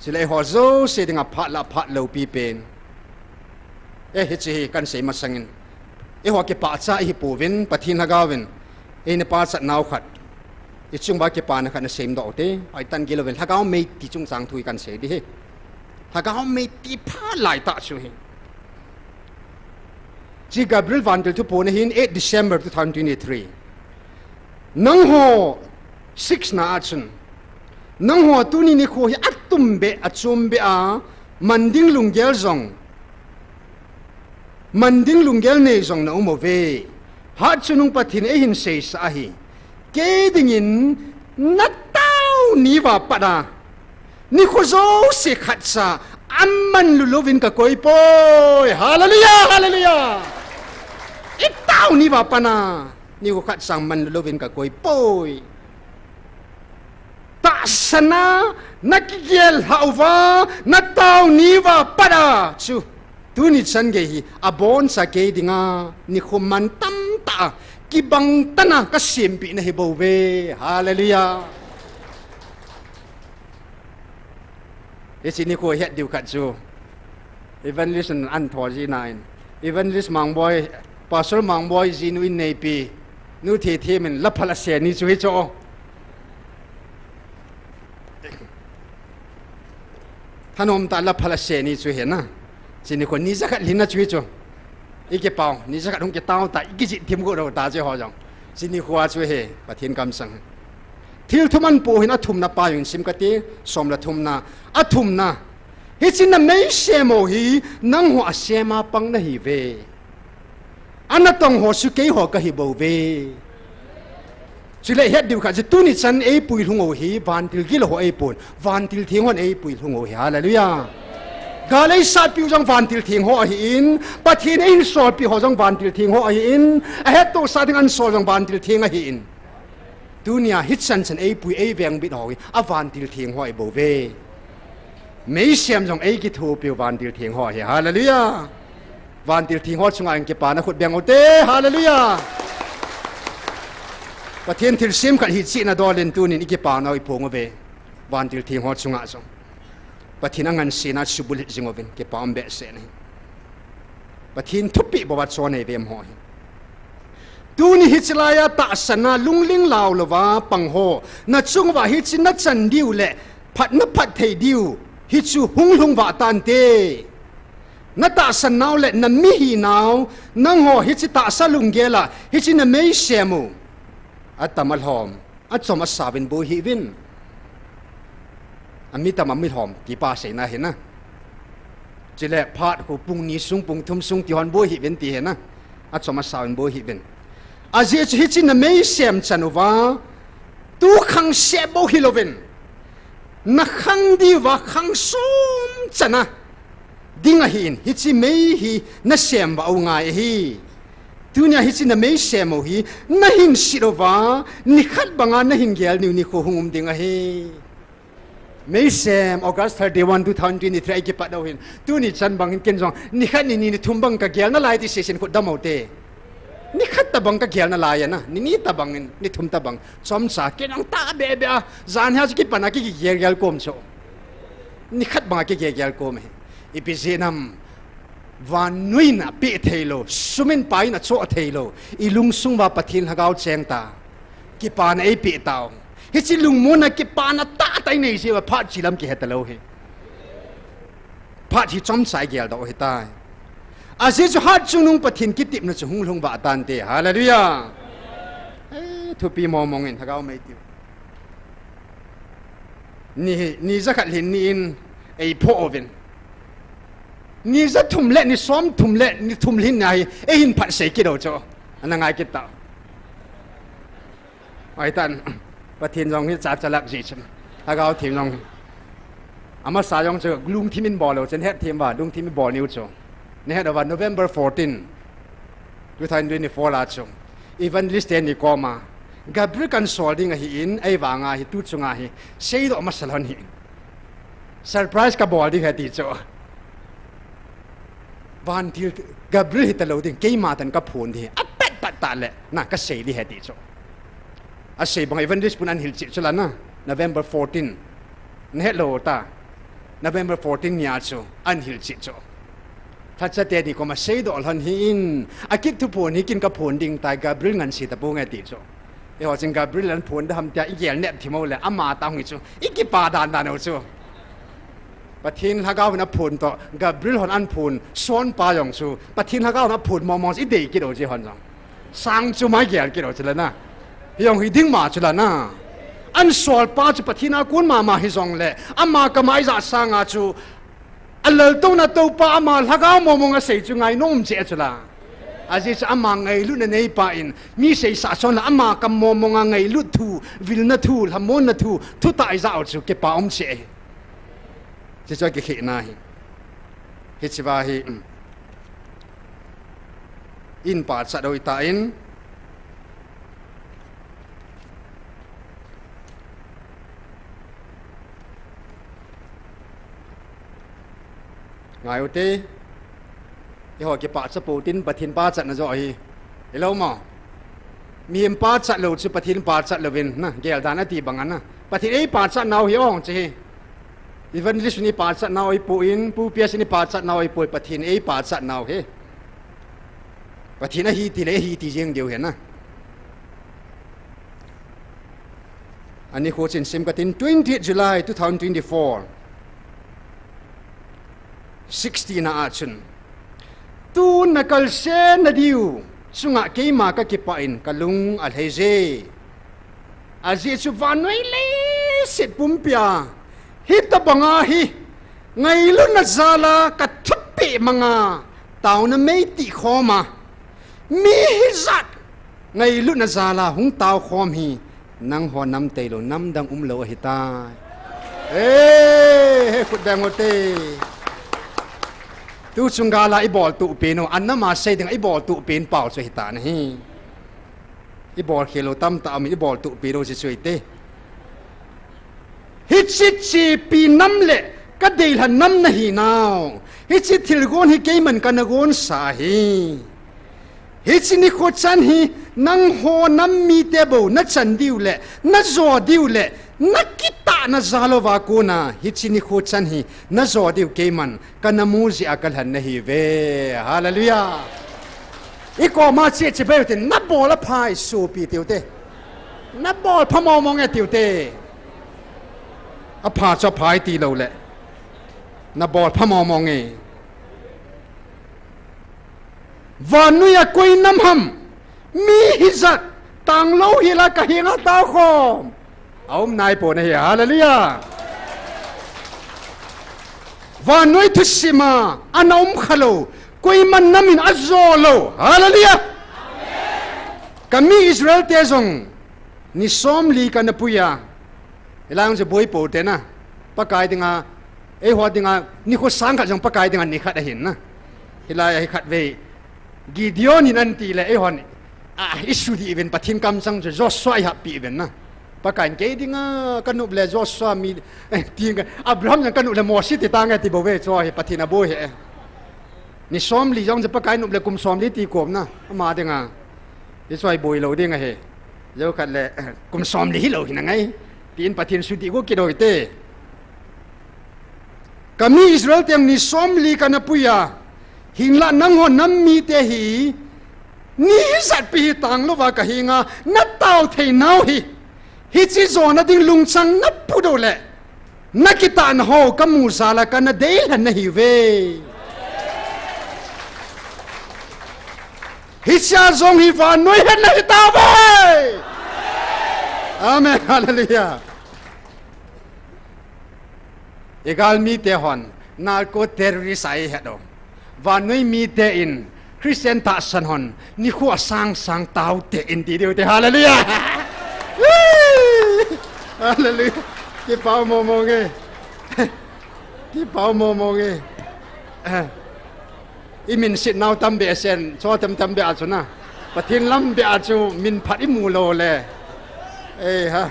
สิเลหัวโซเสดิ่งพัดละพัดเลวปีเป็นเฮจิกันเสมาสังเงินหัวเก็บปาจ้าฮิปูวินปะทินฮังกาวินในปาจัดนาวขัดจุงบาเก็บปานะขันเสมดอกเตไอตันกิโลวินฮังกาไม่ติจุงสังทุยกันเสดิเฮถ้าเขาไม่ตีผ้าไหลตาช่วยจีกับริลวันเดลทุพนหิน8 December 2023นังหัว6 นาอันนังหัวตุนีนิโคฮิอัตตุมเบอัจุมเบอามันดิ้งลุงเกลซงมันดิ้งลุงเกลเนซงนะอุโมเวฮัดชุนุงปะทินหินเซสาฮีเกดิงินนัตตาวนีวาปะดานี่ขโซสิขัดซาอัมมันลุลวินกับกอยปอยฮาเลลูยาฮาเลลูยาอิตาวนี่ว่าปนา นี่ก็ขัดสั่งมันโลวินกับกวยป่วยตาสนานักเกลฮาวานักเต้านีวาปะดาชูตุนิชันเกฮีอบอนสเกดิงานิคมันตั้มตากิบังตนะก็เสียมปีนะฮิบเวฮาเลลูยาเอสินิโคเฮ็ดดิวขัดชูอีเวนลิสน์อันทอจีนายอีเวนลิสมังบอยปาสลมังบอยจีนุอินเนปีนูเทเทมันลับพลเสียนิช่วยโจท่านอมตาลับพลเสียนิช่วยเห็นนะสินิคนนี้จะขัดลินนะช่วยโจอีกเปล่านี่จะขัดองค์เต้าแต่อีกจิตทีมกูเราตาเจ้าหอจังสินิคัวช่วยเฮปะเทียนกำสังทิลทุมันปูหินอัฐุมนาปายุนซิมกติสมละทุมนาอัฐุมนาฮิจินะไม่เสียโมฮีนังหัวเสียมาปังนะฮิเวอันนั้นต้องหัวสุเกยหัวก็ฮิบเวจุเลยเฮ็ดดิวค่ะจะตุนิชันเอปุยลุงโอฮีวันทิลกิโลหัวเอปุนวันทิลทิ้งหัวเอปุยลุงโอฮีฮาเลลูยากาเลยสัตว์ปิวจังวันทิลทิ้งหัวหินปะทีนอินสอดปิวหัวจังวันทิลทิ้งหัวหินเฮ็ดตัวสัตว์อันสอดจังวันทิลทิ้งหินตุนียฮิตชันฉันเอปุยเอเวียงบิดหอยอวันทิลทิ้งหัวเอโบเวไม่เสียมจังเอกิทูปิววันทิลทิ้งหัวเฮฮาเลลูยาวันทิลทิ้งหัวชงอันเก็บปานะขุดเบียงโอเต้ฮาเลลูยาประเทศทิลซิมขัดฮิตซีนาดอเลนตูนินอีกปานาอิพงเววันทิลทิ้งหัวชงอันจงประเทศอันซีนาสุบุลิจิงเวนเก็บปามเบสเซนประเทศทุบปีบวัดโซนเอเวมหอยตูนี่ฮิตลายาตาสนาลุงลิงลาวลวะปังโฮนัดจงว่าฮิตนัดจันดิวเละพัดนับพัดเทดิวฮิตจูหุงลุงว่าตันเตนัดตาสนาวเละนันมิฮีนาวนังโฮฮิตตาสลุงเกล่าฮิตนันไม่เสียมูอัตตมัลหอมอัตสมัสสาวินโบฮิวินอันมีตามัมิหอมกี่ปาเสนาเห็นนะจิเละพาดหูปุงนี้ซุงปุงทุ่มซุงที่ฮอนโบฮิวินตีเห็นนะอัตสมัสสาวินโบฮิวินอาเจียจะฮิจินไม่เสียมจันวะตู้ขังเสียบฮิโลวินนักขังดีว่าขังซุมจันนะดิ้งหินฮิจิไม่ฮีนักเสียมว่าเอาไงฮีตัวนี้ฮิจินไม่เสียมฮีนักหินสิโรวะนิขัดบังอันนักหินเกลนิวนิโคหงุมดิ้งฮีไม่เสียมออกัส31 2023ไอ้เก็บปัดเอาหินตัวนี้จันบังหินเกณฑ์จงนิขัดนี่ทุ่มบังกะเกลนั่นลายที่เสียสินขุดดำเอาเตนี่ขัดตะบังก็เขียนอะไรนะนี่ตะบังนี่ทุ่มตะบังสมศักดิ์เกี่ยงตาเบบจานหาสกิปนักกี่เกี่ยวกับโคมโชนี่ขัดบังกี่เกี่ยวกับโคมอีพิเศษนำวันนุ่ยนะเปิดเทโลสุมินไปนะโชเทโลอีลุงซุงว่าปะทินหากเอาเชียงตากี่ปานไอเปิดตาวฮิจิลุงมุนนะกี่ปานตาไตนี่สิว่าพัดจิลำกี่เหตุโลเหพัดที่จอมสายเกี่ยวดอกเหตุตายอาศัยจุฮัดจุงนุงปะทินกิติมนะจุงลงบาตันเตฮาเลลูยาทุปีมองมองเห็นถ้าเขาไม่ติวนี่จะขัดเห็นนี่ไอ้พ่อเวนนี่จะทุ่มเล่นี่ซ้อมทุ่มเล่นี่ทุ่มลิ้นไงไอ้หินผัดเสกิโดจ้ะอันนั้นไงกิตตาไอ้ท่านปะทินลองที่จับจะลักจีชมถ้าเขาทีมลองอามาสายองเจอลุงที่มินบอลเราเช่นเฮ็ดทีมว่าลุงที่มินบอลนิวจ้ะนี่ฮะวัน November 14 2024 ลาชงอีเวนต์ลิสต์นี่ก็มากับริกันสอลดิ้งหินไอ้วางหิตุจงหิเสียดอกมาสลันหิเซอร์ไพรส์กับบอลดิ้งเหตุจ้ะวันที่กับริหิตเราดิ้งเกี่ยมาตันกับพูนที่อัปเปิดปัตตาเละน่ะก็เสียดีเหตุจ้ะอาศัยบางอีเวนต์ลิสต์ปุ่นอันหิลจิตชลันนะ November 14นี่ฮะโลตา November 14เนี่ยจ้ะอันหิลจิตจ้ะถ้าจะเตะนี่ก็มาเสียดอกหันหินอากิทุพูนี่กินกับพูนดิ่งตายกับริงันสีตะปูไงติดจ้ะเออจริงกับริงันพูนทำจะอีเกี่ยเน็บที่มาเลยอามาตามหิจ้ะอีกี่ปาดานเอาจ้ะปะทินฮักเอาหน้าพูนต่อกับริหันอันพูนซ้อนปลาอย่างจ้ะปะทินฮักเอาหน้าพูนมองอีเด็กกี่ดอกจีหันจังสังจ้ะไม่เกี่ยกี่ดอกจีละนะยังหิดิ้งมาจีละนะอันสวลปลาจ้ะปะทินอากุนมาฮิจงเลยอามาก็ไม่จะสังอาจ้ะอันเลวตัวนั้นตัวป้ามาถ้าเขามองก็เสียจุงไงน้องเจ้าจุละอาจจะอามาไงลุนในป่าอินมีเสียสะสมละอามาก็มองไงลุทูวิลนัทูลฮามอนนัทูทุตายจะเอาจุเก็บป้าอมเสียจะจะเกี่ยนาฮิเฮชิวาฮิอินป่าจะโดยตาอิน ngài ô tê cái họ cái bát saปูtin bát thiên bát chặt nó rồi cái lâu mà miền bát chặt lâu chứ bát thiên bát chặt lâu viên na cái đàn ti bằng anh na bát thiên ấy bát chặt nào hiểu chứ even list ni bát chặt nào ấy pu in pu pia ni bát chặt nào ấy pu bát thiên ấy bát chặt nào he bát thiên ấy thì lấy thì riêng điều hiện na anh ấy khổ trên sim cái tin 20 July 2024 16 na achun tu nakal sen na diu sunga ke ma ka kipain kalung alheze azi chu vanoi le set pumpia hita banga hi ngai lu na zala ka thupi manga Taona Mei Tikhomna mi hizat ngai lu na zala hung taw khom hi nang ho nam te lo nam dang lo hita he khut dang ote tu sungala i bol tu peno anna ma sei ding i bol tu pen pau so hita na hi i bol khelo tam ta mi i bol tu peno si suite hichi pi nam le ka deil han nam na hi naw hichi thil gon hi ke man kan gon sa hi hichi ni kho chan hi nang ho nam mi te bo na chan diu le na zo diu le na kita na zalova ko na hichi ni kho chan hi na zo diu ke man kana mu zi akal han na hi ve hallelujah iko ma che che be te na bol a phai su pi tiu te na bol phamo mong e tiu te a pha cho phai ti lo le na bol phamo mong e vanuya koi nam ham mi hizat tang lo hi la ka hinga ta khom aum nai po na hi hallelujah vanoi thusima anaum khalo koi man namin azolo hallelujah amen kami Israel te zong ni som li kan puya elang je boy po te na pakai dinga e ho dinga ni ko sang kha jong pakai dinga ni khat a hin na hilai ai khat ve Gideon in anti le ehon isu di event pathin kam sang Joshua ha pi event na pakan ke dinga kanup le Joshua mi tinga Abraham yang kanup le Moses ti tanga ti bowe cho he pathina bo he ni som li jong je pakai nup le kum som li ti kom na ma dinga ti soi boi lo dinga he yo khat le kum som li hi lo hin ngai tin pathin su ti ko ki doi te kami Israel tem ni som li kana puya hinla nang ho nam mi te hi ni sat pi tang lo wa ka hinga na taw thei nau hi hi chi zo na ding lung chang na pu do le na kita na ho ka mu sala ka na dei han na hi ve hi cha zong hi va noi han na ta ve amen hallelujah egal mi te hon narco terrorist ai ha do và nuôi mi te in Christian ta san hon ni khu sang sang tao te in ti deu te hallelujah hallelujah ki pau mo nge ki pau mo nge i min sit nau tam be sen cho tam be a chuna pathin lam be a chu min phat i mu lo le ha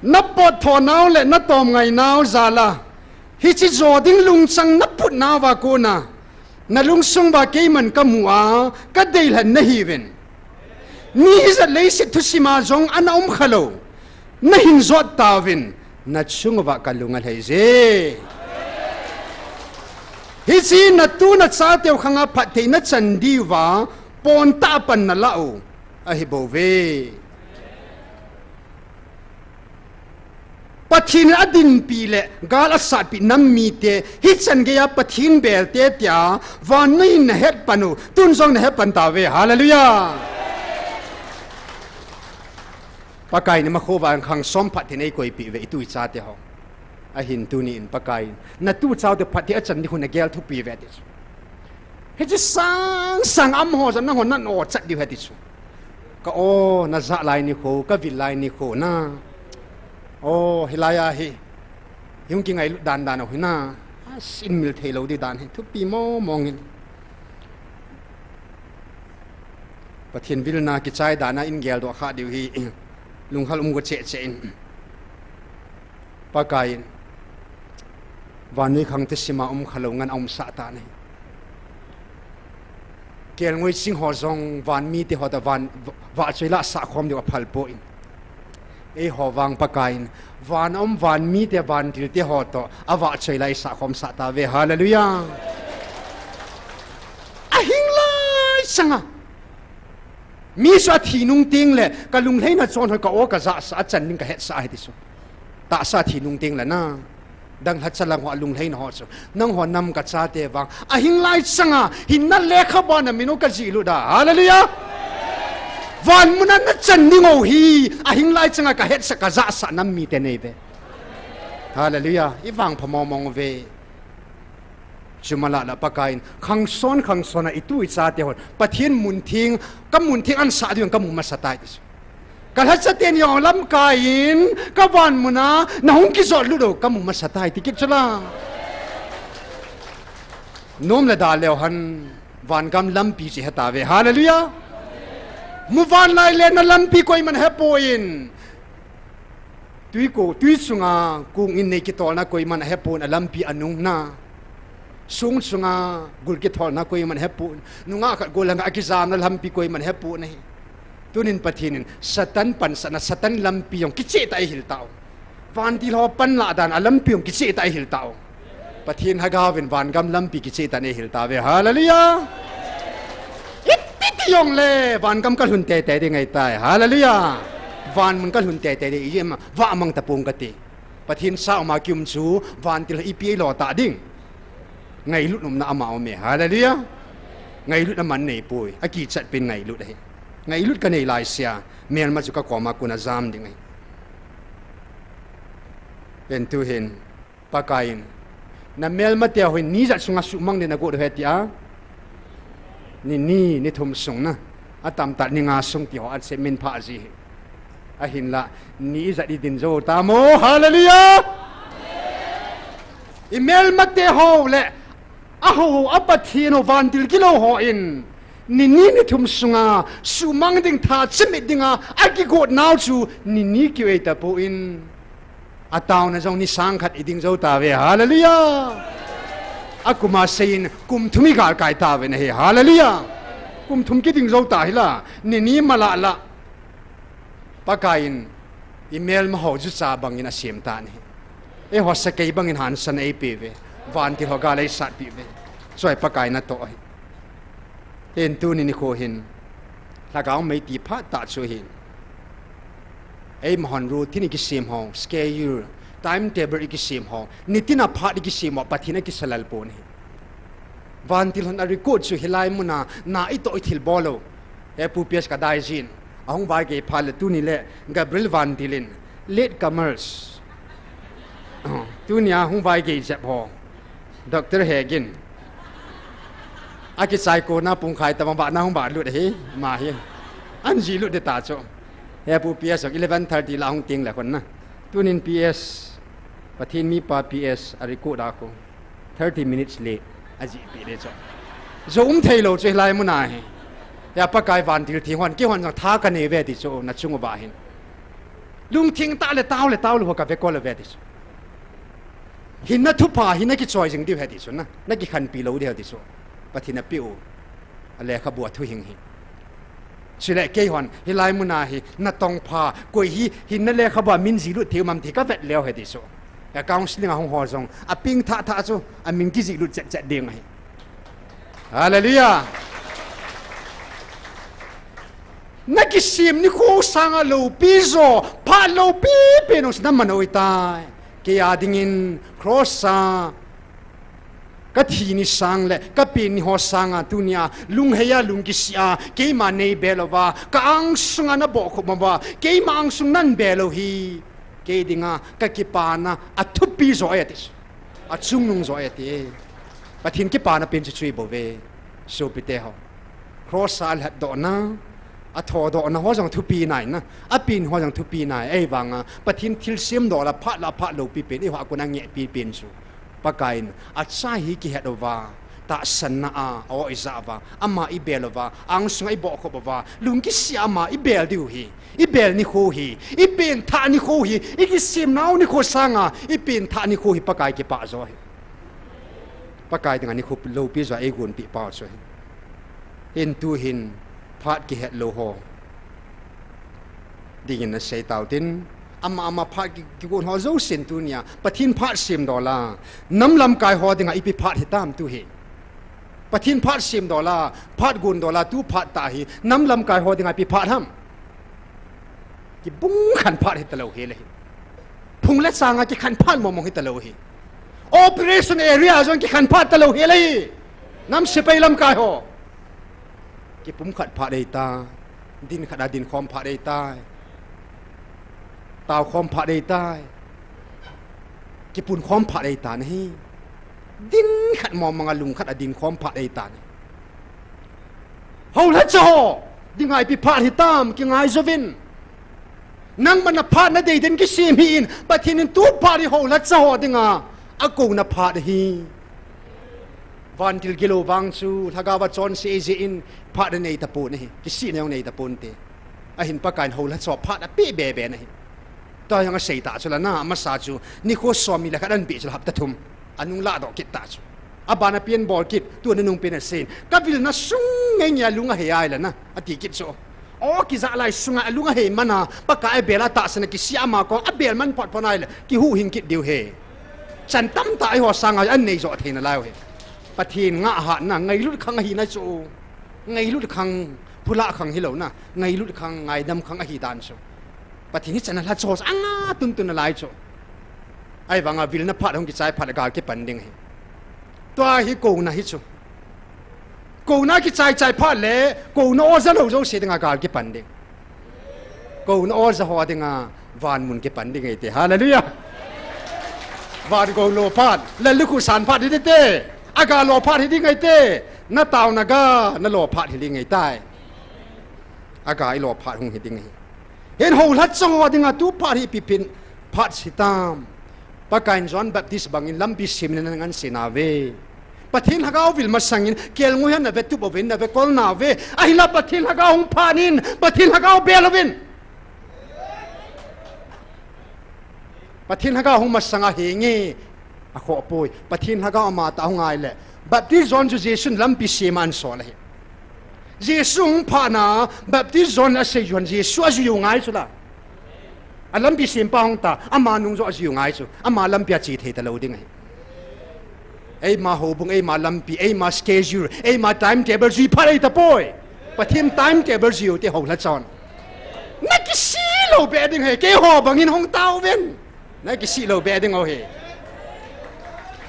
na pot tho nau le na tom ngai nau zala hi chi zo ding lung sang na put na wa ko na lung sung ba ke man ka muwa ka deil han na hi ven ni za le se thu sima zong ana khalo na hin zo ta vin na chung wa ka lungal hai je hi chi na tu na cha teu khanga phat thei na chan di wa pon ta pan na lao a hi bo ve pathin adin pi le gal asat pi nam mi te hi chan ge ya pathin bel te tia van nei na het panu tun zong na het pan ta ve hallelujah pakai ni ma kho wa khang som phat thi nei koi pi ve tu cha te ho a hin tu ni in pakai na tu chau te phat thi a chan ni hun gel thu pi ve ti he ji sang am ho zan na hon na no chat di he ti chu ka o na za lai ni kho ka vil lai ni kho na oh hilaya hi yung ki ngai dan dan ho na sin mil thei lo di dan he thu pi mo mong in pathin vil na ki chai dana in gel do kha diu hi lung hal go che che in pakai วันนี้ขังเตสิมาขลงงันสะตานี่เกลงวยสิงหอจงวันมีที่หอตวันว่าช่วยละสะคมอยู่กับพัลโปอินหอวังปะกายวันมีที่วันที่หอตอว่าช่วยละสะคมสะตาเวฮาเลลูยาหิงไลสังมีสวัสดีนุ่งติงเลยกะลุงเล่นน่ะจนเขาก็โอ้กะจะสะจันนิ่งกะเฮ็ดสะให้ที่สุดตาสวัสดีนุ่งติงเลยนะดังฮัจลังหัวลุงเล่นหัวสุนั่งหัวนำกะจะเตวังหิงไลสังหินนั่นเล็กขบวนน่ะมินุกะจีลุดาฮาเลลูยาวันมุนันน่ะจันนิ่งโอฮีหิงไลสังกะเฮ็ดสะกะจะสะน้ำมีเตเนเวฮาเลลูยาอีวังพมมองเวจุมาละปะกายขังซ้อนituอิจาเดียวปะเทียนมุนทิ้งก็มุนทิ้งอันสะเดียวก็มุมาสะตายดิกันฮัจเตียนยองลำกายก็วันมุนะน้องกิจอดลุดก็มุมาสะตายติกิจละน้อมละดาเลวหันวันกำลำปีสิฮตาเวฮาเลลูยามุวันไลเลนลำปีก็มันเฮปอินตุยสุงากุงอินในกิตอลนะก็มันเฮปอนลำปีอนุงนาสูงสุงากุลกิทอลนะคุยมันเฮปูนุงาขัดกุลังอากิซามนั่นลำปีคุยมันเฮปูนี่ตุนินปะทินินสตันปันสนะสตันลำปียงกิเจตายหิลเตาวันที่เราปันละดานลำปียงกิเจตายหิลเตาปะทินฮากาวินวันกำลำปีกิเจตายหิลเตาเวฮาเลลูยาอิตติยงเล่วันกำกัลหุนเตะได้ไงตายฮาเลลูยาวันมันกัลหุนเตะได้ยี่มว่ามังตะปุงกติปะทินสาวมาคิมซูวันที่เราอีพีหล่อตาดิ่งไงลุดนมน้ามาเอาเมฮาเลลูยาไงลุดน้ำมันในปุยอากีจัดเป็นไงลุดเลยไงลุดกันในลายเสียเมียนมาจุกขอมากุณาจามดิ่งไงเป็นตัวเห็นปากายนั่นเมลมาเตียวเห็นนี้จัดสุงสุมังเดนกูเฮ็ดยานี่ทุ่มสุงนะอาตามตัดนิงาสุงที่หัวอันเซมินพาจีอาหินละนี่จัดดินโจตามโอฮาเลลูยาอีเมลมาเตียวเลยอัปทีโนวันติลกิโลหออินนี่ทุ่มสุงาสุมังดิ่งท่าจิมิดิ่งอากิโกดนาวจูนี่คิวเอตาปูอินอาตาวนะจงนี่สังขัดดิ่งเจ้าตาเวฮาเลลูยาอากุมาเซนกุมทุมิกาลกายตาเวนะเฮฮาเลลูยากุมทุมกิดิ่งเจ้าตาฮิละนี่มาละปากายนอีเมลมาหอจุซาบังอินอาเซียมตานี่หัวสเกย์บังอินหันสันเอปีเววันที่เขากาเลยสัตว์ปีเวสวยปากายนัตโตเห็นตัวนี้โคเห็นแล้วก็ไม่ตีพัดตัดช่วยเห็นมหันรู้ที่นี่กิเสียมห้องสเกย์ไทม์เทเบิลกิเสียมห้องนี่ที่น่าพัดกิเสียมว่าปฏินักิสลาลปนวันที่เรารีคอร์ดช่วยไล่มุนาน่าอิโตอิทิลบอลผู้เพียสก็ได้จินห้องวายเกย์พาลตัวนี้แหละกับเบลวันที่เล่นเลดคัมเมอร์สตัวนี้ห้องวายเกย์เจ็บห้องดร.เฮกินอากิไซโกนาปุงไข่ตะวันบานาห้องบาลุดเฮมาเฮอันจีลุดเดตาโจเฮปูพีเอส11:30ลาห้องติงแหละคนนะตัวนี้พีเอสปะทินมีปาพีเอสอาริโกดาโค30 minutes late อาจีปีเดโจโจเทโลโจไลมุนาเฮยาปะกายวันที่ที่วันกี่วันจะท้ากันเอเวติโจนัดชุงบาเฮลุงทิ้งตาเลต้าเลยหัวกับเวกอลเวติโจหินนัทุพาหินนักกิจอยจึงดีเหตุสุดนะนักกิขันปีโลดีเหตุสุดปฏินับปิวอะไรขบวนทุหิงหิสิเลเกี่ยวันฮิไลมุนาหินัตองพากุยหินนั่นเลยขบวนมินจิลุเที่ยวมันที่ก็เวทเลี้ยวเหตุสุดแต่กางสิลิงหงหอจงอปิงท่าสุอมิงกิจิลุเจ็ดเดียงหิฮาเลลูยานักกิซิมนี่คู่สังโลปิโซพาโลปิเป็นอุสนัมมันโอตายเกียดิ่งินครอสซาก็ทีนิสังเล่ก็ปีนิหัวสังตุเนียลุงเฮียลุงกิสยาเกี่ยมาในเบลวาก็อังสุงานะบอกขบว่าเกี่ยมาอังสุงนั่นเบลฮีเกี่ยดิ่งก็กิปานะอัทุปีโซเอติสอัจุงนุงโซเอติปะทินกิปานะเป็นช่วยบ่เวสูปิเตหครอสซาลหัดดอนะอัทอดอนะหัวจังทุปีไหนนะอัปีนหัวจังทุปีไหนวังปะทินทิลเสียมดอละพะโลปีเป็นหัวกุนังเงปีเป็นสูปะกายนอัจฉริกิเหตวาตาสนะเอาอิจาวาอามาอิเบลวาอังสุงไอบอกขบวาลุงกิเสียมาอิเบลดิวฮีอิเบลนิโคฮีอิเป็นท่านิโคฮีอิกิเสียมนาวนิโคสังอิเป็นท่านิโคฮีปะกายกิปะจอย ปะกายถึงอันนี้คุบโลปีจอยกุนปีเป่าสวยเห็นตัวเห็นพัดกิเหตโลโหดีเงินนะเสียเต่าตินอามาพัดกิกุนหอเจ้าเส้นตัวเนี่ยปะทินพัด$10น้ำลำกายหอถึงอีปีพัดเหตามตัวเหปะทินพัด$10พัดกุน$ตู้พัดตาหีน้ำลำกายหอถึงอีปีพัดห้ามกิบุ้งขันพัดเหตโลเฮเลยพุงเล็ดสางกิขันพัดมองเหตโลเฮOperation area จนกิขันพัดตะลุเฮเลยน้ำสิไปลำกายหอกิปุ่มขัดพัดได้ตาดินขัดดินคอมพัดได้ตาตาวคอมพัดได้ตากิปุ่นคอมพัดได้ตานี่ดินขัดมองมังลุงขัดดินคอมพัดได้ตานี่เฮาละจ่อดิไงปีพัดหิตามกิไงจวินนั่งมันพัดนั่นเดินกิซีมีอินปะทินินตู้พัดที่เฮาละจ่อดิไงอากูนับพัดฮีวันที่กิโลวังซูถ้าก้าวจอนเสียจีนพัดในตะปูนี่กิสิเนี่ยในตะปูนเตอหินปากการหูและสอบพัดปีเบเบนี่ตอนยังเสียตาสุลน่ามาสาจูนี่โคสวมีแล้วก็ดันปีสุลหับตะทุมอันนุ่งลาดอกกิตาจูอาบานาเปียนบอลกิตตัวนุ่งเป็นเซนกับวิลน่าสุงเงี้ยลุงเฮียเลยนะอติกิตโซโอ้กิจะอะไรสุงลุงเฮียมันนะปากกาเบลาตาสนกิสิอามาก็อเบลมันพอดพอนายเลยกิหูหิงกิดเดียวเฮฉันตั้มตายหัวสังอันนี้จะเทนอะไรเหรอปะทีนงะหันนะไงลุดขังหินนะโจไงลุดขังพุละขังฮิโลนะไงลุดขังไงดำขังหิดานโจปะทีนี้ฉันละโจสังตุนอะไรโจไอ้บางวิลนะพัดของกิจใจพัดกาลกิปันดิ่งเหรอตัวฮิโกนะฮิโจโกนะกิจใจพัดเล่โกนะโอซาโลโจเสียงกาลกิปันดิ่งโกนะโอซาหัวดิ่งวานมุนกิปันดิ่งไอ้เตฮาเลลูยาวานโกโลพัดและลูกสานพัดที่เต้อากาโลพัดที่ไงเต้น้าเต่านากาน้าโลพัดที่ไงใต้อากาไอโลพัดหงที่ไงเห็นหูลัดจังหวะที่งาตูพัดที่ปิพินพัดสิตามปากการจอนแบบที่สบังอินลำบิสิมนันงันเสนาเวปะทินฮักเอาวิลมาสังอินเกลงุยันนะเวตุบวินนะเวกอลนาเวไอลับปะทินฮักเอาหงพานินปะทินฮักเอาเบลวินปะทินฮักเอาหงมาสังอาเฮงอะขอป่วยปะทินฮักเอามาตาหงไงแหละแบบที่จอนจะเจสุนลำบิสิมันสอนเลยเจสุหงพานาแบบที่จอนอาศัยจวนเจสุอาศัยอยู่ไงสุดละอันลำบิสิมปาหงตาอามานุงจะอาศัยอยู่ไงสุอามาลำบิอาจีเทตะเลวดิ้งไงไอ้มาโหบุงไอ้มาลำบิไอ้มาสเกจูไอ้มาไทม์เทเบิลจีพาไอ้ตะป่วยปะทินไทม์เทเบิลจีอยู่ที่หงละจอนนักสิโลเบดิ้งไงเกี่ยวหอบังอินหงเต้าเว้นนักสิโลเบดิ้งเอาเห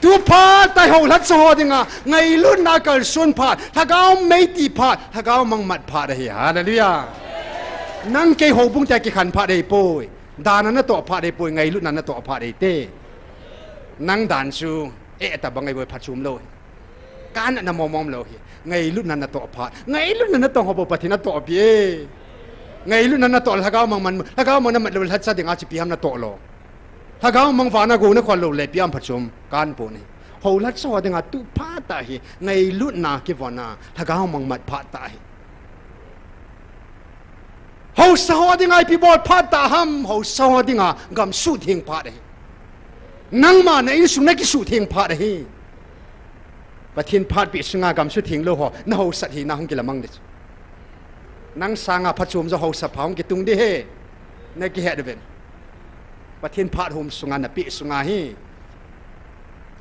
ตัวพาดแต่หัวลัดสอดิงะไงลุ่นนักการส่วนพาดถ้าเขาไม่ตีพาดถ้าเขามังมัดพาดได้ฮะนั่นเลยนั่งเกี่ยวบุ้งแต่กี่ขันพาดได้ป่วยดานันตัวพาดได้ป่วยไงลุ่นนั้นตัวพาดได้เต้นั่งด่านชูแต่บางไงบ่พัดชุมเลยการนั่นมอมเลยไงลุ่นนั้นตัวพาดไงลุ่นนั้นตัวหัวปฏินัตัวเบี้ยไงลุ่นนั้นตัวถ้าเขามังมันถ้าเขามังนั่นมันเลยทัดจะดิ่งอาชีพยามนั่นตัวโลถ้าเขามังฟ้านักกูนักคนโลเลยพิมพ์ผสมการปูนี่เขาลัดสอดงาตุพาตาฮีไงลุ่นนาคิวนาถ้าเขามังมัดพาตาฮีเขาสอดงาพิบอดพาตาหัมเขาสอดงากำสุดเฮงพาได้นั่งมาในอิสุนักสุดเฮงพาได้ปะทินพาดปิสงากำสุดเฮงโลหะน่าเขาสัตย์น่าหงกิละมังเดชนั่งสางาผสมจะเขาสับหงกิตุงดีเฮในกิเหตุเวนปะเทียนพาดหมสุงานนับปีสุงาฮี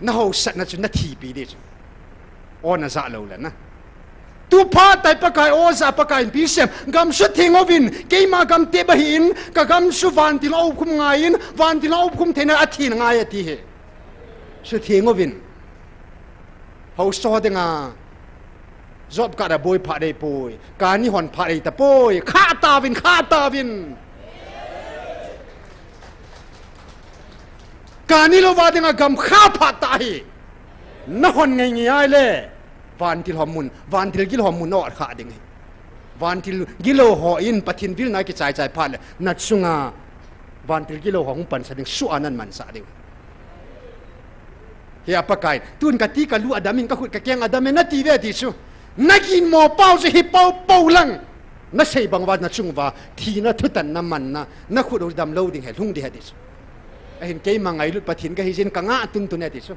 น่าหัวสัตว์นั่นจุนนาทีปีดิโอ้น่าจะเล่าเลยนะตัวพาดแต่ปะกายโอ้จะปะกายปีเสมกำสุดทิ้งเอาวินเกี่ยมากำเตบหินกับกำสุวันที่เราคุมงายินวันที่เราคุมเทนอาทิตย์งายที่เหสุดทิ้งเอาวินเขาสอดงาจบกระดาบอยพาได้ป่วยการนิหอนพาได้แต่ป่วยข้าตาวินการนี้เราว่าดึงกำข้าพาตายน่าหอนไงเลยวันที่หอมมุนวันที่กิโลหอมมุนนอดขาดึงวันที่กิโลหออินปะทินวิลนักใจพาเลยนัดสุงาวันที่กิโลหอมปันสะดึงสุอานันมันสะดึงเฮียปะไก่ตุนกะตีกะลูอดามินกะขุดกะเกียงอดามินนัดทีเวดิสุนักกินหมอเป้าจะฮิปเป้าลังนัดใส่บางวันนัดสุงว่าทีนัดทุตันน้ำมันนักขุดดำโลดิ่งเหตุหุ่งดิ่งเหตุดิสุเห็นเกี่ยมังไงลุดปะทินก็เห็นกังอาตุนตุนเอติสุ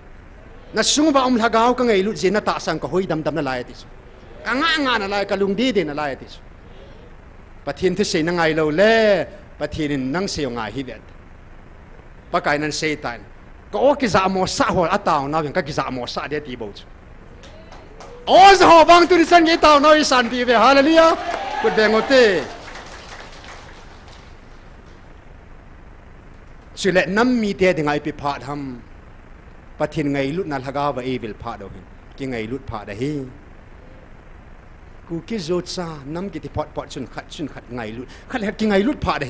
na sungwa lagaw ka ngay lut zina ta sang ka hoy dam na lai tis ka nga na lai ka lungdi din na lai tis pathin thu sei na ngai lo le pathin nang seo nga hi vet pakai nan satan ka o ki za mo sa hol ataw na ka ki za mo sa de ti bo o za ho bang tu ni san ge taw no i san pi ve hallelujah kut bengote sile nam mi te dingai pi phat ham pathin ngai lut na lagaw ba e vil phat do hin ki ngai lut phat da hiกูคิดโจทย์ซาน้ำกิติพอดชุนขัดไงลุดขัดแหกกิไงลุดผ่าได้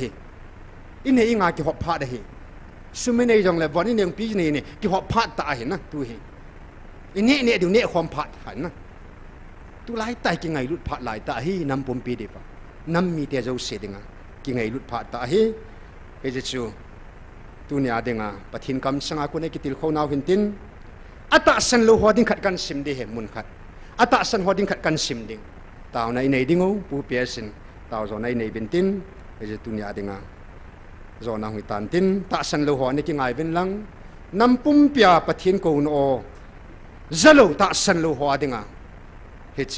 อินเฮงากิหอบผ่าได้ซึ่งไม่ในจงเลยวันนี้เนี่ยปีนี้เนี่ยกิหอบผ่าตาเห็นนะตัวเห็นอินเนี่ยเดี๋ยวเนี่ยความผ่าหันนะตัวหลายตายกิไงลุดผ่าหลายตาเฮน้ำปมปีเดียวน้ำมีแต่เจ้าเสด็งกิไงลุดผ่าตาเฮเอเจจูตัวเนี่ยเด้งปะทินคำสังอากุในกิติลเขานาวินตินอัตตาสันโลหัวดิ้งขัดกันซิมเดเหมุนขัดอัตตาสันหัวดิ้งขัดกันซิมดิ้งตาวในดิ้งปูเปียสินตาวโซในบินตินเอเจตุนีอาดิงาโซนาหุตันตินตาสันโลหัวนี่กิงไงเป็นลังนำปุ่มเปียปะเทียนโกนโอจะโลตาสันโลหัวดิงาเฮเจ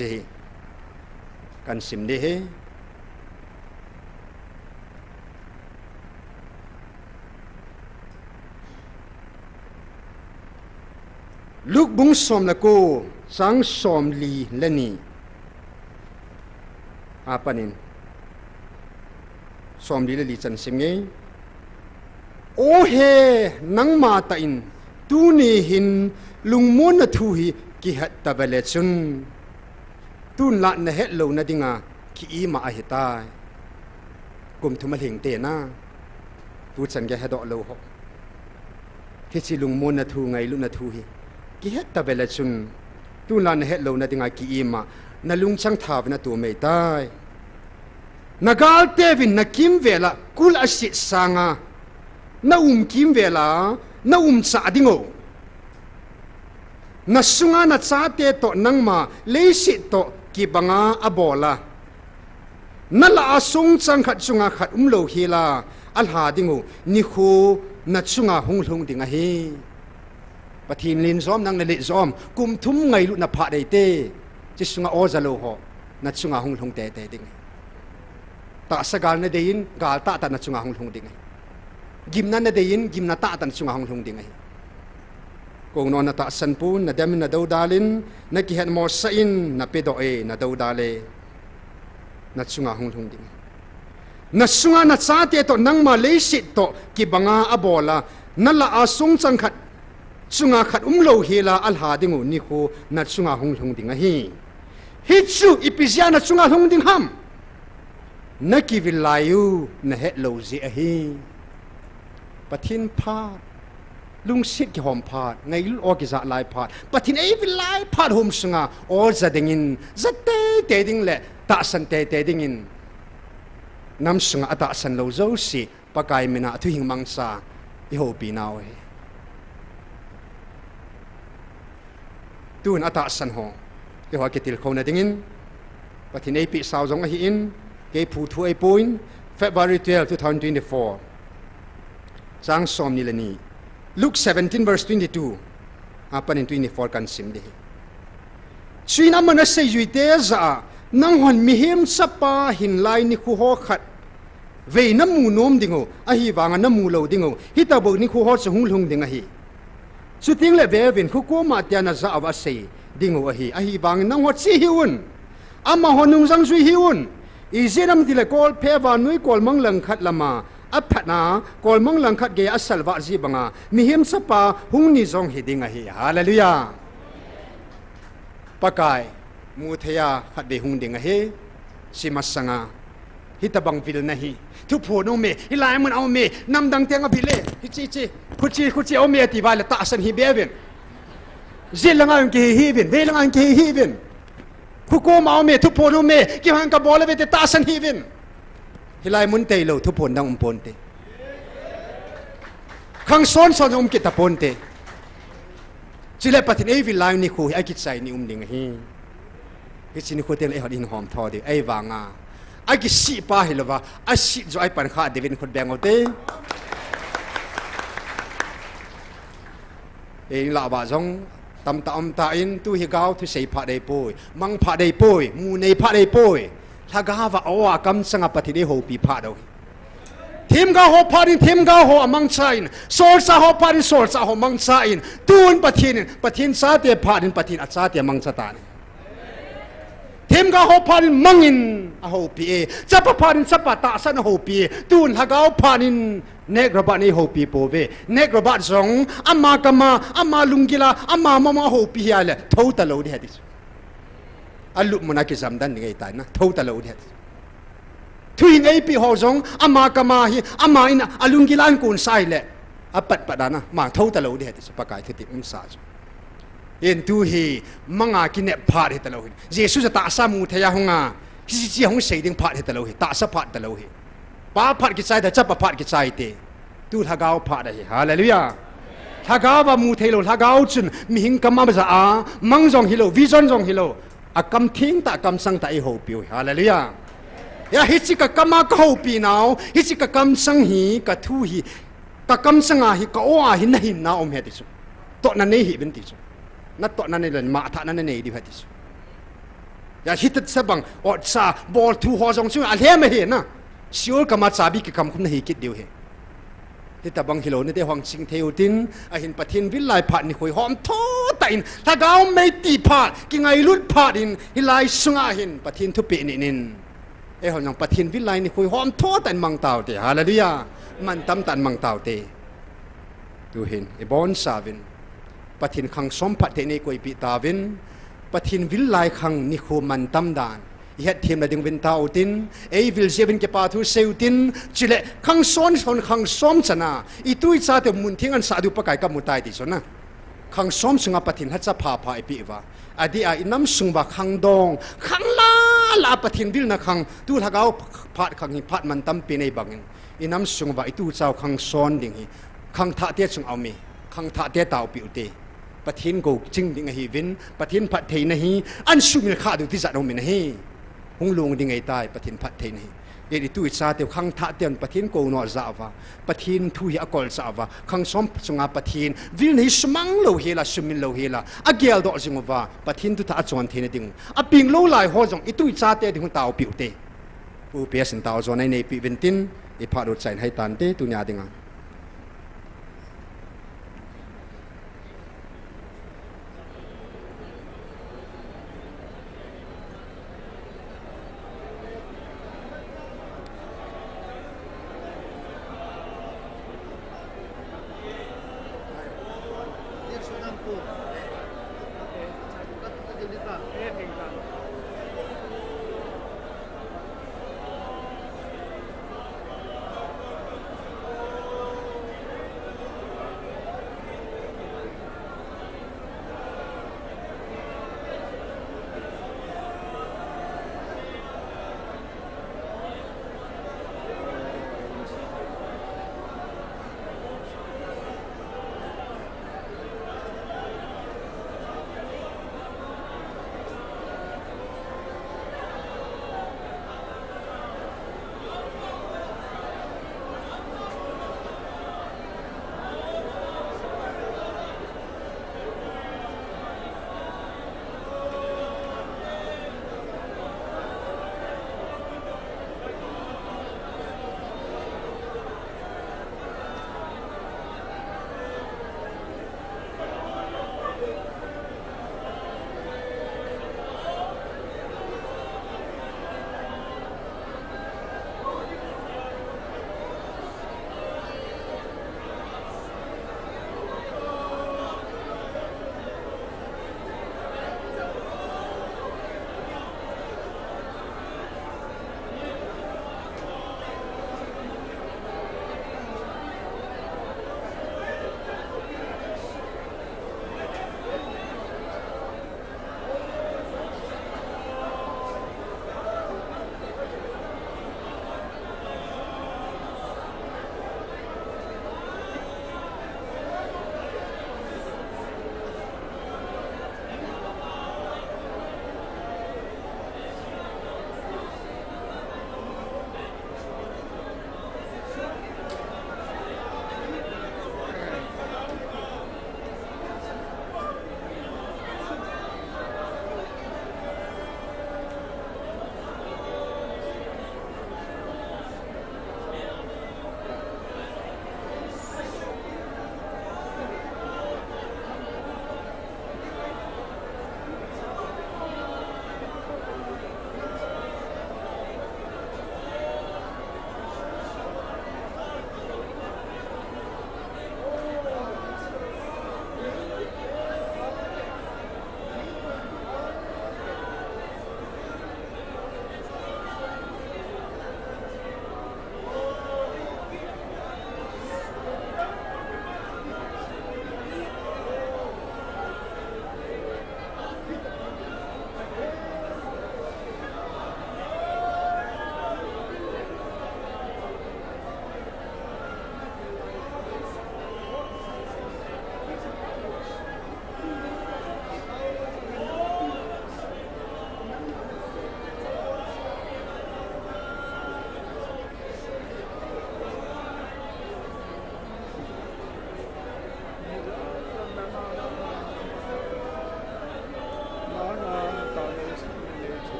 กันสิมเดเฮลูกบุ้งสมละกูสังสมลีและนี่อาปนินสมดีเลยจันสิงเงโอเฮนังมาตาอินตูนีหินลุงมุนทูฮีกิฮัตตะเบเลชุนตูนละเนเฮโลนาดิงาขีอีมาอหิตายกุมทุมะหิงเตนะตูจันแกฮดอโลหที่สิลุงมุนทูไงลุนทูฮีกิฮัตตะเบเลชุนตูนละเนเฮโลนาดิงาขีอีมานาลุงช่างทาวนะตัวไม่ตายนากาลเตวินนักคิมเวลากุลอสิสังานาคิมเวลานาซาดิงโอนาสุงานาซาเตโตนังมาเลสิโตกิบังาอบอลานาลาสุงจังขัดสุงาขัดโลฮิลาอัลฮาดิงโอนิโคนาสุงาหงลงดิงาเฮปะทินลินซ้อมนังนลิซ้อมกุมทุมไงลุนาพะได้เตจิสุงาโอซาโลโฮนัดสุงาหงลงเตดิงตาสกาลนเดียนกาลตาตันนัดสุงาหงลงดิงกิมนันนเดียนกิมนัดตาตันสุงาหงลงดิงกงนอนนัดตาสันปูนนัดเดมินนัดดาวดาลินนักกิฮันมอสอินนัดเปโดเอนัดดาวดาเลนัดสุงาหงลงดิงนัดสุงานัดซาเตโตนังมาเลสิโตกิบังอาอบอลานัดละอาสุงจังขัดสุงาขัดโลเฮลาอัลฮาดิงูนิโคนัดสุงาหงลงดิงฮิตซูอิปิซยานัดสุงาหงดิงฮัมนักกิวิลายูนัเฮโลเซอฮีปะทินพาดลุงสิทธิ์หอมพาดไงลุออกิจะลายพาดปะทินไอวิลายพาดหอมสุงาโอจะดิงินจะเตดิงเละตาสันเตดิงินน้ำสุงาตาสันโลโซสิปะกายมินาทุหิงมังซาอิโฮปีนาวตูนตาสันหออิโฮกิติลเขานาดิงินปะทินไอปีสาวจงอหิอินเกยผู้ช่วยปุ่น February 12, 2024 จังสมนิลนี Luke 17 verse 22 apa in 24 kan sim de chui na man sei yui te za nang hon mi hem sapa hin lai ni khu ho khat ve na mu nom dingo a hi wanga na mu lo dingo hi ta bo ni khu ho chu hung lung dinga hi chu ting le ve vin khu ko ma tia na za awa sei dingo a hi wang nang ho chi hiun ama honung jang sui hiun izenam dile kol phewa nui kol mang lang khat lama aphatna kol mang lang khat ge asalwa ji banga mihim sapa hungni jong hidinga hi hallelujah pakai muthaya khat be hung dinga he simasanga hitabang vil nahi thu pho no me hilai mun au me nam dang tenga bile hi chi khuchi au me ti wala ta san hi beven zilanga ke hi ben velanga ke hi benผู้โกมาเมทุพนเมกี่หังกับบอลเวทตาสันฮีวินฮิลายมุนเตยโลทุพนดังปนเตขังซ้อนกิตาปนเตจิเลปฏิเนวิลายนิคูไอกิจใจนิดิงฮีฮิจินิคูเตลเอหดินหอมทอดีไอวางาไอกิสีป้าฮิลวะไอสีจไอปันข้าเดวินคนแบงเอาเตเอลาบะจง tam ta om ta in tu hi gao thu sei pha dei poi mang pha dei poi mu nei pha dei poi thaga wa awa kam sanga pathi de ho pi pha do thim ga ho pharin thim ga ho amang chain sol sa ho pharin sol sa ho mang chain tun pathin sa te pharin pathin acha te mang cha ta ni thim ga ho pharin mangin a ho pi e chapa pharin chapa ta san ho pi tun hagao pharin nek roba ni ho pi po ve nek roba zong amma kama amma lungila amma mama ho pi ya le thau ta lo de hadis alu mona ki zamdan ni ngai ta na thau ta lo de hadis thui nei pi ho zong amma kama hi amma ina alungila an kun sai le apat padana ma thau ta lo de hadis pakai thiti sa en tu hi manga ki ne pha he ta lo hi jesus ta sa mu thaya honga chi hong sei ding pha he ta lo hi ta sa pha ta lo hi pa phat ki chai da chapa phat ki chai te tu thagao pha da hi hallelujah thagao ba mu thelo thagao chun mi hing kama ba za a mang jong hilo vision jong hilo a kam thing ta kam sang ta i ho pi hallelujah ya hi chi ka kama ka ho pi nau hi chi ka kam sang hi ka thu hi ka kam sanga hi ka o a hin na hin na om he ti su to na nei hi ben ti su na to na nei len ma tha na nei di ha ti su ya hit sa bang o sa ball thu ho jong chu a le me he na siul kama chabi ki kam khum na hi kit diu he ti ta bang hilo ne de hong ching theu tin a hin pathin vil lai phat ni khoi hom tho ta in tha gao mei ti phat ki ngai lut phat in hilai sunga hin pathin thu pe ni nin e hon yang pathin vil lai ni khoi hom tho tan mang taw te hallelujah man tam tan mang taw te tu hin e bon savin pathin khang som phat te ne koi pi tawin pathin vil lai khang ni khu man tam dan yet thim la ding vin tau tin e vil jevin ke pa thu seu tin chile khang son khang som chana I tui cha te mun thing an sa du pakai ka mutai ti chona khang som sunga pathin ha cha pha pha pi wa adi a inam sungwa khang dong khang la pathin vil na khang tu thagao phat khang hi phat man tam pi nei bangin inam sungwa I tu chau khang son ding hi khang tha te chung au mi khang tha te tau pi te pathin go ching ding hi vin pathin phat thei na hi an sumil kha du ti za no mi na hi hung lung ding ai tai pathin phat thei nahi e tu cha te khang tha ten pathin ko no zawa pathin thu hi akol zawa khang som chunga pathin vil nei smang lo hela sumin lo hela agel do jingwa pathin tu tha chon thene ding a ping lo lai ho jong I tu cha te ding taw piu te pu pe sin taw zon ai nei pi ventin e pha ro chain hai tan te tu nya dinga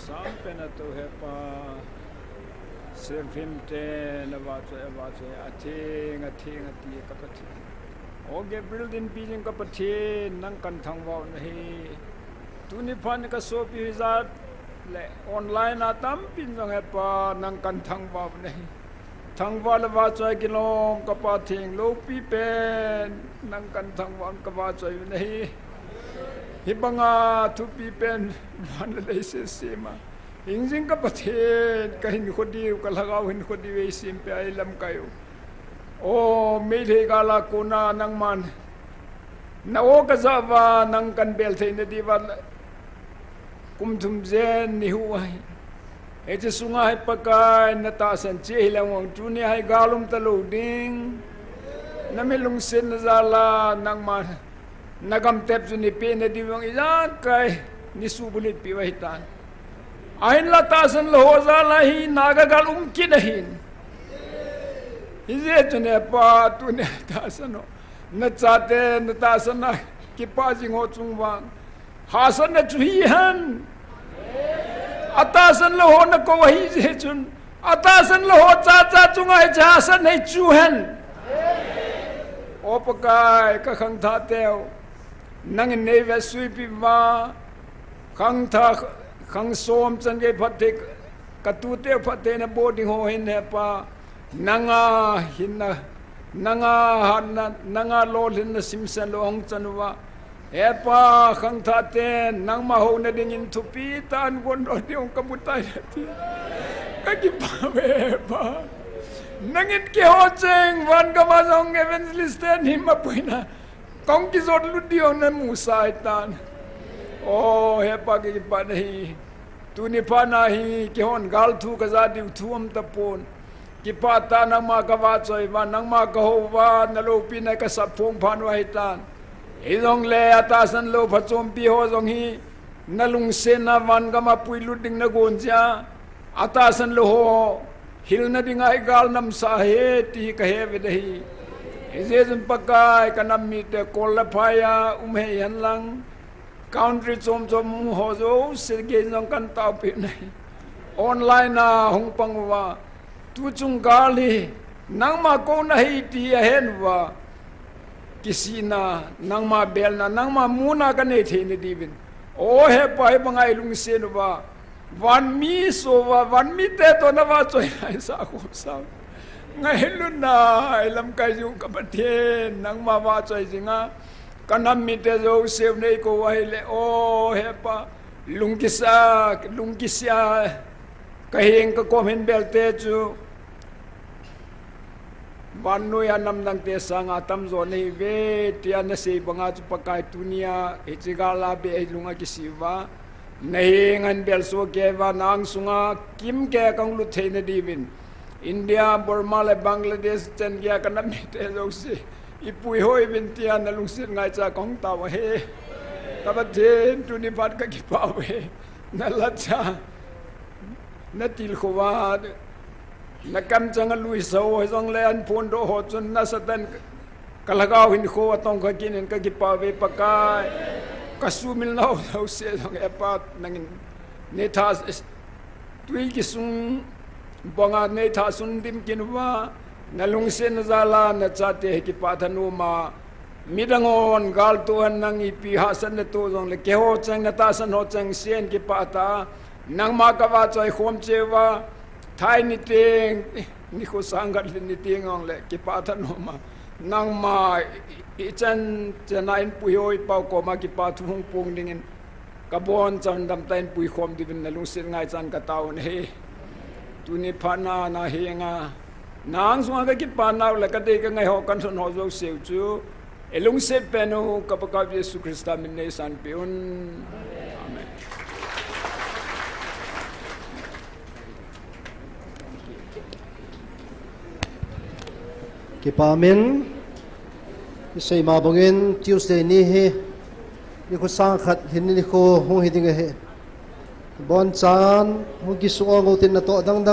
sang pena to hepa sevimte na vace athing ati kapati oge building building kapati nang kan thangwa nahi tuni phan ka sopi zat le online atam pin jong hepa nang kan thangwa nahi thangwa la vace kilom kapathing lo pi pen nang kan thangwa ka vace nahi hibanga tu pi pen van le se sema injing ka pathen kahin khodi ka lagaw hin khodi we sim pe ai lam kayo o me the gala kuna nang man na o ka zawa nang kan bel the ne diwal kum thum zen ni huai e je sunga hai pakai na ta san che hilawang tu ni hai galum talo ding na me lung sen na zala nang man nagam tep su ni pe na diwang izan kai ni su bulit pi wahitan ain la tasan lo za la hi nagagal ki nahin ize tune pa tu ne tasano na chate na tasana ki pa jingo chungwang hasan na chu hi han atasan lo ho na ko hi je chun atasan lo ho cha chungai cha san nei chu han opakai ka khang tha teo nang ne ve sui pi ma khang tha khang som chan ge phatik ka tu te phate na boarding ho hin ne pa nanga hinna nanga hanna nanga lol hin na simsan lo hong chanwa e pa khang tha te nang ma ho na ding in thu pi tan gon ro ti ong kamutai ti ka ki pa we pa nangin ke ho cheng wan ka ma jong evangelist ni ma puina kong ki zot lu dio na mu sai tan o he pa ki pa nahi tu ni pa nahi ki hon gal thu ka za di thuam ta pon ki pa ta na ma ka wa choi wa nang ma ka ho wa na lo pi na ka sa phong phan wa hitan e jong le ata san lo pha chom pi ho jong hi na lung se na wan ga ma pui lu ding na gon ja ata san lo ho hil na ding ai gal nam sa he ti ka he ve dahi ezezun pakai kanam mi te kolapaya umhe yan lang country chom ho zo serge jong kan tau pi nai online na hong pangwa tu chung gali nang ma ko na hi ti hen wa kisina nang ma bel na nang ma muna ka ne the ni divin o he pai bangai lung se no wa wan mi so wa wan mi te to na wa choi ai sa ko sa ngai lu na lam kai ju ka pathen nang ma wa choi jinga kanam mi te zo sev nei ko wa le o he pa lungkisa ka heng ka komen bel te chu Banu ya nam nang te sang atam zo nei ve tia na sei banga chu pakai tunia e chigala be lunga kisiwa nei ngan bel so ke wa nang sunga kim ke kang lu theina divin India Burma le Bangladesh chen ya kana mi te zo si ipui hoi bin tia na lung sin ngai cha kong ta wa he ka ba den tu ni pat ka ki pa we na la cha na til khowa na kam chang lui so jong le an phun do ho chun na satan kalagaw hin kho atong ka kinin ka ki pa we pakai kasumil na ho se jong epat nangin ne tha tui ki sung bonga ne tha sun dim kinwa na lung sen zala na chate ki pa thanu ma midangon gal to nang ipi hasan na to jong le ke ho chang na ta san ho chang sen ki pa ta nang ma ka wa choi khom chewa thai ni teng ni ko sangat ni teng ong le ki pa thanu ma nang ma I chan chanain pui hoi pau ko ma ki pa thu hung pung dingin ka bon chan dam tain pui khom divin na lung sen ngai chan ka taw ne tu ni phana na henga nang sunga ka ki pa naw la ka de ka ngai ho kan son ho zo seu chu elung se penu ka pa ka Yesu Krista min ne san piun amen ki pa min sei ma bongin Tuesday ni he ni ko sang khat hin ni ko hong hi ding he bon chan hong ki su ngo tin na to dang dang